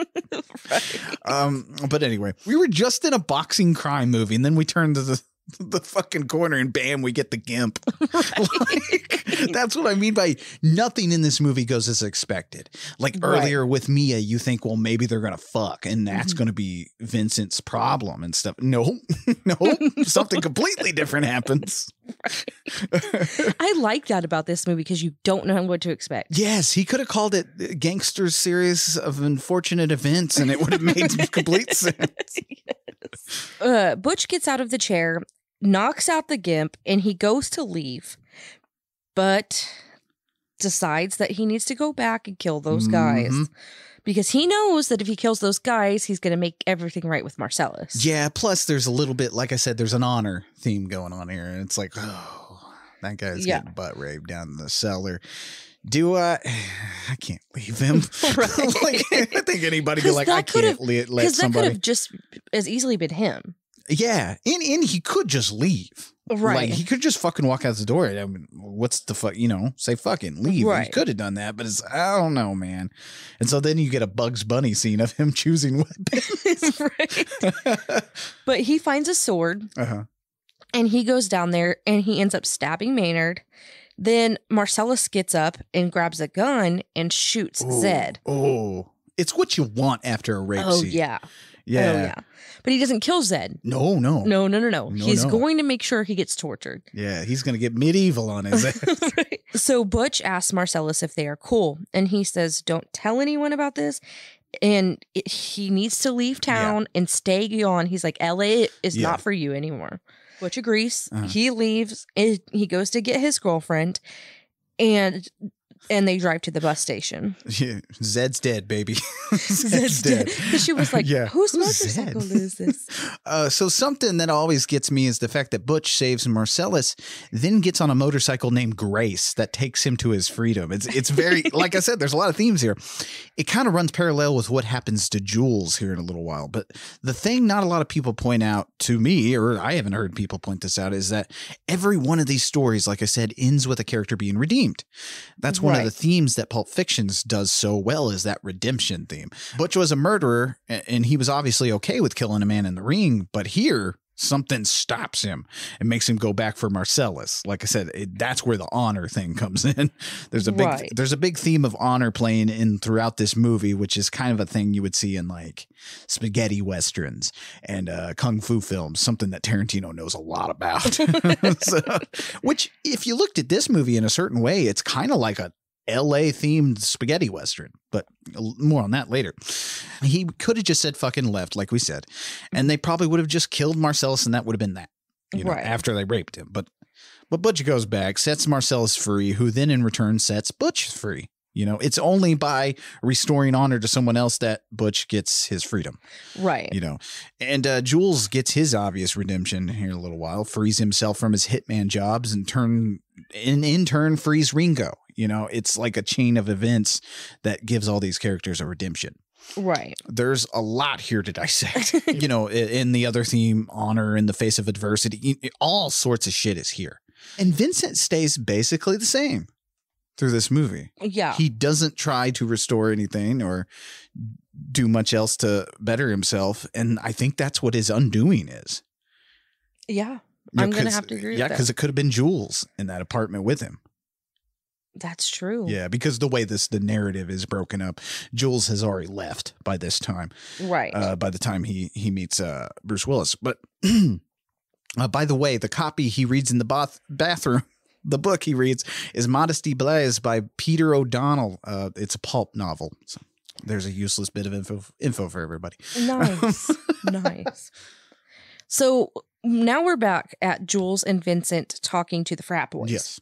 Right. But anyway, we were just in a boxing crime movie, and then we turned to the fucking corner and bam, we get the gimp. Like, that's what I mean by nothing in this movie goes as expected. Like earlier with Mia, you think, well, maybe they're going to fuck and that's going to be Vincent's problem and stuff. No, something completely different happens. Right. I like that about this movie because you don't know what to expect. Yes, he could have called it Gangster's Series of Unfortunate Events and it would have made complete sense. Yes. Butch gets out of the chair, knocks out the gimp, and he goes to leave, but decides that he needs to go back and kill those guys because he knows that if he kills those guys, he's going to make everything right with Marcellus. Yeah, plus there's a little bit, like I said, there's an honor theme going on here, and it's like, oh, that guy's getting butt raped down in the cellar. I can't leave him. Right. Like, I think anybody could I can't let somebody. Because that could have just as easily been him. Yeah, and he could just leave. Right. Like, he could just fucking walk out the door. I mean, what's the fuck, say fucking leave. Right. He could have done that, but I don't know, man. And so then you get a Bugs Bunny scene of him choosing weapons. Right. But he finds a sword and he goes down there and he ends up stabbing Maynard. Then Marcellus gets up and grabs a gun and shoots Zed. Oh, it's what you want after a rape scene. Yeah. Yeah. Oh, yeah. But he doesn't kill Zed. No. He's going to make sure he gets tortured. Yeah, he's going to get medieval on his ass. Right. So Butch asks Marcellus if they are cool. And he says, don't tell anyone about this. And he needs to leave town and stay gone. He's like, LA is not for you anymore. Butch agrees. He leaves. He goes to get his girlfriend. And they drive to the bus station. Yeah, Zed's dead, baby. Zed's dead. Because she was like, whose motorcycle is this? So something that always gets me is the fact that Butch saves Marcellus, then gets on a motorcycle named Grace that takes him to his freedom. It's very, like I said, there's a lot of themes here. It kind of runs parallel with what happens to Jules here in a little while. But the thing not a lot of people point out to me, or I haven't heard people point this out, is that every one of these stories, like I said, ends with a character being redeemed. That's one of the themes that Pulp Fiction does so well, is that redemption theme. Butch was a murderer, and he was obviously okay with killing a man in the ring, but here something stops him and makes him go back for Marcellus. Like I said, that's where the honor thing comes in. There's a big theme of honor playing in throughout this movie, which is kind of a thing you would see in like spaghetti westerns and kung fu films, something that Tarantino knows a lot about. Which, if you looked at this movie in a certain way, it's kind of like a LA themed spaghetti western, but more on that later. He could have just said fucking left, like we said, and they probably would have just killed Marcellus, and that would have been that, after they raped him. But Butch goes back, sets Marcellus free, who then in return sets Butch free. It's only by restoring honor to someone else that Butch gets his freedom. Right. And Jules gets his obvious redemption here in a little while, frees himself from his hitman jobs and in turn frees Ringo. You know, it's like a chain of events that gives all these characters a redemption. Right. There's a lot here to dissect. You know, in the other theme, honor in the face of adversity, all sorts of shit is here. And Vincent stays basically the same through this movie. Yeah. He doesn't try to restore anything or do much else to better himself. And I think that's what his undoing is. Yeah. You know, I'm going to have to agree with that. Yeah, because it could have been Jules in that apartment with him. That's true. Yeah, because the way the narrative is broken up, Jules has already left by this time. Right. By the time he meets Bruce Willis. But by the way, the copy he reads in the bathroom, the book he reads is Modesty Blaise by Peter O'Donnell. It's a pulp novel. So there's a useless bit of info for everybody. Nice. Nice. So now we're back at Jules and Vincent talking to the frat boys. Yes.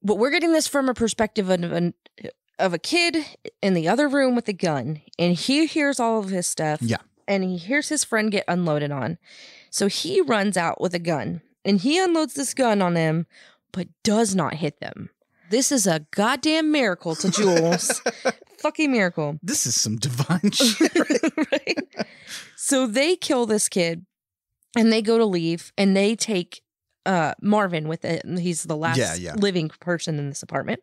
But we're getting this from a perspective of a kid in the other room with a gun. And he hears all of his stuff. Yeah. And he hears his friend get unloaded on. So he runs out with a gun. And he unloads this gun on them, but does not hit them. This is a goddamn miracle to Jules. Fucking miracle. This is some divine shit. Right? So they kill this kid. And they go to leave. And they take Marvin with it. He's the last living person in this apartment.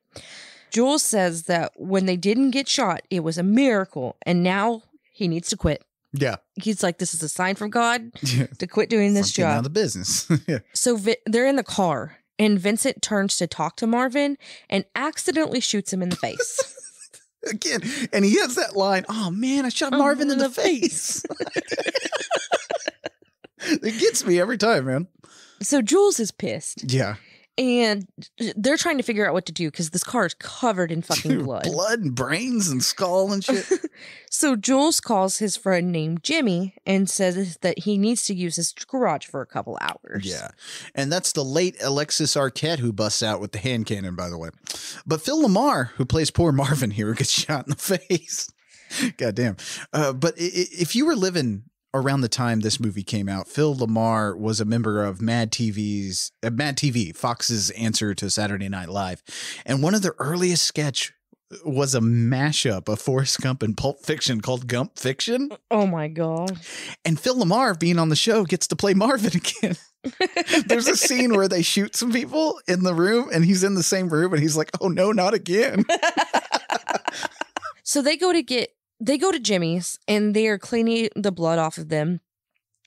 Jules says that when they didn't get shot, it was a miracle. And now he needs to quit. Yeah. He's like, this is a sign from God to quit doing this job. Out of the business. Yeah. So they're in the car and Vincent turns to talk to Marvin and accidentally shoots him in the face. Again. And he has that line, oh man, I shot Marvin in the face. It gets me every time, man. So Jules is pissed. Yeah. And they're trying to figure out what to do because this car is covered in fucking blood. Blood and brains and skull and shit. So Jules calls his friend named Jimmy and says that he needs to use his garage for a couple hours. Yeah. And that's the late Alexis Arquette who busts out with the hand cannon, by the way. But Phil Lamar, who plays poor Marvin here, gets shot in the face. Goddamn. But if you were living around the time this movie came out, Phil Lamar was a member of Mad TV, Fox's answer to Saturday Night Live. And one of their earliest sketch was a mashup of Forrest Gump and Pulp Fiction called Gump Fiction. Oh my God. And Phil Lamar, being on the show, gets to play Marvin again. There's a scene where they shoot some people in the room and he's in the same room and he's like, oh no, not again. So they go to Jimmy's and they are cleaning the blood off of them.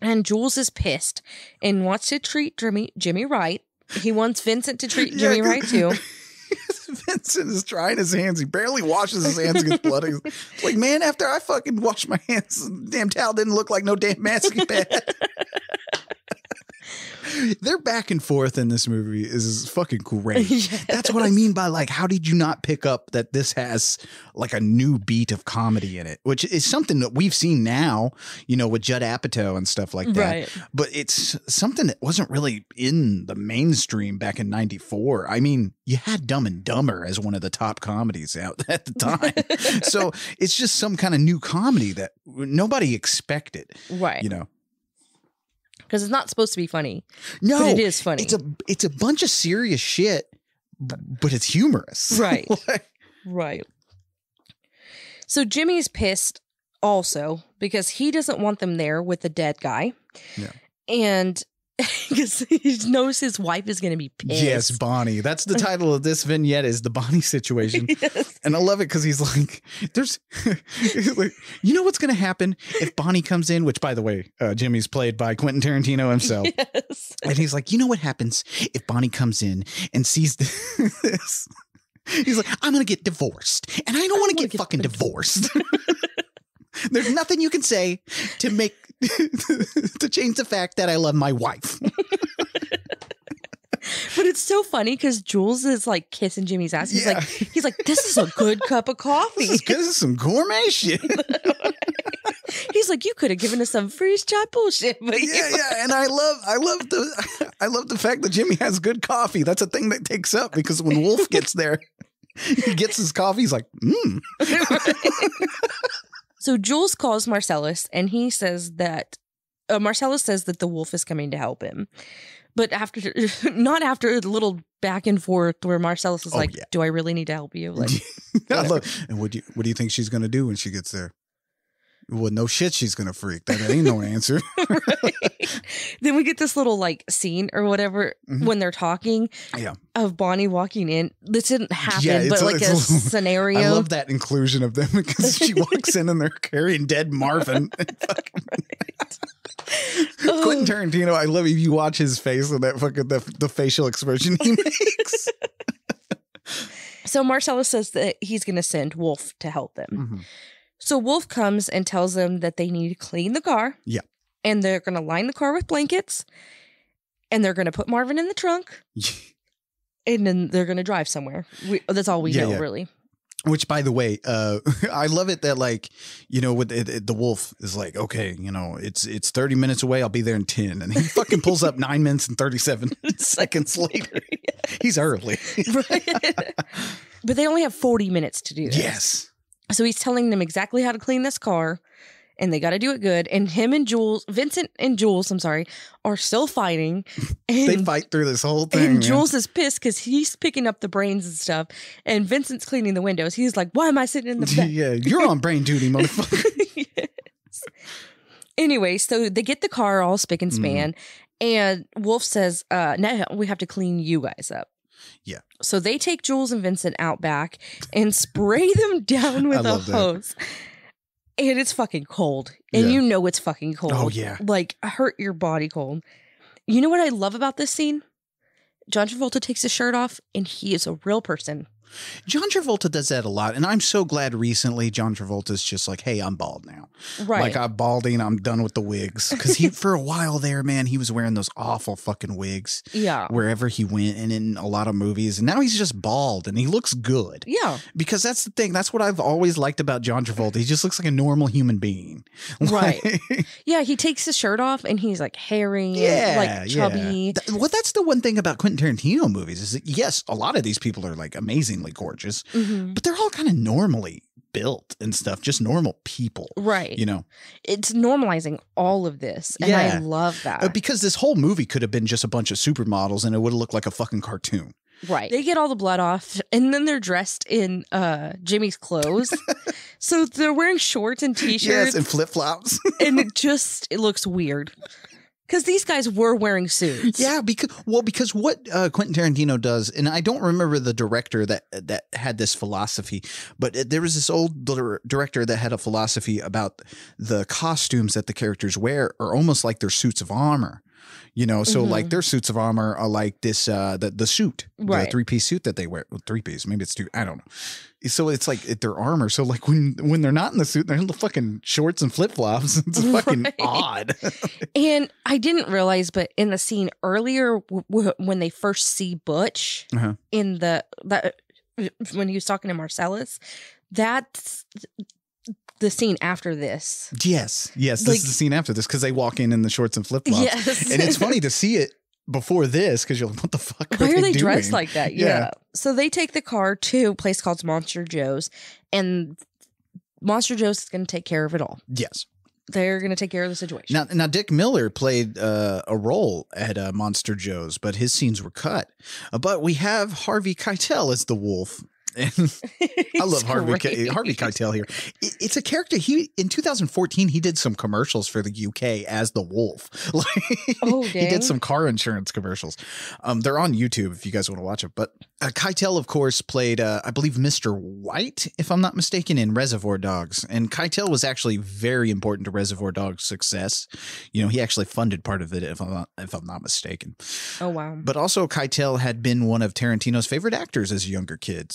And Jules is pissed and wants to treat Jimmy right. He wants Vincent to treat Jimmy right too. Vincent is trying his hands. He barely washes his hands against blood. He's like, man, after I fucking washed my hands, the damn towel didn't look like no damn masking pad. Their back and forth in this movie is fucking great. Yes. That's what I mean by like, how did you not pick up that this has like a new beat of comedy in it, which is something that we've seen now, you know, with Judd Apatow and stuff like that. Right. But it's something that wasn't really in the mainstream back in '94. I mean, you had Dumb and Dumber as one of the top comedies out at the time. So it's just some kind of new comedy that nobody expected. Right. You know? Because it's not supposed to be funny. No, but it is funny. It's a bunch of serious shit, but it's humorous. Right. Right. So Jimmy's pissed also because he doesn't want them there with the dead guy. Yeah. And because he knows his wife is going to be pissed. Yes, Bonnie. That's the title of this vignette, is the Bonnie situation. Yes. And I love it because he's like, you know what's going to happen if Bonnie comes in, which, by the way, Jimmy's played by Quentin Tarantino himself. Yes. And he's like, you know what happens if Bonnie comes in and sees this? He's like, I'm going to get divorced. And I don't want to get fucking divorced. There's nothing you can say to make to change the fact that I love my wife. But it's so funny because Jules is like kissing Jimmy's ass. He's like, this is a good cup of coffee. This is some gourmet shit. He's like, you could have given us some freeze shot bullshit. But yeah. And I love the fact that Jimmy has good coffee. That's a thing that takes up because when Wolf gets there, he gets his coffee. He's like, So Jules calls Marcellus and he says that Marcellus says that the wolf is coming to help him. But after, not after the little back and forth where Marcellus is like, do I really need to help you? Like, and what do you think she's going to do when she gets there? Well, no shit, she's going to freak. That ain't no answer. Right. Then we get this little like scene or whatever when they're talking of Bonnie walking in. This didn't happen, but like a scenario. I love that inclusion of them because she walks in and they're carrying dead Marvin. Quentin Tarantino, I love you watch his face and that fucking the facial expression he makes. So Marcellus says that he's going to send Wolf to help them. So Wolf comes and tells them that they need to clean the car. Yeah. And they're going to line the car with blankets. And they're going to put Marvin in the trunk. And then they're going to drive somewhere. That's all we know, really. Which, by the way, I love it that, like, you know, with the Wolf is like, okay, you know, it's 30 minutes away. I'll be there in 10. And he fucking pulls up 9 minutes and 37 seconds later. Yes. He's early. Right. But they only have 40 minutes to do this. Yes. So he's telling them exactly how to clean this car, and they got to do it good. And him and Vincent and Jules, are still fighting. And, they fight through this whole thing. And Jules is pissed because he's picking up the brains and stuff, and Vincent's cleaning the windows. He's like, "Why am I sitting in the back?" Yeah, you're on brain duty, motherfucker. Yes. Anyway, so they get the car all spick and span, and Wolf says, "Now we have to clean you guys up." Yeah. So they take Jules and Vincent out back and spray them down with a hose. And it's fucking cold. And you know it's fucking cold. Oh, yeah. Like, hurt your body cold. You know what I love about this scene? John Travolta takes his shirt off, and he is a real person. John Travolta does that a lot. And I'm so glad recently John Travolta's just like, hey, I'm bald now. Right. Like, I'm balding. I'm done with the wigs. Because he, for a while there, man, he was wearing those awful fucking wigs. Yeah. Wherever he went and in a lot of movies. And now he's just bald and he looks good. Yeah. Because that's the thing. That's what I've always liked about John Travolta. He just looks like a normal human being. Right. Yeah. He takes his shirt off and he's like hairy and like chubby. Yeah. Well, that's the one thing about Quentin Tarantino movies is that, yes, a lot of these people are like amazingly gorgeous, but they're all kind of normally built and stuff, just normal people. Right. You know, it's normalizing all of this. And I love that. Because this whole movie could have been just a bunch of supermodels and it would have looked like a fucking cartoon. Right. They get all the blood off and then they're dressed in Jimmy's clothes. So they're wearing shorts and t-shirts. Yes, and flip-flops. And it looks weird. Because these guys were wearing suits. Yeah, because what Quentin Tarantino does, and I don't remember the director that had this philosophy, but there was this old director that had a philosophy about the costumes that the characters wear are almost like their suits of armor. You know, so like their suits of armor are like this, the suit, the three-piece suit that they wear. Well, three-piece, maybe it's two. I don't know. So it's like their armor. So like when they're not in the suit, they're in the fucking shorts and flip-flops. It's fucking odd. And I didn't realize, but in the scene earlier, when they first see Butch in when he was talking to Marcellus, that's the scene after this. Yes. This is the scene after this because they walk in the shorts and flip-flops. Yes. And it's funny to see it before this because you're like, what the fuck Why are they doing? dressed like that? Yeah. So they take the car to a place called Monster Joe's, and Monster Joe's is going to take care of it all. Yes. They're going to take care of the situation. Now Dick Miller played a role at Monster Joe's, but his scenes were cut. But we have Harvey Keitel as the wolf. And I love Harvey Keitel here. It's a character. In 2014, he did some commercials for the UK as the wolf. He did some car insurance commercials. They're on YouTube if you guys want to watch it. But Keitel, of course, played, I believe, Mr. White, if I'm not mistaken, in Reservoir Dogs. And Keitel was actually very important to Reservoir Dogs' success. You know, he actually funded part of it, if I'm not mistaken. Oh, wow. But also, Keitel had been one of Tarantino's favorite actors as a younger kid.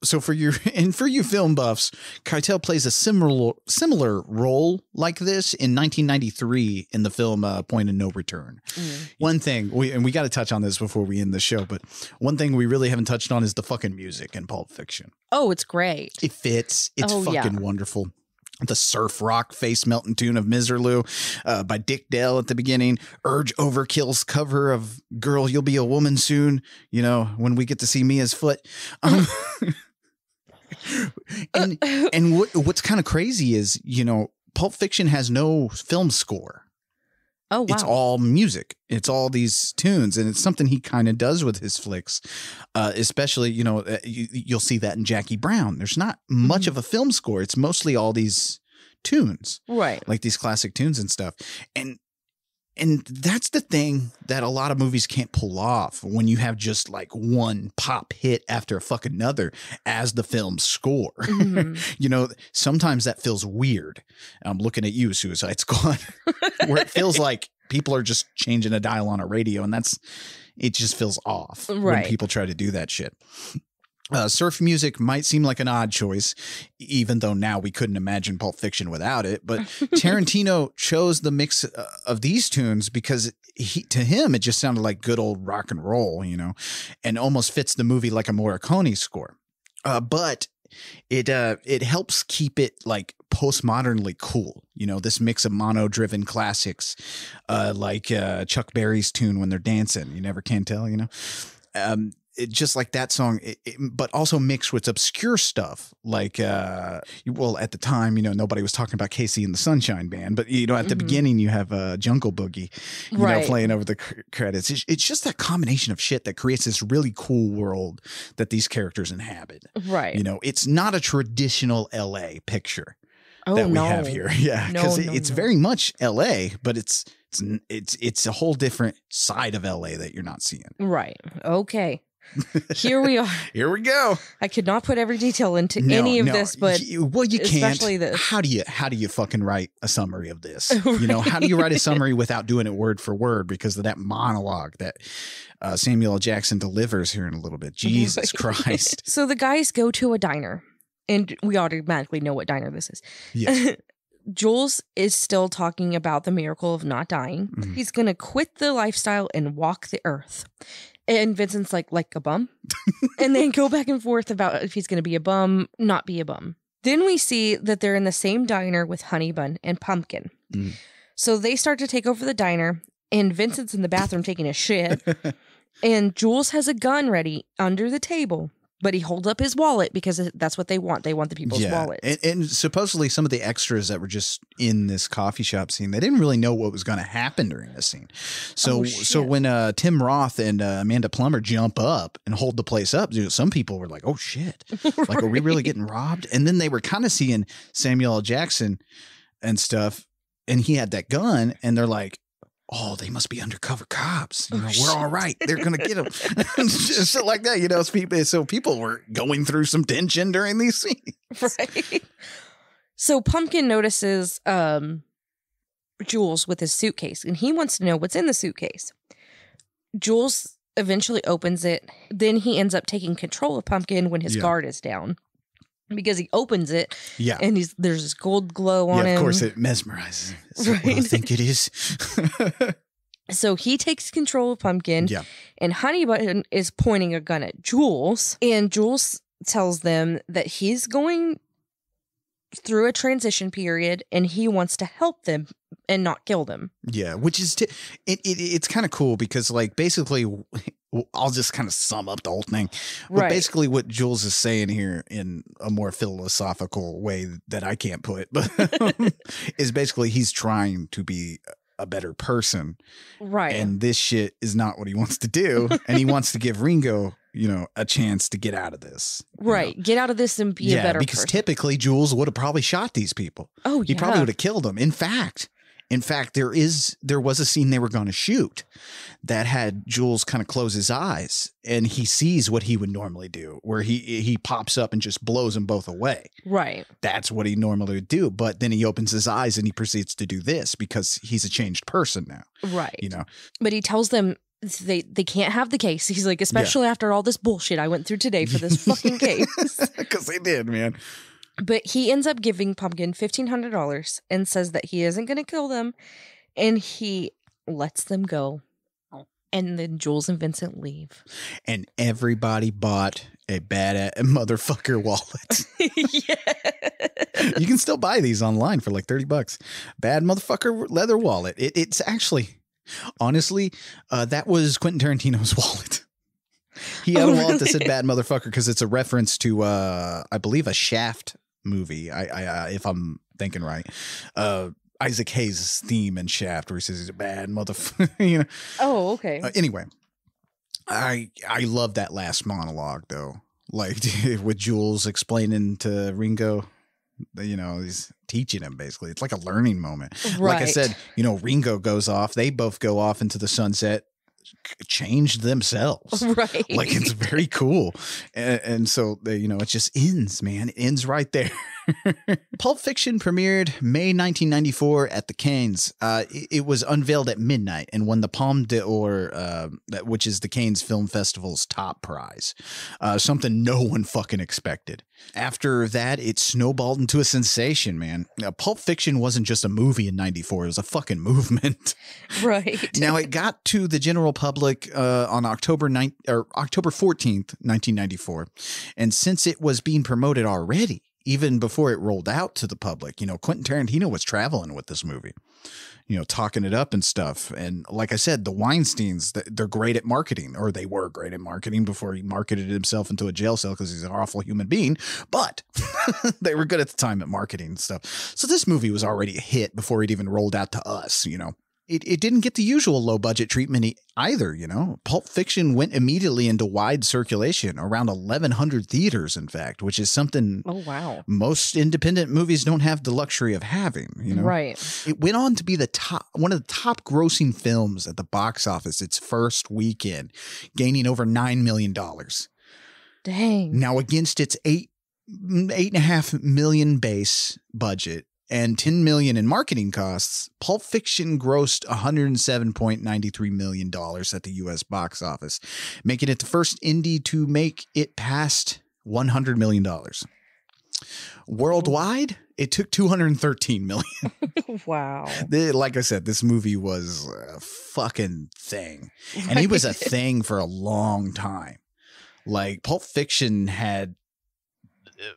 So for you film buffs, Keitel plays a similar role like this in 1993 in the film Point of No Return. One thing we got to touch on this before we end the show, but one thing we really haven't touched on is the fucking music in Pulp Fiction. Oh, it's great. It fits. It's wonderful. The surf rock face melting tune of Miserlou by Dick Dale at the beginning. Urge Overkill's cover of Girl, You'll Be a Woman Soon. You know, when we get to see Mia's foot. And what's kind of crazy is, you know, Pulp Fiction has no film score. Oh, wow. It's all music. It's all these tunes, and it's something he kind of does with his flicks, especially, you'll see that in Jackie Brown. There's not much of a film score. It's mostly all these tunes. Right. Like these classic tunes and stuff. And that's the thing that a lot of movies can't pull off when you have just like one pop hit after a fucking another as the film score. Mm-hmm. Sometimes that feels weird. I'm looking at you, Suicide Squad, where it feels like people are just changing a dial on a radio, and it just feels off when people try to do that shit. Surf music might seem like an odd choice, even though now we couldn't imagine Pulp Fiction without it. But Tarantino chose the mix of these tunes because to him, it just sounded like good old rock and roll, and almost fits the movie like a Morricone score. But it helps keep it like postmodernly cool. This mix of mono-driven classics, like Chuck Berry's tune when they're dancing. You never can tell, just like that song, but also mixed with obscure stuff like, at the time, nobody was talking about Casey and the Sunshine Band, but at the beginning you have Jungle Boogie, playing over the credits. It's just that combination of shit that creates this really cool world that these characters inhabit. Right. It's not a traditional LA picture that we have here. Yeah. Because it's very much LA, but it's a whole different side of LA that you're not seeing. Right. Okay. Here we are. Here we go. I could not put every detail into any of this, but you especially can't. This. How do you fucking write a summary of this? Right. How do you write a summary without doing it word for word because of that monologue that Samuel L. Jackson delivers here in a little bit? Jesus Christ. So the guys go to a diner, and we automatically know what diner this is. Yes. Jules is still talking about the miracle of not dying. Mm-hmm. He's going to quit the lifestyle and walk the earth. And Vincent's like a bum. And then go back and forth about if he's going to be a bum, not be a bum. Then we see that they're in the same diner with Honey Bun and Pumpkin. Mm. So they start to take over the diner, and Vincent's in the bathroom taking a shit. And Jules has a gun ready under the table. But he holds up his wallet because that's what they want. They want the people's wallets. And supposedly some of the extras that were just in this coffee shop scene, they didn't really know what was going to happen during this scene. So when Tim Roth and Amanda Plummer jump up and hold the place up, some people were like, oh, shit. Like, right. Are we really getting robbed? And then they were kind of seeing Samuel L. Jackson and stuff, and he had that gun, and they're like, oh, they must be undercover cops. We're all right. They're going to get them. Shit like that, so people were going through some tension during these scenes. Right. So Pumpkin notices Jules with his suitcase, and he wants to know what's in the suitcase. Jules eventually opens it. Then he ends up taking control of Pumpkin when his guard is down. Because he opens it, and there's this gold glow on him. Of course, it mesmerizes him. Is right. What I think it is. So he takes control of Pumpkin, and Honey Bun is pointing a gun at Jules, and Jules tells them that he's going through a transition period, and he wants to help them and not kill them. Yeah, which is it's kind of cool because, like, basically, I'll just kind of sum up the whole thing. But basically what Jules is saying here in a more philosophical way that I can't put, but is basically he's trying to be a better person. Right. And this shit is not what he wants to do. And he wants to give Ringo, a chance to get out of this. Right. Get out of this and be a better because person. Typically Jules would have probably shot these people. Oh, He probably would have killed them. In fact, there was a scene they were going to shoot that had Jules kind of close his eyes, and he sees what he would normally do, where he pops up and just blows them both away. Right. That's what he normally would do. But then he opens his eyes and he proceeds to do this because he's a changed person now. Right. But he tells them they can't have the case. He's like, especially after all this bullshit I went through today for this fucking case. Because they did, man. But he ends up giving Pumpkin $1,500 and says that he isn't going to kill them, and he lets them go. And then Jules and Vincent leave. And everybody bought a bad motherfucker wallet. Yeah. You can still buy these online for like $30. Bad motherfucker leather wallet. It's actually, honestly, that was Quentin Tarantino's wallet. He had a wallet that said bad motherfucker because it's a reference to, I believe, a Shaft movie. I if I'm thinking right. Isaac Hayes' theme in Shaft, where he says he's a bad motherfucker. You know. Oh, okay. Anyway, I love that last monologue though, like with Jules explaining to Ringo. You know, he's teaching him basically. It's like a learning moment. Right. Like I said, you know, Ringo goes off. They both go off into the sunset, changed themselves. Right. Like it's very cool. And so, you know, it just ends, man. It ends right there. Pulp Fiction premiered May 1994 at the Cannes. It was unveiled at midnight and won the Palme d'Or, which is the Cannes Film Festival's top prize. Something no one fucking expected. After that, it snowballed into a sensation, man. Pulp Fiction wasn't just a movie in 94. It was a fucking movement. Right. Now, it got to the general public on October 14th, 1994. And since it was being promoted already, even before it rolled out to the public, you know, Quentin Tarantino was traveling with this movie, you know, talking it up and stuff. And like I said, the Weinsteins, they're great at marketing, or they were great at marketing before he marketed himself into a jail cell because he's an awful human being. But they were good at the time at marketing and stuff. So this movie was already a hit before it even rolled out to us, you know. It didn't get the usual low budget treatment either, you know. Pulp Fiction went immediately into wide circulation, around 1,100 theaters, in fact, which is something most independent movies don't have the luxury of having, you know. Right. It went on to be one of the top grossing films at the box office its first weekend, gaining over $9 million. Dang. Now, against its $8.5 million base budget and $10 million in marketing costs, Pulp Fiction grossed $107.93 million at the U.S. box office, making it the first indie to make it past $100 million. Worldwide, it took $213 million. Wow. Like I said, this movie was a fucking thing. And it was a thing for a long time. Like, Pulp Fiction had...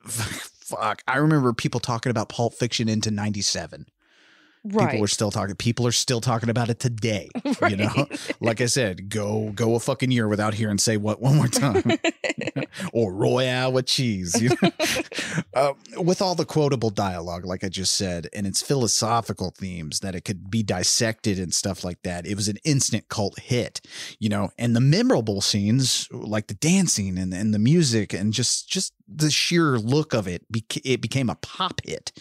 Fuck. I remember people talking about Pulp Fiction into 97. Right. People are still talking about it today. Right. You know, like I said, go a fucking year without hearing say what one more time. Or Royale with cheese. You know? With all the quotable dialogue, like I just said, and its philosophical themes that it could be dissected and stuff like that. It was an instant cult hit, you know, and the memorable scenes like the dancing and the music and just the sheer look of it, it became a pop hit,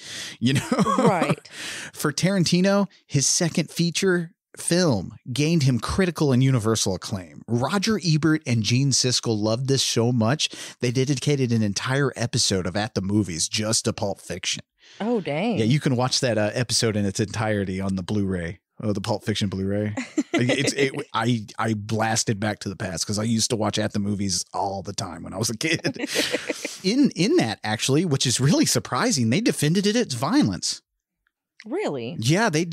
you know? Right. For Tarantino, his second feature film gained him critical and universal acclaim. Roger Ebert and Gene Siskel loved this so much, they dedicated an entire episode of At the Movies just to Pulp Fiction. Oh, dang. Yeah, you can watch that episode in its entirety on the Blu-ray. Oh, the Pulp Fiction Blu-ray. I blasted back to the past because I used to watch At the Movies all the time when I was a kid. In that, actually, which is really surprising, they defended its violence. Really? Yeah, they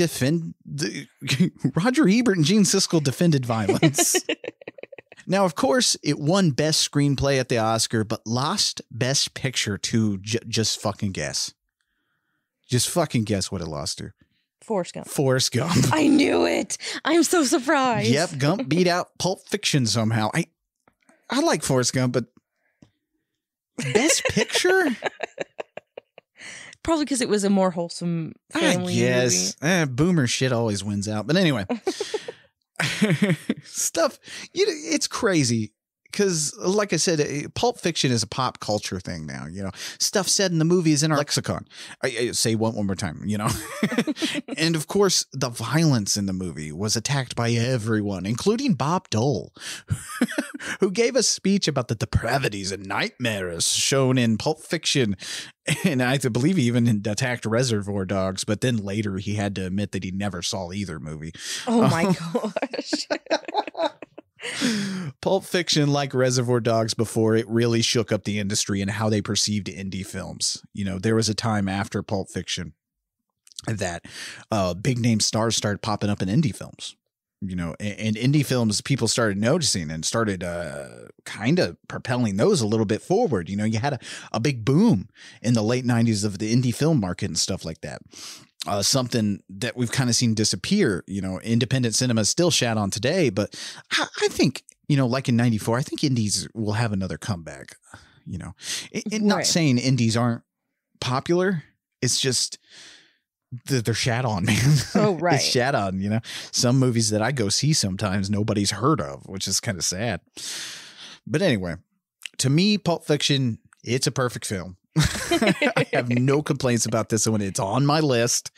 Roger Ebert and Gene Siskel defended violence. Now, of course, it won Best Screenplay at the Oscar, but lost Best Picture to just fucking guess. Just fucking guess what it lost to. Forrest Gump. I knew it. I'm so surprised. Yep, Gump beat out Pulp Fiction somehow. I like Forrest Gump, but Best Picture? Probably because it was a more wholesome family movie. Boomer shit always wins out. But anyway, stuff, it's crazy. Because, like I said, Pulp Fiction is a pop culture thing now, you know. Stuff said in the movie is in our lexicon. I say one more time, you know. And, of course, the violence in the movie was attacked by everyone, including Bob Dole, who gave a speech about the depravities and nightmares shown in Pulp Fiction. And I believe he even attacked Reservoir Dogs, but then later he had to admit that he never saw either movie. Oh, my gosh. Pulp Fiction, like Reservoir Dogs before, it really shook up the industry and how they perceived indie films. You know, there was a time after Pulp Fiction that big name stars started popping up in indie films. You know, and indie films, people started noticing and started kind of propelling those a little bit forward. You know, you had a big boom in the late 90s of the indie film market and stuff like that. Something that we've kind of seen disappear. You know, independent cinema is still shat on today, but I think, you know, like in 94, I think indies will have another comeback, you know. Not saying indies aren't popular. It's just they're shat on, man. Oh, right. It's shat on, you know. Some movies that I go see sometimes nobody's heard of, which is kind of sad. But anyway, to me, Pulp Fiction, it's a perfect film. I have no complaints about this one. It's on my list,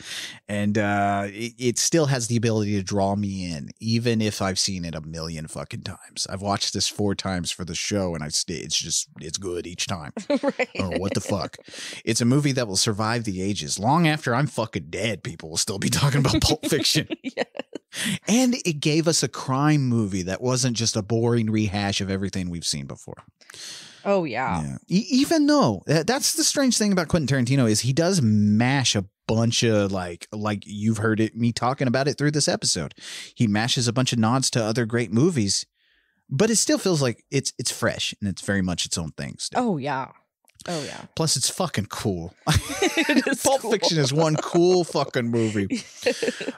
and it still has the ability to draw me in, even if I've seen it a million fucking times. I've watched this 4 times for the show, and it's good each time. Right. Oh, what the fuck? It's a movie that will survive the ages. Long after I'm fucking dead, people will still be talking about Pulp Fiction. Yeah. And it gave us a crime movie that wasn't just a boring rehash of everything we've seen before. Oh, yeah. Even though that's the strange thing about Quentin Tarantino is he does mash a bunch of like you've heard me talking about it through this episode. He mashes a bunch of nods to other great movies, but it still feels like it's fresh and it's very much its own thing still. Oh, yeah. Oh, yeah. Plus, it's fucking cool. Pulp Fiction is one cool fucking movie.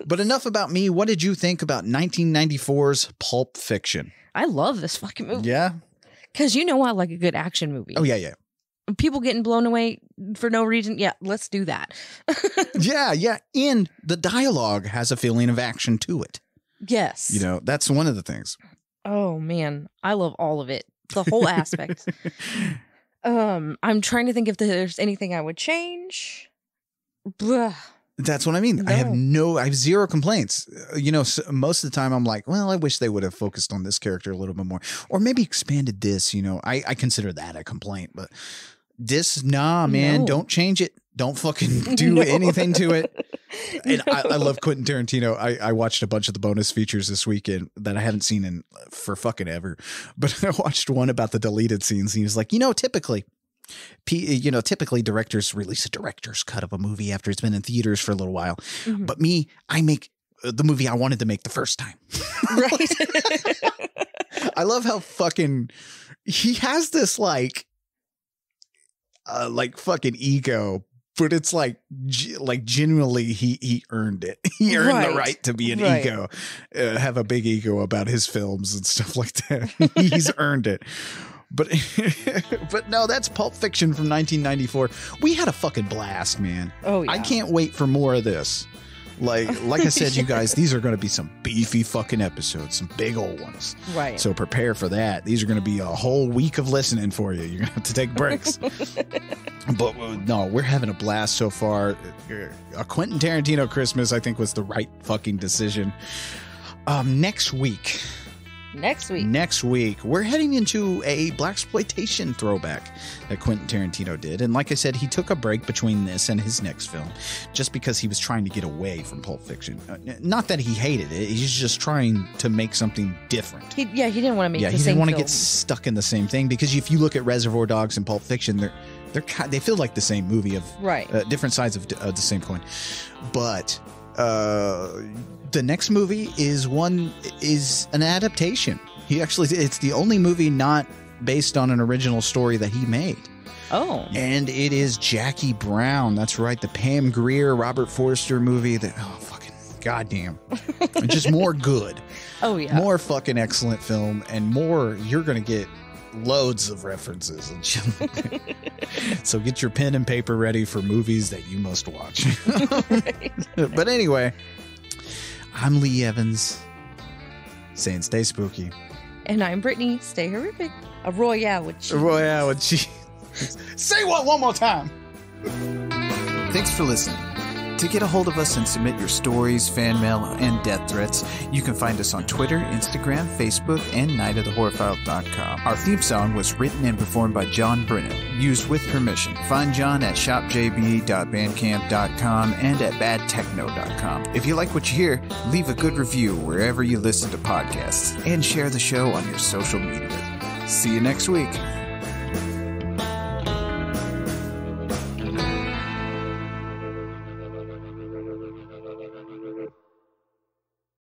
But enough about me. What did you think about 1994's Pulp Fiction? I love this fucking movie. Yeah? Because you know I like a good action movie. Oh, yeah. People getting blown away for no reason. Yeah, let's do that. Yeah. And the dialogue has a feeling of action to it. Yes. You know, that's one of the things. Oh, man. I love all of it. The whole aspect. I'm trying to think if there's anything I would change. Blah. That's what I mean. No. I have zero complaints. You know, most of the time I'm like, well, I wish they would have focused on this character a little bit more, or maybe expanded this. You know, I consider that a complaint, but this, nah, man, don't change it. Don't fucking do anything to it. And I love Quentin Tarantino. I watched a bunch of the bonus features this weekend that I haven't seen for fucking ever. But I watched one about the deleted scenes. And he was like, typically directors release a director's cut of a movie after it's been in theaters for a little while. Mm-hmm. But me, I make the movie I wanted to make the first time. Right. I love how fucking he has this like fucking ego, but it's like genuinely he earned it. He earned the right to be an ego, have a big ego about his films and stuff like that. He's earned it. But no, that's Pulp Fiction from 1994. We had a fucking blast, man. Oh, yeah. I can't wait for more of this. Like I said, you guys, these are going to be some beefy fucking episodes, some big old ones. Right. So prepare for that. These are going to be a whole week of listening for you. You're going to have to take breaks. But no, we're having a blast so far. A Quentin Tarantino Christmas, I think, was the right fucking decision. Next week, we're heading into a blaxploitation throwback that Quentin Tarantino did. And like I said, he took a break between this and his next film just because he was trying to get away from Pulp Fiction. Not that he hated it. He's just trying to make something different. He didn't want to make the same film. He didn't want to get stuck in the same thing, because if you look at Reservoir Dogs and Pulp Fiction, they feel like the same movie of different sides of the same coin. But the next movie is an adaptation. It's the only movie not based on an original story that he made. Oh. And it is Jackie Brown. That's right. The Pam Grier, Robert Forster movie fucking goddamn. Just more good. Oh, yeah. More fucking excellent film, and more, you're going to get loads of references. So get your pen and paper ready for movies that you must watch. But anyway, I'm Lee Evans saying stay spooky. And I'm Brittany. Stay horrific. A Royale with cheese. A Royale with cheese. Say what one more time. Thanks for listening. To get a hold of us and submit your stories, fan mail, and death threats, you can find us on Twitter, Instagram, Facebook, and nightofthehorrorfile.com. Our theme song was written and performed by John Brennan, used with permission. Find John at shopjb.bandcamp.com and at badtechno.com. If you like what you hear, leave a good review wherever you listen to podcasts, and share the show on your social media. See you next week.